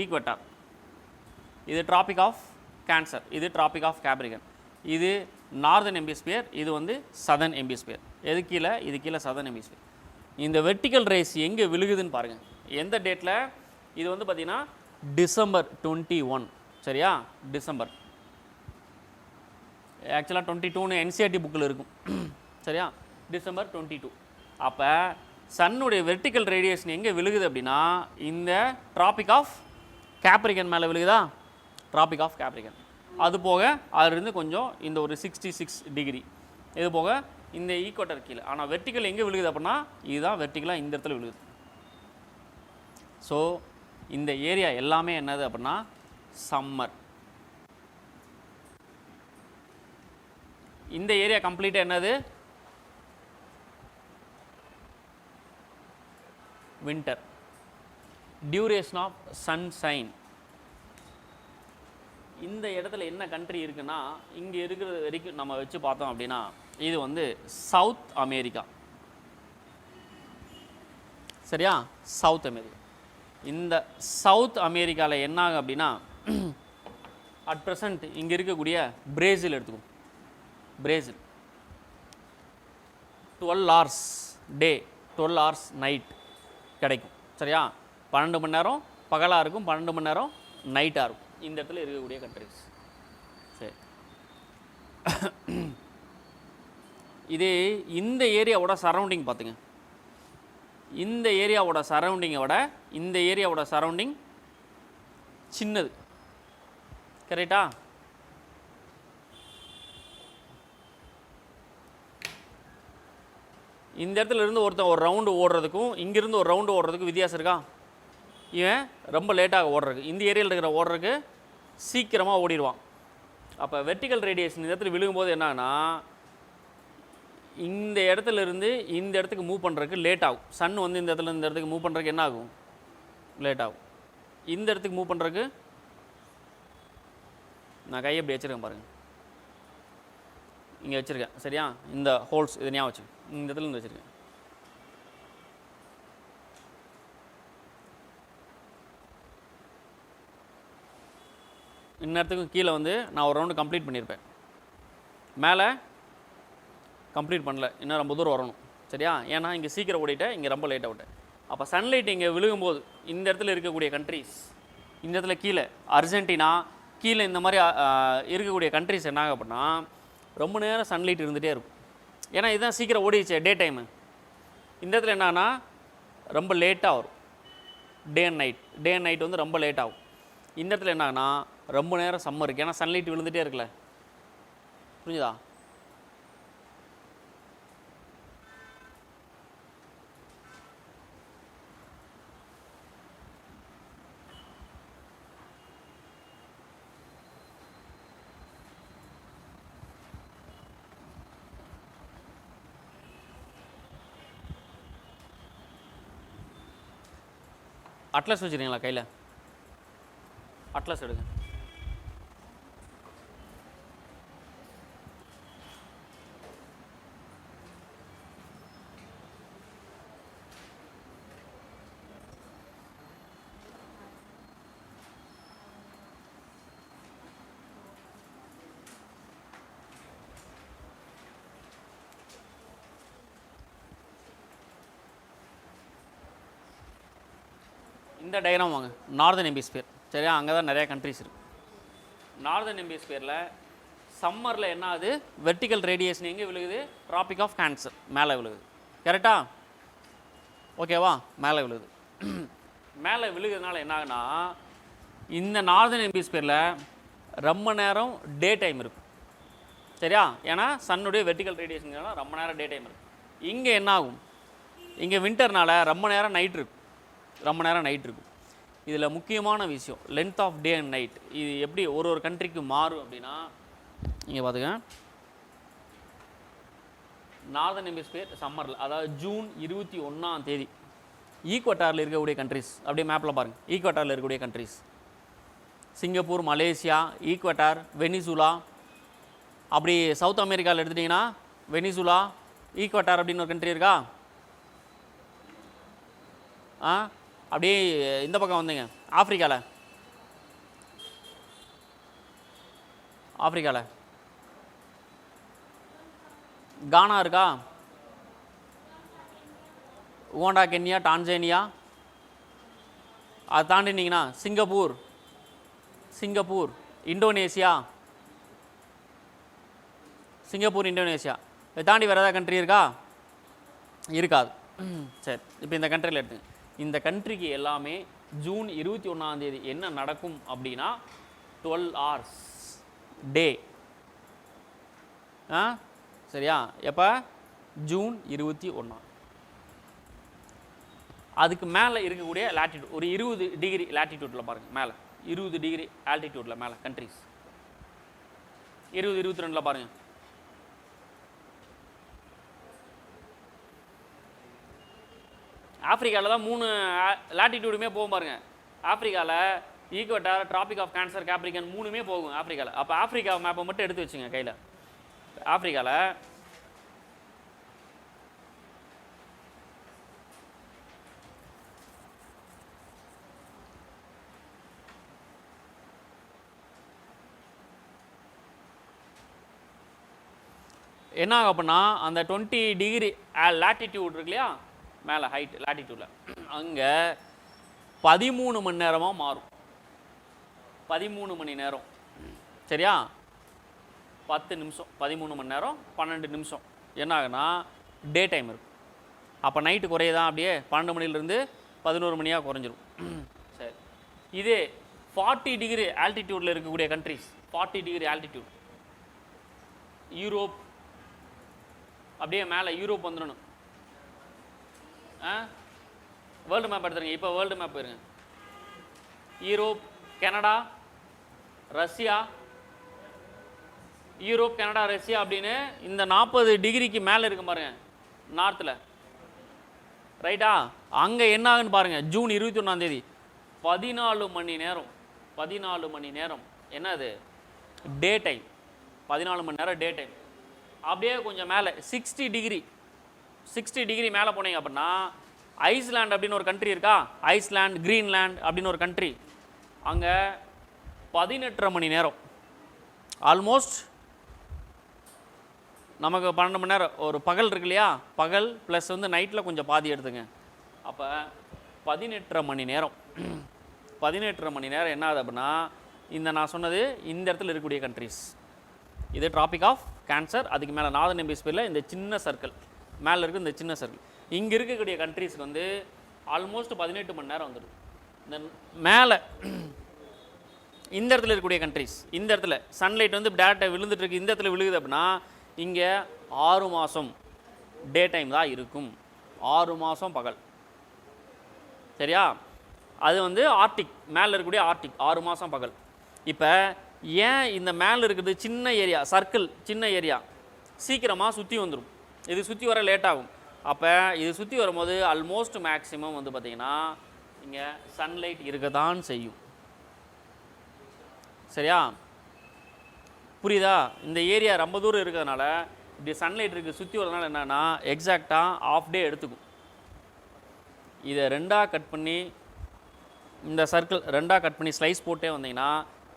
ஈக்குவட்டார், இது ட்ராபிக் ஆஃப் கேன்சர், இது ட்ராபிக் ஆஃப் கேப்ரிகன், இது நார்தன் ஹெமிஸ்பியர், இது வந்து சதர்ன் ஹெமிஸ்பியர். எது கீழே? இது கீழே சதர்ன் ஹெமிஸ்பியர். இந்த வெர்டிக்கல் ரேஸ் எங்கே விழுகுதுன்னு பாருங்கள். எந்த டேட்டில்? இது வந்து பார்த்திங்கன்னா டிசம்பர் 21. சரியா? டிசம்பர் ஆக்சுவலாக 22ன்னு என்சிஆர்டி புக்கில் இருக்கும். சரியா? டிசம்பர் 22. அப்போ சன்னுடைய வெர்டிக்கல் ரேடியேஷன் எங்கே விழுகுது அப்படின்னா, இந்த ட்ராபிக் ஆஃப் கேப்ரிகன் மேலே விழுகுதா? Traffic of கேப்ரிகன். அது போக அதிலிருந்து கொஞ்சம் இந்த ஒரு 66 டிகிரி, இது போக இந்த ஈக்குவட்டர் கீழே. ஆனால் வெர்டிக்கல் எங்கே விழுகுது அப்படின்னா, இதுதான் வெர்டிக்கலாக இந்த இடத்துல விழுகுது. ஸோ இந்த ஏரியா எல்லாமே என்னது அப்படின்னா சம்மர். இந்த ஏரியா கம்ப்ளீட்டாக என்னது? வின்டர். Duration of sunshine. இந்த இடத்துல என்ன கண்ட்ரி இருக்குன்னா, இங்கே இருக்கிறது வரைக்கும் நம்ம வச்சு பார்த்தோம் அப்படின்னா, இது வந்து சவுத் அமெரிக்கா. சரியா? South America. இந்த சவுத் அமெரிக்காவில் என்ன ஆகும் அப்படின்னா, அட் ப்ரெசன்ட் இங்கே இருக்கக்கூடிய பிரேசில் எடுத்துக்கும். பிரேசில் 12 hours டே, 12 hours நைட் கிடைக்கும். சரியா? 12 மணி நேரம் பகலாக இருக்கும், 12 மணி நேரம் நைட்டாக இருக்கும் இந்த இடத்துல இருக்கக்கூடிய கண்ட்ரிஸ். சரி, இது இந்த ஏரியாவோட சரௌண்டிங் பார்த்துங்க. இந்த ஏரியாவோட சரௌண்டிங்கை விட இந்த ஏரியாவோட சரௌண்டிங் சின்னது. கரெக்டா? இந்த இடத்துல இருந்து ஒருத்தன் ஒரு ரவுண்டு ஓடுறதுக்கும் இங்கிருந்து ஒரு ரவுண்டு ஓடுறதுக்கும் வித்தியாசம் இருக்கா? இவன் ரொம்ப லேட்டாக ஓடுறதுக்கு, இந்த ஏரியாவில் இருக்கிற ஓடுறதுக்கு சீக்கிரமாக ஓடிடுவான். அப்போ வெர்டிக்கல் ரேடியேஷன் இந்த இடத்துல விழுகும்போது என்னன்னா, இந்த இடத்துல இருந்து இந்த இடத்துக்கு மூவ் பண்ணுறதுக்கு லேட் ஆகும். சன் வந்து இந்த இடத்துல இந்த இடத்துக்கு மூவ் பண்ணுறதுக்கு என்ன ஆகும்? லேட் ஆகும். இந்த இடத்துக்கு மூவ் பண்ணுறதுக்கு நான் கையை இப்படி வச்சுருக்கேன் பாருங்கள், இங்கே வச்சுருக்கேன். சரியா? இந்த ஹோல்ஸ் இதை ஞாபகம் வச்சுருக்கேன், இந்த இடத்துல இருந்து வச்சுருக்கேன். இந்நேரத்துக்கும் கீழே வந்து நான் ஒரு ரவுண்டு கம்ப்ளீட் பண்ணியிருப்பேன். மேலே கம்ப்ளீட் பண்ணல, இன்னும் ரொம்ப தூரம் வரணும். சரியா? ஏன்னா இங்கே சீக்கிரம் ஓடிட்டேன், இங்கே ரொம்ப லேட்டாக விட்டேன். அப்போ சன்லைட் இங்கே விழுகும்போது இந்த இடத்துல இருக்கக்கூடிய கண்ட்ரீஸ், இந்த இடத்துல கீழே அர்ஜென்டினா, கீழே இந்த மாதிரி இருக்கக்கூடிய கண்ட்ரிஸ் என்னாங்க அப்படின்னா ரொம்ப நேரம் சன்லைட் இருந்துகிட்டே இருக்கும். ஏன்னா இதுதான் சீக்கிரம் ஓடிடுச்சு டே டைமு. இந்த இடத்துல என்னன்னா ரொம்ப லேட்டாக வரும். டே அண்ட் நைட் வந்து ரொம்ப லேட் ஆகும். இந்த இடத்துல என்னன்னா ரொம்ப நேரம் சம்மர் இருக்குது, ஏன்னா சன்லைட் விழுந்துகிட்டே இருக்குல்ல. புரிஞ்சுதா? அட்லஸ் வச்சுருக்கீங்களா கையில்? அட்லஸ் எடுங்க. இந்த டயக்ராம் வாங்க. Northern hemisphere. சரியா? அங்கே தான் நிறையா கண்ட்ரிஸ் இருக்குது. நார்தன் ஹெமிஸ்பியரில் சம்மரில் என்ன ஆகுது, வெர்டிக்கல் ரேடியேஷன் எங்கே விழுகுது? ட்ராபிக் ஆஃப் கேன்சர் மேலே விழுகுது. கரெக்டா? ஓகேவா? மேலே விழுகுது. மேலே விழுகிறதுனால என்ன ஆகுனா இந்த நார்தன் ஹெமிஸ்பியரில் ரொம்ப நேரம் டே டைம் இருக்கும். சரியா? ஏன்னா சன்னுடைய வெர்டிக்கல் ரேடியேஷன் ரொம்ப நேரம் டே டைம் இருக்கும். இங்கே என்ன ஆகும், இங்கே வின்டர்னால ரொம்ப நேரம் நைட் இருக்கும். இதில் முக்கியமான விஷயம் length of day and night. இது எப்படி ஒரு கண்ட்ரிக்கு மாறும் அப்படின்னா, இங்கே பார்த்துங்க, நார்தன் ஹெமிஸ்பியர் சம்மரில், அதாவது ஜூன் 21 ஈக்வட்டாரில் இருக்கக்கூடிய கண்ட்ரிஸ் அப்படியே மேப்பில் பாருங்கள். ஈக்வட்டாரில் இருக்கக்கூடிய countries Singapore, Malaysia, Ecuador, Venezuela. அப்படி சவுத் அமெரிக்காவில் எடுத்துட்டிங்கன்னா வெனிசுலா, ஈக்வட்டார் அப்படின்னு ஒரு கண்ட்ரி இருக்கா. அப்படியே இந்த பக்கம் வந்தீங்க, ஆப்பிரிக்காவில் கானா இருக்கா, உகாண்டா, கென்யா, டான்சேனியா. அதை தாண்டினீங்கன்னா சிங்கப்பூர், இந்தோனேசியா. இதை தாண்டி வேறு ஏதாவது கண்ட்ரி இருக்கா? இருக்காது. சரி, இப்போ இந்த கண்ட்ரியில் எடுத்துங்க. இந்த கண்ட்ரிக்கு எல்லாமே ஜூன் 21 என்ன நடக்கும் அப்படின்னா 12 hours டே. சரியா? எப்போ? ஜூன் 21. அதுக்கு மேலே இருக்கக்கூடிய லாட்டிடியூட் ஒரு 20 டிகிரி லாட்டிடியூட்டில் பாருங்கள். மேலே 20 டிகிரி ஆல்டிடியூட்டில் மேலே கண்ட்ரிஸ் 22 பாருங்கள். ஆஃப்ரிக்காவில் தான் 3 லாட்டிடியூடுமே போகும் பாருங்கள். ஆஃப்ரிக்காவில் ஈக்வட்டார், ட்ராபிக் ஆஃப் கேன்சர், கேப்ரிகன் 3மே போகும் ஆஃப்ரிக்காவில். அப்போ ஆஃப்ரிக்கா மேப்பை மட்டும் எடுத்து வச்சுங்க கையில். ஆஃப்ரிக்காவில் என்ன ஆகும் அப்படின்னா அந்த 20 டிகிரி லாட்டிடியூட் இருக்கு இல்லையா, மேலே ஹைட் லாட்டிடியூடில், அங்கே 13 மணி நேரமாக மாறும். 13 மணி நேரம். சரியா? 10 நிமிஷம், 13 மணி நேரம் 12 நிமிஷம் என்ன ஆகுனா டே டைம் இருக்கும். அப்போ நைட்டு குறையதான், அப்படியே 12 மணிலேருந்து 11 மணியாக குறைஞ்சிரும். சரி, இதே 40 டிகிரி ஆல்டிடியூடில் இருக்கக்கூடிய கண்ட்ரிஸ், 40 டிகிரி ஆல்டிடியூட், யூரோப், அப்படியே மேலே யூரோப் வந்துடணும். வேர்ல்டு மேப் எடுத்துருங்க. இப்போ வேர்ல்டு மேப் போயிருங்க. Europe, Canada, Russia, Europe, Canada, Russia அப்படின்னு இந்த 40 டிகிரிக்கு மேலே இருக்கு பாருங்க நார்த்தில். ரைட்டா? அங்கே என்ன ஆகுன்னு பாருங்க. ஜூன் 21 14 மணி நேரம். 14 மணி நேரம் என்னது? Day time. 14 மணி நேரம் டே டைம். அப்படியே கொஞ்சம் மேலே 60 டிகிரி மேலே போனீங்க அப்படின்னா ஐஸ்லாண்ட் அப்படின்னு ஒரு கண்ட்ரி இருக்கா. ஐஸ்லாண்ட், கிரீன்லாண்ட் அப்படின்னு ஒரு கண்ட்ரி. அங்கே 18.5 மணி நேரம், ஆல்மோஸ்ட் நமக்கு 12 மணி நேரம் ஒரு பகல் இருக்கு இல்லையா, பகல் ப்ளஸ் வந்து நைட்டில் கொஞ்சம் பாதி எடுத்துங்க. அப்போ 18.5 மணி நேரம் 18.5 மணி நேரம் என்ன ஆகுது அப்படின்னா, இந்த நான் சொன்னது இந்த இடத்துல இருக்கக்கூடிய கண்ட்ரிஸ், இது ட்ராபிக் ஆஃப் கேன்சர், அதுக்கு மேலே நார்தர்ன் ஹெமிஸ்பியரில் இந்த சின்ன சர்க்கிள் மேலே இருக்குது, இந்த சின்ன சர்க்கிள் இங்கே இருக்கக்கூடிய கண்ட்ரிஸ்க்கு வந்து ஆல்மோஸ்ட் 18 மணி நேரம் வந்துடுது. இந்த மேலே இந்த இடத்துல இருக்கக்கூடிய கண்ட்ரிஸ், இந்த இடத்துல சன்லைட் வந்து டேரெக்டாக விழுந்துட்டு இருக்கு, இந்த இடத்துல விழுகுது அப்படின்னா இங்கே 6 மாதம் டே டைம் தான் இருக்கும், 6 மாதம் பகல். சரியா? அது வந்து ஆர்டிக் மேலே இருக்கக்கூடிய ஆர்டிக் 6 மாதம் பகல். இப்போ ஏன் இந்த மேலே இருக்குது சின்ன ஏரியா சர்க்கிள், சின்ன ஏரியா சீக்கிரமாக சுற்றி வந்துடும், இது சுற்றி வர லேட் ஆகும். அப்போ இது சுற்றி வரும்போது ஆல்மோஸ்ட் மேக்ஸிமம் வந்து பார்த்திங்கன்னா இங்கே சன்லைட் இருக்க தான் செய்யும். சரியா? புரியுதா? இந்த ஏரியா ரொம்ப தூரம் இருக்கிறதுனால இப்படி சன்லைட் இருக்குது சுற்றி வரதுனால என்னென்னா எக்ஸாக்டாக ஆஃப் டே எடுத்துக்கும். இதை ரெண்டாக கட் பண்ணி, இந்த சர்க்கிள் ரெண்டாக கட் பண்ணி ஸ்லைஸ் போட்டே வந்தீங்கன்னா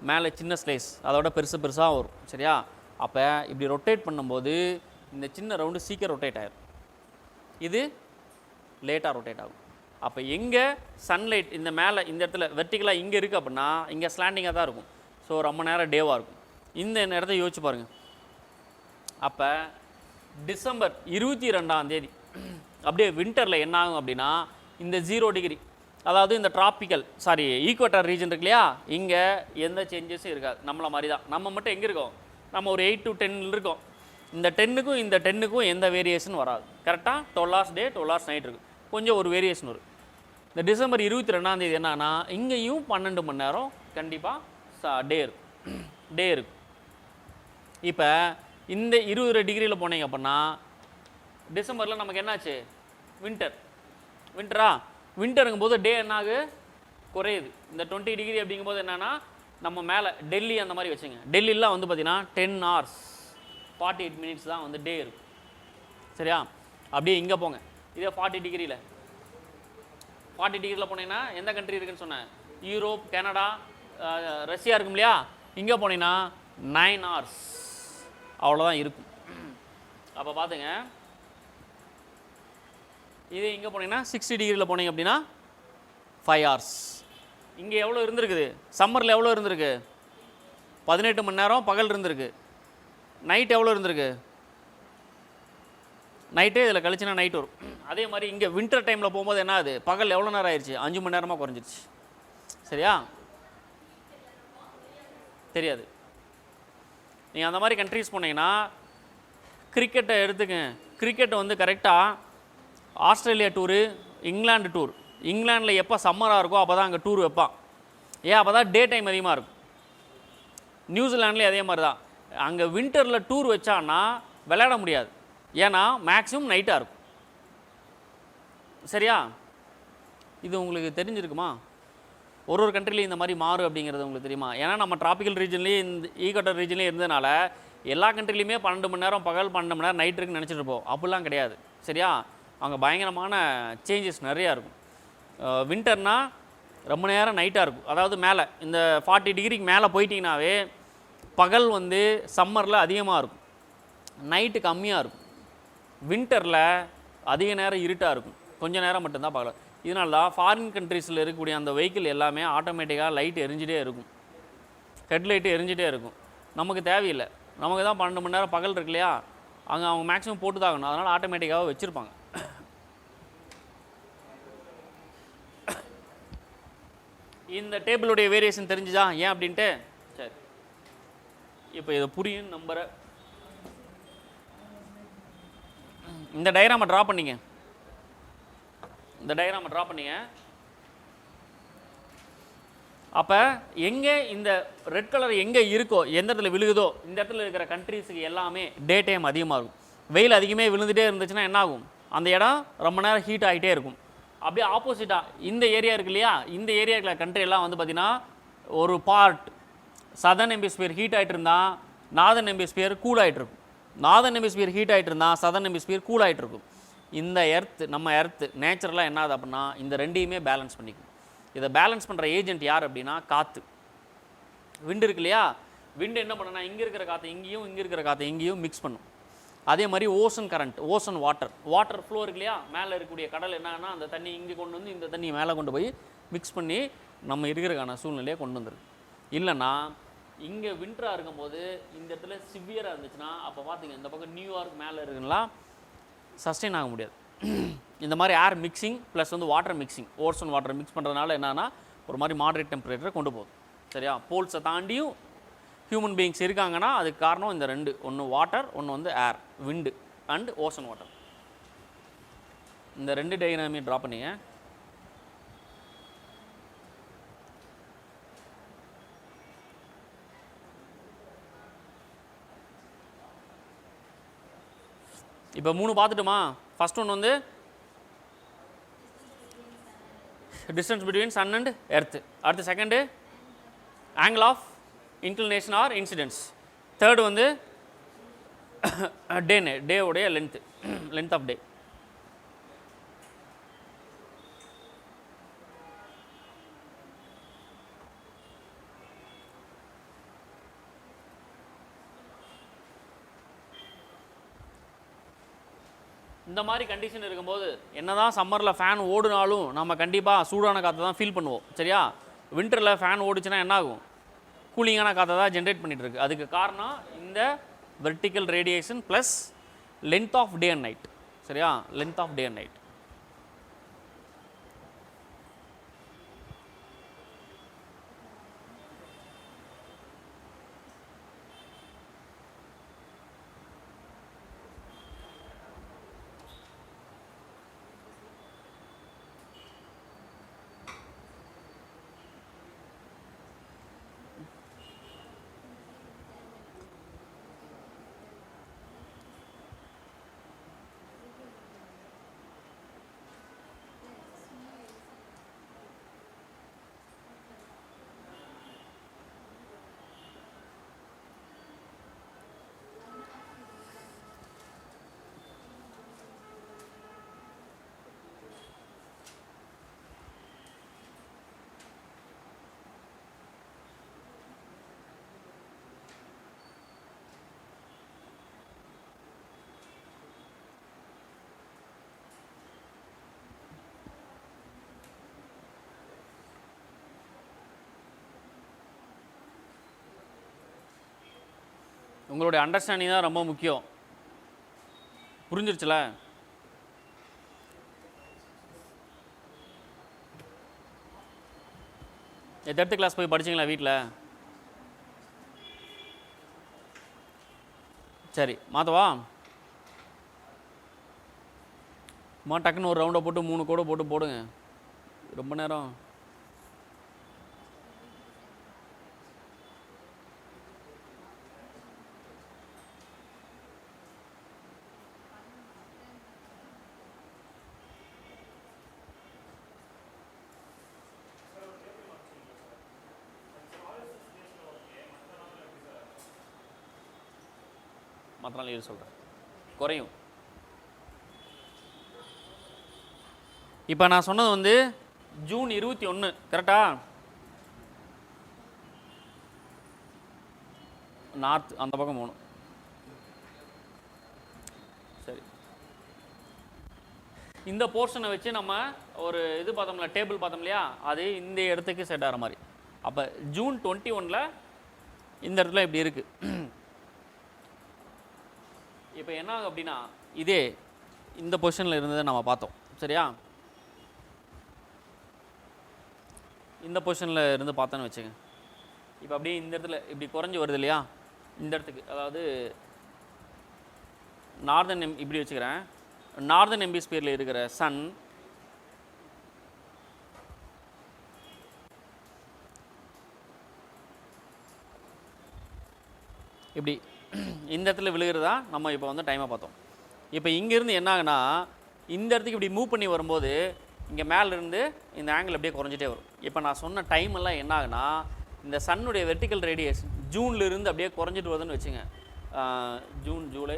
மேலே சின்ன ஸ்லைஸ் அதோட பெருசாக வரும். சரியா? அப்போ இப்படி ரொட்டேட் பண்ணும்போது இந்த சின்ன ரவுண்டு சீக்கிரம் ரொட்டேட் ஆகிடும், இது லேட்டாக ரொட்டேட் ஆகும். அப்போ எங்கே சன்லைட் இந்த மேலே இந்த இடத்துல வெர்டிகலாக இங்கே இருக்குது அப்படின்னா இங்கே ஸ்லாண்டிங்காக தான் இருக்கும். ஸோ ரொம்ப நேரம் டேவாக இருக்கும். இந்த இடத்த யோசிச்சு பாருங்கள். அப்போ டிசம்பர் 22ஆம் தேதி அப்படியே வின்டரில் என்ன ஆகும் அப்படின்னா இந்த 0 டிகிரி, அதாவது இந்த ட்ராபிக்கல் ஈக்குவேட்டர் ரீஜன் இருக்கு இல்லையா, இங்கே எந்த சேஞ்சஸும் இருக்காது. நம்மளை மாதிரி தான், நம்ம மட்டும் எங்கே இருக்கோம், நம்ம ஒரு 8 to 10 இருக்கோம். இந்த 10க்கும் இந்த 10க்கும் எந்த வேரியேஷன் வராது. கரெக்டாக 12 hours டே 12 hours நைட் இருக்குது, கொஞ்சம் ஒரு வேரியேஷன் வரும். இந்த டிசம்பர் 22ஆம் தேதி என்னன்னா இங்கேயும் 12 மணி நேரம் கண்டிப்பாக டே இருக்கு. இப்போ இந்த 20 டிகிரியில் போனீங்க அப்படின்னா டிசம்பரில் நமக்கு என்னாச்சு, வின்டரா, வின்டருங்கும் போது டே என்னாகு குறையுது. இந்த 20 டிகிரி அப்படிங்கும்போது என்னென்னா நம்ம மேலே டெல்லி அந்த மாதிரி வச்சுங்க, டெல்லிலாம் வந்து பார்த்திங்கன்னா 10 hours 48 minutes தான் வந்து டே இருக்கும். சரியா? அப்படியே இங்கே போங்க, இதே 40 டிகிரியில் போனீங்கன்னா எந்த கண்ட்ரி இருக்குன்னு சொன்னேன், யூரோப், கனடா, ரஷ்யா இருக்கும் இல்லையா, இங்கே போனீங்கன்னா 9 hours அவ்வளோதான் இருக்கும். அப்போ பார்த்துங்க, இதே இங்கே போனீங்கன்னா 60 டிகிரியில் போனீங்க அப்படின்னா 5 hours. இங்கே எவ்வளோ இருந்திருக்குது, சம்மரில் எவ்வளோ இருந்திருக்கு, 18 மணி நேரம் பகல் இருந்திருக்கு. நைட் எவ்வளோ இருந்திருக்கு, நைட்டே இதில் கழிச்சுனா நைட் வரும். அதே மாதிரி இங்கே வின்டர் டைமில் போகும்போது என்ன ஆகுது, பகல் எவ்வளோ நேரம் ஆயிடுச்சு, 5 மணி நேரமாக குறைஞ்சிருச்சு. சரியா? தெரியாது. நீங்கள் அந்த மாதிரி கண்ட்ரிஸ் போனீங்கன்னா கிரிக்கெட்டை எடுத்துக்கங்க. கிரிக்கெட்டை வந்து கரெக்டாக ஆஸ்திரேலியா டூரு, இங்கிலாந்து டூர், இங்கிலாண்டில் எப்போ சம்மராக இருக்கோ அப்போ தான் அங்கே டூர் வைப்பான். ஏன், அப்போ தான் டே டைம் அதிகமாக இருக்கும். நியூசிலாண்ட்லேயும் அதே மாதிரி தான், அங்கே வின்டரில் டூர் வச்சான்னா விளையாட முடியாது, ஏன்னா மேக்ஸிமம் நைட்டாக இருக்கும். சரியா? இது உங்களுக்கு தெரிஞ்சிருக்குமா? ஒரு கண்ட்ரிலையும் இந்த மாதிரி மாறும் அப்படிங்கிறது உங்களுக்கு தெரியுமா? ஏன்னா நம்ம ட்ராபிக்கல் ரீஜன்லேயே இந்த ஈக்குவேட்டர் ரீஜன்லேயே இருந்ததுனால எல்லா கண்ட்ரிலையுமே 12 மணி நேரம் பகல் 12 மணி நேரம் நைட் இருக்குன்னு நினச்சிட்டு இருப்போம். அப்படிலாம் கிடையாது. சரியா? அங்கே பயங்கரமான சேஞ்சஸ் நிறையா இருக்கும். வின்டர்னால் ரொம்ப நேரம் நைட்டாக இருக்கும், அதாவது மேலே இந்த 40 டிகிரிக்கு மேலே போயிட்டீங்கன்னாவே பகல் வந்து சம்மரில் அதிகமாக இருக்கும், நைட்டு கம்மியாக இருக்கும். வின்டரில் அதிக நேரம் இருட்டாக இருக்கும், கொஞ்சம் நேரம் மட்டும்தான் பகல். இதனால தான் ஃபாரின் கண்ட்ரீஸில் இருக்கக்கூடிய அந்த வெஹிக்கிள் எல்லாமே ஆட்டோமேட்டிக்காக லைட் எரிஞ்சிட்டே இருக்கும், ஹெட்லைட்டு எரிஞ்சிட்டே இருக்கும். நமக்கு தேவையில்லை, நமக்கு தான் 12 மணி நேரம் பகல் இருக்கு இல்லையா, அங்கே அவங்க மேக்ஸிமம் போட்டு தான் ஆகணும், அதனால் ஆட்டோமேட்டிக்காக வச்சுருப்பாங்க. இந்த டேபிளுடைய வேரியேஷன் தெரிஞ்சுதா ஏன் அப்படின்ட்டு? சரி, இப்போ இதை புரியும் நம்புற. இந்த டயக்ராமை ட்ரா பண்ணிங்க, இந்த டயக்ராமை ட்ரா பண்ணிங்க. அப்போ எங்கே இந்த ரெட் கலர் எங்கே இருக்கோ, எந்த இடத்துல விழுகுதோ, இந்த இடத்துல இருக்கிற கண்ட்ரீஸுக்கு எல்லாமே டே டைம் அதிகமாக இருக்கும். வெயில் அதிகமே விழுந்துகிட்டே இருந்துச்சுன்னா என்ன ஆகும், அந்த இடம் ரொம்ப நேரம் ஹீட் ஆகிட்டே இருக்கும். அப்படியே ஆப்போசிட்டாக இந்த ஏரியா இருக்கு இல்லையா, இந்த ஏரியா இருக்கிற கண்ட்ரி எல்லாம் வந்து பார்த்திங்கன்னா ஒரு பார்ட் சதர்ன் ஹெமிஸ்பியர் ஹீட் ஆகிட்டு இருந்தால் நார்தர்ன் ஹெமிஸ்பியர் கூல் ஆகிட்டு இருக்கும், நார்தர்ன் ஹெமிஸ்பியர் ஹீட் ஆகிட்டு இருந்தால் சதர்ன் ஹெமிஸ்பியர் கூல் ஆகிட்டு இருக்கும். இந்த எர்த்து, நம்ம எர்த்து நேச்சுரலாக என்ன ஆகுது அப்படின்னா இந்த ரெண்டையுமே பேலன்ஸ் பண்ணிக்கும். இதை பேலன்ஸ் பண்ணுற ஏஜென்ட் யார் அப்படின்னா காற்று. விண்டு இருக்கு இல்லையா, விண்டு என்ன பண்ணுன்னா இங்கே இருக்கிற காற்று இங்கேயும் இங்கே இருக்கிற காற்று இங்கேயும் மிக்ஸ் பண்ணும். அதே மாதிரி ocean current, ocean water flow இருக்கு இல்லையா, மேலே இருக்கக்கூடிய கடல் என்னன்னா அந்த தண்ணி இங்கே கொண்டு வந்து இந்த தண்ணியை மேலே கொண்டு போய் மிக்ஸ் பண்ணி நம்ம இருக்கிறக்கான சூழ்நிலையை கொண்டு வந்துருக்கு. இல்லைன்னா இங்கே வின்டராக இருக்கும்போது இந்த இடத்துல சிவியராக இருந்துச்சுன்னா அப்போ பார்த்திங்க இந்த பக்கம் நியூயார்க் மேலே இருக்குன்னா சஸ்டெயின் ஆக முடியாது. இந்த மாதிரி ஏர் மிக்சிங் ப்ளஸ் வந்து water mixing, ocean water mix பண்ணுறதுனால என்னன்னா ஒரு மாதிரி மாடரேட் டெம்பரேச்சரை கொண்டு போகுது. சரியா, போல்ஸை தாண்டியும் ஹியூமன் பீயிங்ஸ் இருக்காங்கன்னா அதுக்கு காரணம் இந்த ரெண்டு, ஒன்று வாட்டர், ஒன்று வந்து ஏர், விண்டு அண்ட் ஓசன் வாட்டர். இந்த ரெண்டு டயக்ராமையும் ட்ரா பண்ணிங்க. இப்போ 3 பார்த்துட்டுமா? ஃபர்ஸ்ட் ஒன்று வந்து distance between sun and earth. அடுத்து second angle of inclination or incidence. Third வந்து டேவுடைய லென்த் ஆஃப் டே. இந்த மாதிரி கண்டிஷன் இருக்கும்போது என்னதான் சம்மரில் ஃபேன் ஓடுனாலும் நம்ம கண்டிப்பாக சூடான காற்றை தான் ஃபீல் பண்ணுவோம். சரியா, வின்டரில் ஃபேன் ஓடிச்சுன்னா என்ன ஆகும்? கூலிங்கான காற்றை தான் ஜென்ரேட் பண்ணிகிட்டு இருக்கு. அதுக்கு காரணம் இந்த vertical radiation plus length of day and night. சரியா, length of day and night. உங்களுடைய அண்டர்ஸ்டாண்டிங் தான் ரொம்ப முக்கியம். புரிஞ்சிருச்சுல? தேர்ட் கிளாஸ் போய் படிச்சிங்களா வீட்டில்? சரி, மாற்றவா? டக்குன்னு ஒரு ரவுண்டை போட்டு 3 கோடை போட்டு போடுங்க. ரொம்ப நேரம் மற்ற நாள் சொல்கிறேன், குறையும். இப்போ நான் சொன்னது வந்து ஜூன் 21 கரெக்டா? நார்த் அந்த பக்கம் போகணும். சரி, இந்த போர்ஷனை வச்சு நம்ம ஒரு இது பார்த்தோம்ல, டேபிள் பார்த்தோம் இல்லையா, அது இந்த இடத்துக்கு செட் ஆகிற மாதிரி. அப்போ ஜூன் 21 இந்த இடத்துல இப்படி இருக்குது. இப்போ என்ன ஆகும் அப்படின்னா, இதே இந்த பொசிஷனில் இருந்ததை நம்ம பார்த்தோம். சரியா, இந்த பொசிஷனில் இருந்து பார்த்தோன்னு வச்சுங்க. இப்போ அப்படியே இந்த இடத்துல இப்படி குறைஞ்சி வருது இல்லையா, இந்த இடத்துக்கு, அதாவது நார்தன் இப்படி வச்சுக்கிறேன். நார்தன் ஹெமிஸ்பியரில் இருக்கிற சன் இப்படி இந்த இடத்துல விழுகிறதா நம்ம இப்போ வந்து டைமை பார்த்தோம். இப்போ இங்கேருந்து என்ன ஆகுனா, இந்த இடத்துக்கு இப்படி மூவ் பண்ணி வரும்போது இங்கே மேலேருந்து இந்த ஆங்கிள் அப்படியே குறைஞ்சிட்டே வரும். இப்போ நான் சொன்ன டைம் எல்லாம் என்ன ஆகுனா, இந்த சன்னுடைய வெர்டிக்கல் ரேடியேஷன் ஜூன்லேருந்து அப்படியே குறைஞ்சிட்டு வருதுன்னு வச்சுங்க. ஜூன், ஜூலை,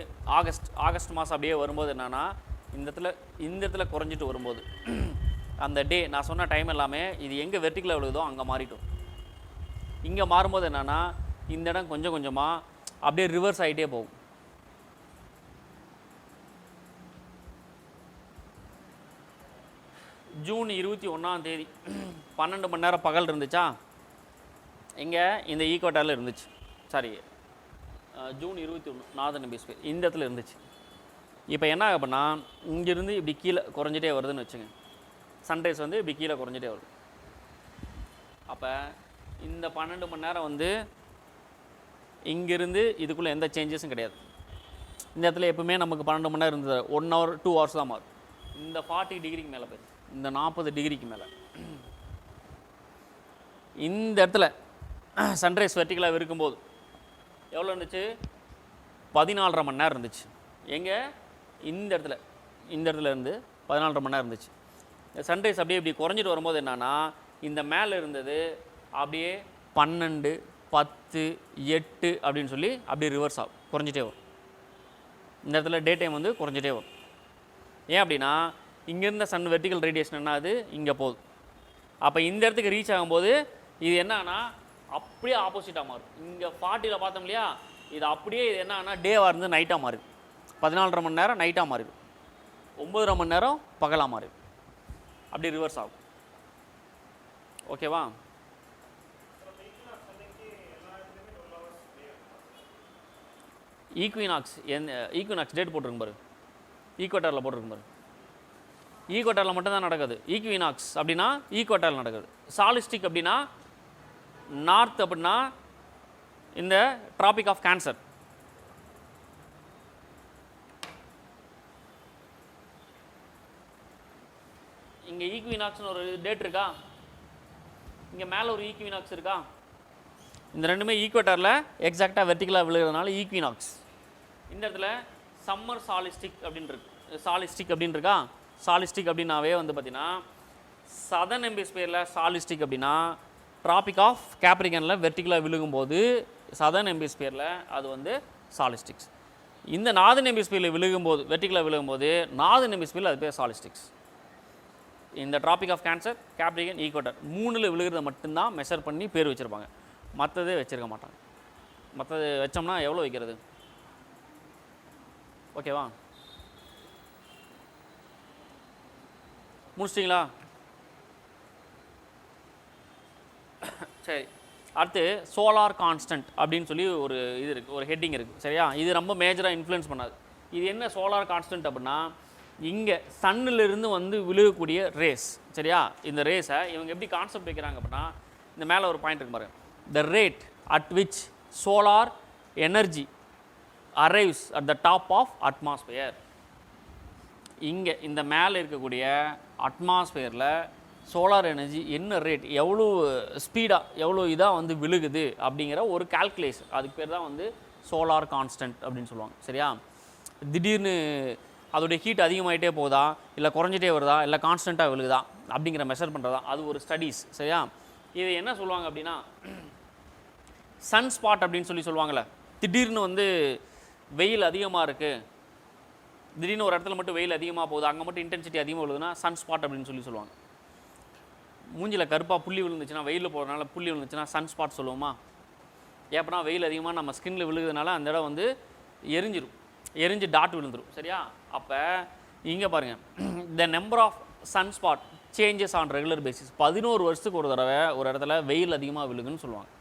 ஆகஸ்ட் மாதம் அப்படியே வரும்போது என்னென்னா, இந்த இடத்துல குறைஞ்சிட்டு வரும்போது அந்த டே நான் சொன்ன டைம் எல்லாமே இது எங்கே வெர்டிக்கலாக விழுகுதோ அங்கே மாறிட்டோம். இங்கே மாறும்போது என்னென்னா இந்த இடம் கொஞ்சம் கொஞ்சமாக அப்படியே ரிவர்ஸ் ஆகிட்டே போகும். ஜூன் 21 12 மணி நேரம் பகல் இருந்துச்சா, இங்கே இந்த ஈக்குவேட்டரில் இருந்துச்சு. சாரி, ஜூன் 21 நார்தர்ன் ஹெமிஸ்பியர் இந்த இடத்துல இருந்துச்சு. இப்போ என்ன ஆகுதுன்னா இங்கேருந்து இப்படி கீழே குறைஞ்சிட்டே வருதுன்னு வச்சுங்க. சன்ரைஸ் வந்து இப்படி கீழே குறைஞ்சிட்டே வருது. அப்போ இந்த 12 மணி நேரம் வந்து இங்கேருந்து இதுக்குள்ளே எந்த சேஞ்சஸும் கிடையாது. இந்த இடத்துல எப்பவுமே நமக்கு 12 மணி நேரம் இருந்தது 1 hour 2 hours தான் மாறும். இந்த 40 டிகிரிக்கு மேலே போயிடும், இந்த 40 டிகிரிக்கு மேலே. இந்த இடத்துல சன்ரைஸ் வெர்டிகலாக இருக்கும்போது எவ்வளோ இருந்துச்சு? 14.5 மணி நேரம் இருந்துச்சு. எங்கே? இந்த இடத்துல இருந்து 14.5 மணி நேரம் இருந்துச்சு. சன்ரைஸ் அப்படியே இப்படி குறைஞ்சிட்டு வரும்போது என்னன்னா இந்த மேலே இருந்தது அப்படியே 12, 10, 8 அப்படின்னு சொல்லி அப்படியே ரிவர்ஸ் ஆகும், குறைஞ்சிட்டே வரும். இந்த இடத்துல டே டைம் வந்து குறைஞ்சிட்டே வரும். ஏன் அப்படின்னா இங்கேருந்த சன் வெர்டிகல் ரேடியேஷன் என்ன ஆகுது? இங்கே போகுது. அப்போ இந்த இடத்துக்கு ரீச் ஆகும்போது இது என்னன்னா அப்படியே ஆப்போசிட்டாக மாறும். இங்கே 40ல் பார்த்தோம் இல்லையா, இது அப்படியே இது என்னன்னா டேவாக இருந்து நைட்டாக மாறுது. 14.5 மணி நேரம் நைட்டாக மாறிடும், 9.5 மணி நேரம் பகலாக மாறிடும். அப்படி ரிவர்ஸ் ஆகும். ஓகேவா? ஈக்வினாக்ஸ் டேட் போட்டிருக்கும் பாரு, ஈக்குவேட்டரில் போட்டிருக்கும் பாரு. ஈக்குவேட்டரில் மட்டும்தான் நடக்குது. ஈக்வினாக்ஸ் அப்படின்னா ஈக்குவேட்டரில் நடக்குது. சாலிஸ்டிக் அப்படின்னா நார்த், அப்படின்னா இந்த டிராபிக் ஆஃப் கேன்சர். இங்கே ஈக்வினாக்ஸ்னு ஒரு டேட் இருக்கா, இங்கே மேலே ஒரு ஈக்வினாக்ஸ் இருக்கா. இந்த ரெண்டுமே ஈக்குவேட்டரில் எக்ஸாக்டாக வெர்டிகலாக விழுகிறதுனால ஈக்வினாக்ஸ். இந்த இடத்துல சம்மர் சாலிஸ்டிக் அப்படின்னு இருக்கு. சாலிஸ்டிக் அப்படின்னு இருக்கா. சாலிஸ்டிக் அப்படின்னாவே வந்து பார்த்தீங்கன்னா சதர்ன் ஹெமிஸ்பியரில் சாலிஸ்டிக் அப்படின்னா டிராபிக் ஆஃப் கேப்ரிகனில் வெர்டிகலாக விழுகும்போது சதர்ன் ஹெமிஸ்பியரில் அது வந்து சாலிஸ்டிக்ஸ். இந்த நார்தர்ன் ஹெமிஸ்பியரில் விழுகும்போது வெர்டிகலாக விழுகும்போது நார்தர்ன் ஹெமிஸ்பியரில் அது பேர் சாலிஸ்டிக்ஸ். இந்த டிராபிக் ஆஃப் கேன்சர், கேப்ரிகன், ஈக்குவேட்டர் 3ல் விழுகிறத மட்டும்தான் மெஷர் பண்ணி பேர் வச்சுருப்பாங்க. மற்றதே வச்சுருக்க மாட்டாங்க. மற்றது வச்சோம்னா எவ்வளோ வைக்கிறது? ஓகேவா? முடிச்சிட்டிங்களா? சரி, அடுத்து சோலார் கான்ஸ்டன்ட் அப்படின்னு சொல்லி ஒரு இது இருக்குது, ஒரு ஹெட்டிங் இருக்குது. சரியா? இது ரொம்ப மேஜராக இன்ஃப்ளூயன்ஸ் பண்ணாது. இது என்ன சோலார் கான்ஸ்டன்ட் அப்படின்னா இங்கே சன்னிலிருந்து வந்து விழுகக்கூடிய ரேஸ். சரியா? இந்த ரேஸை இவங்க எப்படி கான்செப்ட் வைக்கிறாங்க அப்படின்னா இந்த மேலே ஒரு பாயிண்ட் இருக்கு பாருங்க, the rate at which solar energy arrives at the top of atmosphere. இங்கே இந்த மேலே இருக்கக்கூடிய அட்மாஸ்பியரில் சோலார் எனர்ஜி என்ன ரேட், எவ்வளோ ஸ்பீடாக, எவ்வளோ இதாக வந்து விழுகுது அப்படிங்கிற ஒரு கால்குலேஷன். அதுக்கு பேர் தான் வந்து சோலார் கான்ஸ்டன்ட் அப்படின்னு சொல்லுவாங்க. சரியா? திடீர்னு அதோடைய ஹீட் அதிகமாகிட்டே போகுதா, இல்லை குறைஞ்சிட்டே வருதா, இல்லை கான்ஸ்டண்ட்டாக விழுகுதா அப்படிங்கிற மெஷர் பண்ணுறதா அது ஒரு ஸ்டடீஸ். சரியா? இது என்ன சொல்லுவாங்க அப்படின்னா சன் ஸ்பாட் அப்படின்னு சொல்லுவாங்கள்ல. திடீர்னு வந்து வெயில் அதிகமாக இருக்குது, திடீர்னு ஒரு இடத்துல மட்டும் வெயில் அதிகமாக போகுது, அங்கே மட்டும் இன்டென்சிட்டி அதிகமாக விழுதுன்னா சன் ஸ்பாட் அப்படின்னு சொல்லுவாங்க. மூஞ்சில் கருப்பாக புள்ளி விழுந்துச்சுன்னா, வெயிலில் போகிறதுனால புள்ளி விழுந்துச்சுன்னா சன் ஸ்பாட் சொல்லுவோமா? ஏப்பனா வெயில் அதிகமாக நம்ம ஸ்கின்னில் விழுகிறதுனால அந்த இடம் வந்து எரிஞ்சு டாட் விழுந்துடும். சரியா? அப்போ இங்கே பாருங்கள், the number of sun spot changes on regular basis. 11 வருஷத்துக்கு ஒரு தடவை ஒரு இடத்துல வெயில் அதிகமாக விழுகுன்னு சொல்லுவாங்க.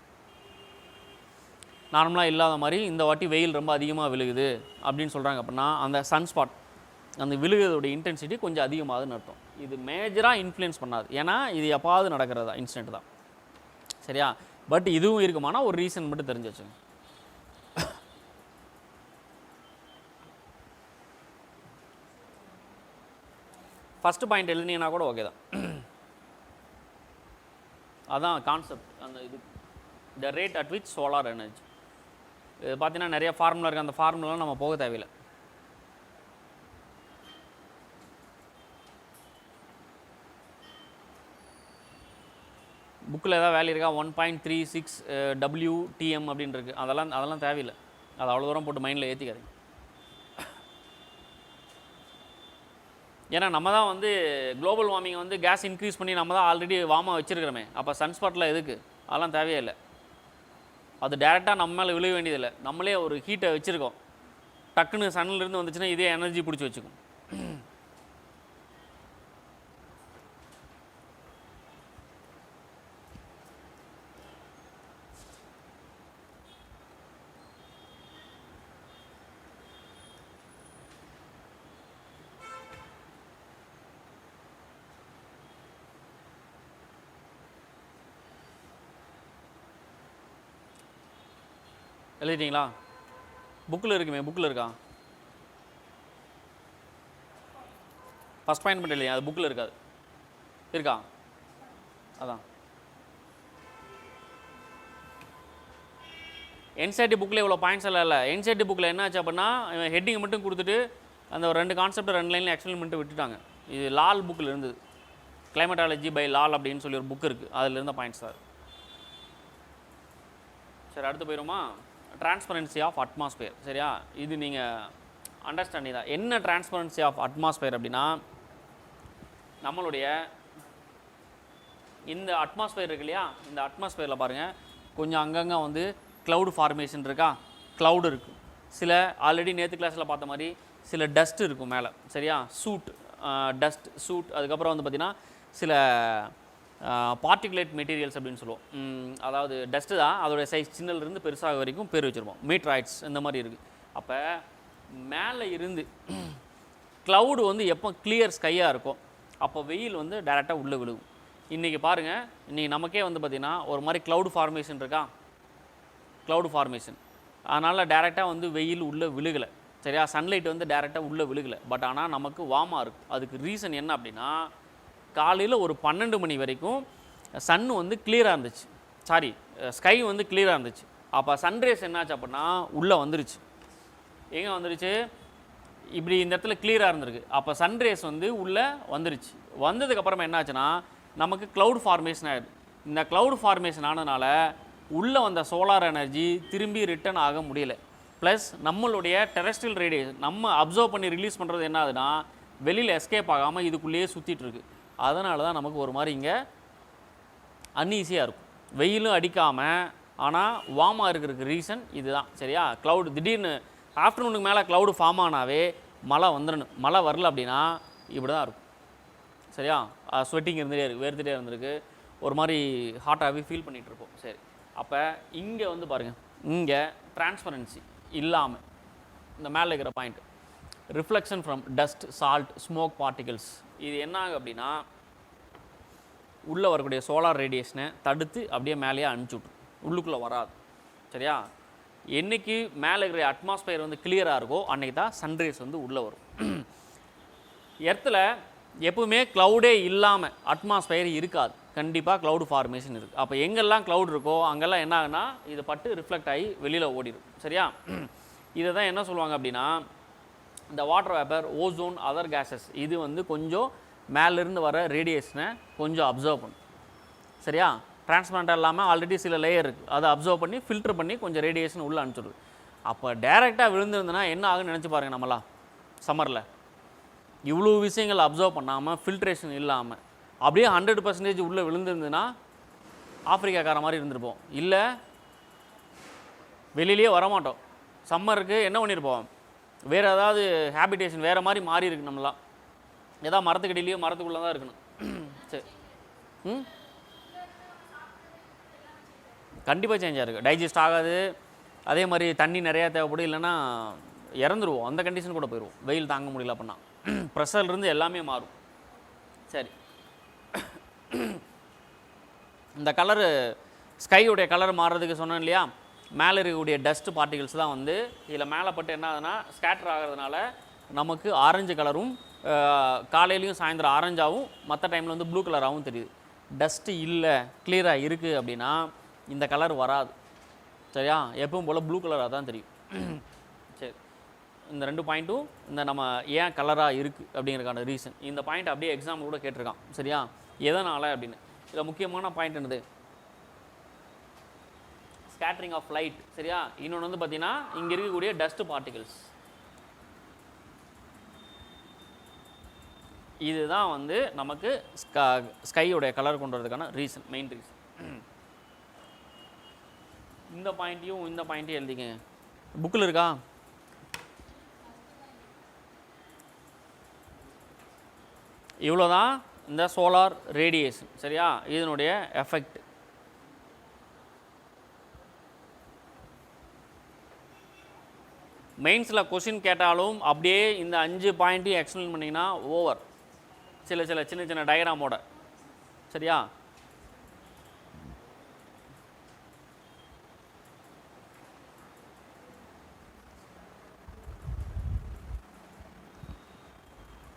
நார்மலாக இல்லாத மாதிரி இந்த வாட்டி வெயில் ரொம்ப அதிகமாக விழுகுது அப்படின்னு சொல்கிறாங்க. அப்படின்னா அந்த சன் ஸ்பாட் அந்த விழுகிறதோடைய இன்டென்சிட்டி கொஞ்சம் அதிகமாகுதுன்னு அர்த்தம். இது மேஜராக இன்ஃப்ளூயன்ஸ் பண்ணாது, ஏன்னா இது எப்பாவது நடக்கிறதா இன்சிடென்ட் தான். சரியா? பட் இதுவும் இருக்குமானா ஒரு ரீசன் மட்டும் தெரிஞ்சு வச்சுங்க. ஃபஸ்ட்டு பாயிண்ட் எழுதினீங்கன்னா கூட ஓகே தான். அதான் கான்செப்ட். அந்த இது த rate at which solar energy. இது பார்த்தீங்கன்னா நிறைய ஃபார்முலா இருக்குது, அந்த ஃபார்முலாலாம் நம்ம போக தேவையில்லை. புக்கில் ஏதாவது வேல்யூ இருக்கா? 1.36 WTM அப்படின்னு இருக்குது. அதெல்லாம் தேவையில்லை. அது அவ்வளோ தூரம் போட்டு மைண்டில் ஏற்றிக்காதீங்க. ஏன்னா நம்ம தான் வந்து குளோபல் வார்மிங்கை வந்து கேஸ் இன்க்ரீஸ் பண்ணி நம்ம தான் ஆல்ரெடி வார்மாக வச்சுருக்கிறோமே. அப்போ சன்ஸ்பாட்டில் எதுக்கு? அதெல்லாம் தேவையே இல்லை. அது டேரெக்டாக நம்ம மேலே விழுக வேண்டியதில்லை, நம்மளே ஒரு ஹீட்டை வச்சுருக்கோம், டக்குன்னு சன்னிலிருந்து வந்துச்சுன்னா இதே எனர்ஜி பிடிச்சி வச்சுக்கும். எழுதிட்டீங்களா? புக்கில் இருக்குமே, புக்கில் இருக்கா? ஃபஸ்ட் பாயிண்ட் மட்டும் இல்லையா, அது புக்கில் இருக்காது, இருக்கா? அதான் என்சிஆர்டி புக்கில் இவ்வளோ பாயிண்ட்ஸ் எல்லாம் இல்லை. என்சிஆர்டி புக்கில் என்ன ஆச்சு அப்படின்னா ஹெட்டிங் மட்டும் கொடுத்துட்டு அந்த ஒரு 2 கான்செப்ட் 2 லைனில் எக்ஸ்பிளைன் பண்ணிட்டு விட்டுட்டாங்க. இது லால் புக்கில் இருந்தது, கிளைமேட்டாலஜி பை லால் அப்படின்னு சொல்லி ஒரு புக் இருக்குது, அதில் இருந்த பாயிண்ட்ஸ் தான். சரி, அடுத்து போயிடுமா? Transparency of atmosphere. சரியா, இது நீங்கள் அண்டர்ஸ்டாண்டிங் தான். என்ன டிரான்ஸ்பரன்சி ஆஃப் அட்மாஸ்பியர் அப்படின்னா, நம்மளுடைய இந்த அட்மாஸ்பியர் இருக்கு இல்லையா, இந்த அட்மாஸ்பியரில் பாருங்கள் கொஞ்சம் அங்கங்கே வந்து க்ளவுட் ஃபார்மேஷன் இருக்கா, க்ளவுடு இருக்குது. சில ஆல்ரெடி நேற்று கிளாஸில் பார்த்த மாதிரி சில டஸ்ட் இருக்கும் மேலே. சரியா, சூட், டஸ்ட் சூட். அதுக்கப்புறம் வந்து பார்த்திங்கன்னா சில பார்ட்டிகுலேட் மெட்டீரியல்ஸ் அப்படின்னு சொல்லுவோம். அதாவது டஸ்ட்டு தான், அதோடைய சைஸ் சின்னலேருந்து பெருசாக வரைக்கும் பேர் வச்சுருப்போம், மீட்ராய்ட்ஸ் இந்த மாதிரி இருக்குது. அப்போ மேலே இருந்து க்ளவுடு வந்து எப்போ கிளியர் ஸ்கையாக இருக்கும் அப்போ வெயில் வந்து டைரெக்டாக உள்ளே விழுகும். இன்றைக்கி பாருங்கள், இன்றைக்கி நமக்கே வந்து பார்த்திங்கன்னா ஒரு மாதிரி க்ளவுடு ஃபார்மேஷன் இருக்கா, க்ளவுடு ஃபார்மேஷன், அதனால் டைரெக்டாக வந்து வெயில் உள்ளே விழுகலை. சரியா, சன்லைட் வந்து டைரெக்டாக உள்ளே விழுகலை. பட் ஆனால் நமக்கு வார்மாக இருக்கும். அதுக்கு ரீசன் என்ன அப்படின்னா, காலையில் ஒரு 12 மணி வரைக்கும் சன்னு வந்து கிளியராக இருந்துச்சு, சாரி ஸ்கை வந்து கிளியராக இருந்துச்சு. அப்போ சன்ரேஸ் என்னாச்சு அப்படின்னா உள்ளே வந்துருச்சு. எங்கே வந்துருச்சு? இப்படி இந்த இடத்துல கிளியராக இருந்திருக்கு. அப்போ சன்ரேஸ் வந்து உள்ளே வந்துருச்சு. வந்ததுக்கப்புறமா என்னாச்சுன்னா நமக்கு க்ளவுட் ஃபார்மேஷன் ஆகிடுது. இந்த க்ளவுட் ஃபார்மேஷன் ஆனதுனால உள்ளே வந்த சோலார் எனர்ஜி திரும்பி ரிட்டர்ன் ஆக முடியல. ப்ளஸ் நம்மளுடைய டெரெஸ்ட்ரியல் ரேடியேஷன் நம்ம அப்சர்வ் பண்ணி ரிலீஸ் பண்ணுறது என்ன ஆகுதுன்னா வெளியில் எஸ்கேப் ஆகாமல் இதுக்குள்ளேயே சுற்றிட்டுருக்கு. அதனால தான் நமக்கு ஒரு மாதிரி இங்கே அன்ஈஸியாக இருக்கும். வெயிலும் அடிக்காமல் ஆனால் வார்மாக இருக்கிறதுக்கு ரீசன் இதுதான். சரியா, க்ளவுடு திடீர்னு ஆஃப்டர்நூனுக்கு மேலே க்ளவுடு ஃபார்ம் ஆனாவே மழை வந்துடணும். மழை வரல அப்படின்னா இப்படி தான் இருக்கும். சரியா, ஸ்வெட்டிங் இருந்துகிட்டே இருக்குது, வேர்த்துட்டே இருந்திருக்கு, ஒரு மாதிரி ஹாட்டாகவே ஃபீல் பண்ணிகிட்டு இருப்போம். சரி, அப்போ இங்கே வந்து பாருங்கள், இங்கே டிரான்ஸ்பரன்சி இல்லாமல் இந்த மேலே இருக்கிற point reflection from dust, salt, smoke particles, இது என்ன ஆகும் அப்படின்னா உள்ளே வரக்கூடிய சோலார் ரேடியேஷனை தடுத்து அப்படியே மேலேயே அனுப்பிச்சி விட்ரும், உள்ளுக்குள்ளே வராது. சரியா, என்றைக்கு மேலே இருக்கிற அட்மாஸ்பியர் வந்து கிளியராக இருக்கோ அன்றைக்கி தான் சன்ரைஸ் வந்து உள்ளே வரும். எர்த்தில் எப்பவுமே க்ளவுடே இல்லாமல் அட்மாஸ்பியர் இருக்காது, கண்டிப்பாக க்ளவுட் ஃபார்மேஷன் இருக்குது. அப்போ எங்கெல்லாம் க்ளவுட் இருக்கோ அங்கெல்லாம் என்ன ஆகுனா இது பட்டு ரிஃப்ளெக்ட் ஆகி வெளியில் ஓடிடும். சரியா, இதை தான் என்ன சொல்லுவாங்க அப்படின்னா இந்த water vapour, ozone, other gases இது வந்து கொஞ்சம் மேலேருந்து வர ரேடியேஷனை கொஞ்சம் அப்சர்வ் பண்ணும். சரியா, டிரான்ஸ்பரண்ட்டாக இல்லாமல் ஆல்ரெடி சில லேயர் இருக்குது, அதை அப்சர்வ் பண்ணி ஃபில்டர் பண்ணி கொஞ்சம் ரேடியேஷன் உள்ளே அனுப்பிச்சிடுது. அப்போ டைரெக்டாக விழுந்துருந்துன்னா என்ன ஆகுன்னு நினச்சி பாருங்கள். நம்மளாம் சம்மரில் இவ்வளோ விஷயங்கள் அப்சர்வ் பண்ணாமல் ஃபில்ட்ரேஷன் இல்லாமல் அப்படியே 100% உள்ளே விழுந்துருந்துன்னா ஆப்பிரிக்காக்கார மாதிரி இருந்திருப்போம், இல்லை வெளியிலேயே வரமாட்டோம். சம்மருக்கு என்ன பண்ணியிருப்போம், வேறு ஏதாவது ஹேபிடேஷன் வேறு மாதிரி மாறி இருக்கு. நம்மளாம் ஏதாவது மரத்துக்கடியிலையோ மரத்துக்குள்ளே தான் இருக்கணும். சரி, கண்டிப்பாக சேஞ்சாக இருக்குது, டைஜஸ்ட் ஆகாது. அதே மாதிரி தண்ணி நிறையா தேவைப்படும், இல்லைன்னா இறந்துருவோம், அந்த கண்டிஷன் கூட போயிடுவோம் வெயில் தாங்க முடியல அப்படின்னா. ப்ரெஷர்லேருந்து எல்லாமே மாறும். சரி, இந்த கலரு ஸ்கையுடைய கலர் மாறுறதுக்கு சொன்னேன் இல்லையா, மேலே இருக்கக்கூடிய டஸ்ட் பார்ட்டிகல்ஸ் தான் வந்து இதில் மேலே பட்டு என்ன ஆகுதுன்னா ஸ்கேட்டர் ஆகிறதுனால நமக்கு ஆரஞ்சு கலரும் காலையிலையும் சாயந்தரம் ஆரஞ்சாகவும் மற்ற டைமில் வந்து ப்ளூ கலராகவும் தெரியுது. டஸ்ட்டு இல்லை, கிளியராக இருக்குது அப்படின்னா இந்த கலர் வராது. சரியா, எப்பவும் போல் ப்ளூ கலராக தான் தெரியும். சரி, இந்த 2 பாயிண்ட்டும் இந்த நம்ம ஏன் கலராக இருக்குது அப்படிங்கிறதுக்கான ரீசன். இந்த பாயிண்ட் அப்படியே எக்ஸாம்பிள் கூட கேட்டிருக்கான். சரியா, எதனால் அப்படின்னு. இதில் முக்கியமான பாயிண்ட் என்னது, ஸ்கேட்டரிங் ஆஃப் லைட். சரியா, இன்னொன்று வந்து பார்த்தீங்கன்னா இங்கே இருக்கக்கூடிய டஸ்ட் பார்ட்டிகல்ஸ், இதுதான் வந்து நமக்கு ஸ்கையோடைய கலர் கொண்டு வரதுக்கான ரீசன், மெயின் ரீசன். இந்த பாயிண்ட்டையும் இந்த பாயிண்ட்டையும் எழுதிக்கங்க. புக்கில் இருக்கா? இவ்வளோதான் இந்த சோலார் ரேடியேஷன். சரியா? இதனுடைய எஃபெக்ட். மெயின்ஸில் கொஷின் கேட்டாலும் அப்படியே இந்த 5 பாயிண்ட்டையும் எக்ஸ்பிளைன் பண்ணிங்கன்னா ஓவர். சின்ன சின்ன டயக்ராமோட. சரியா?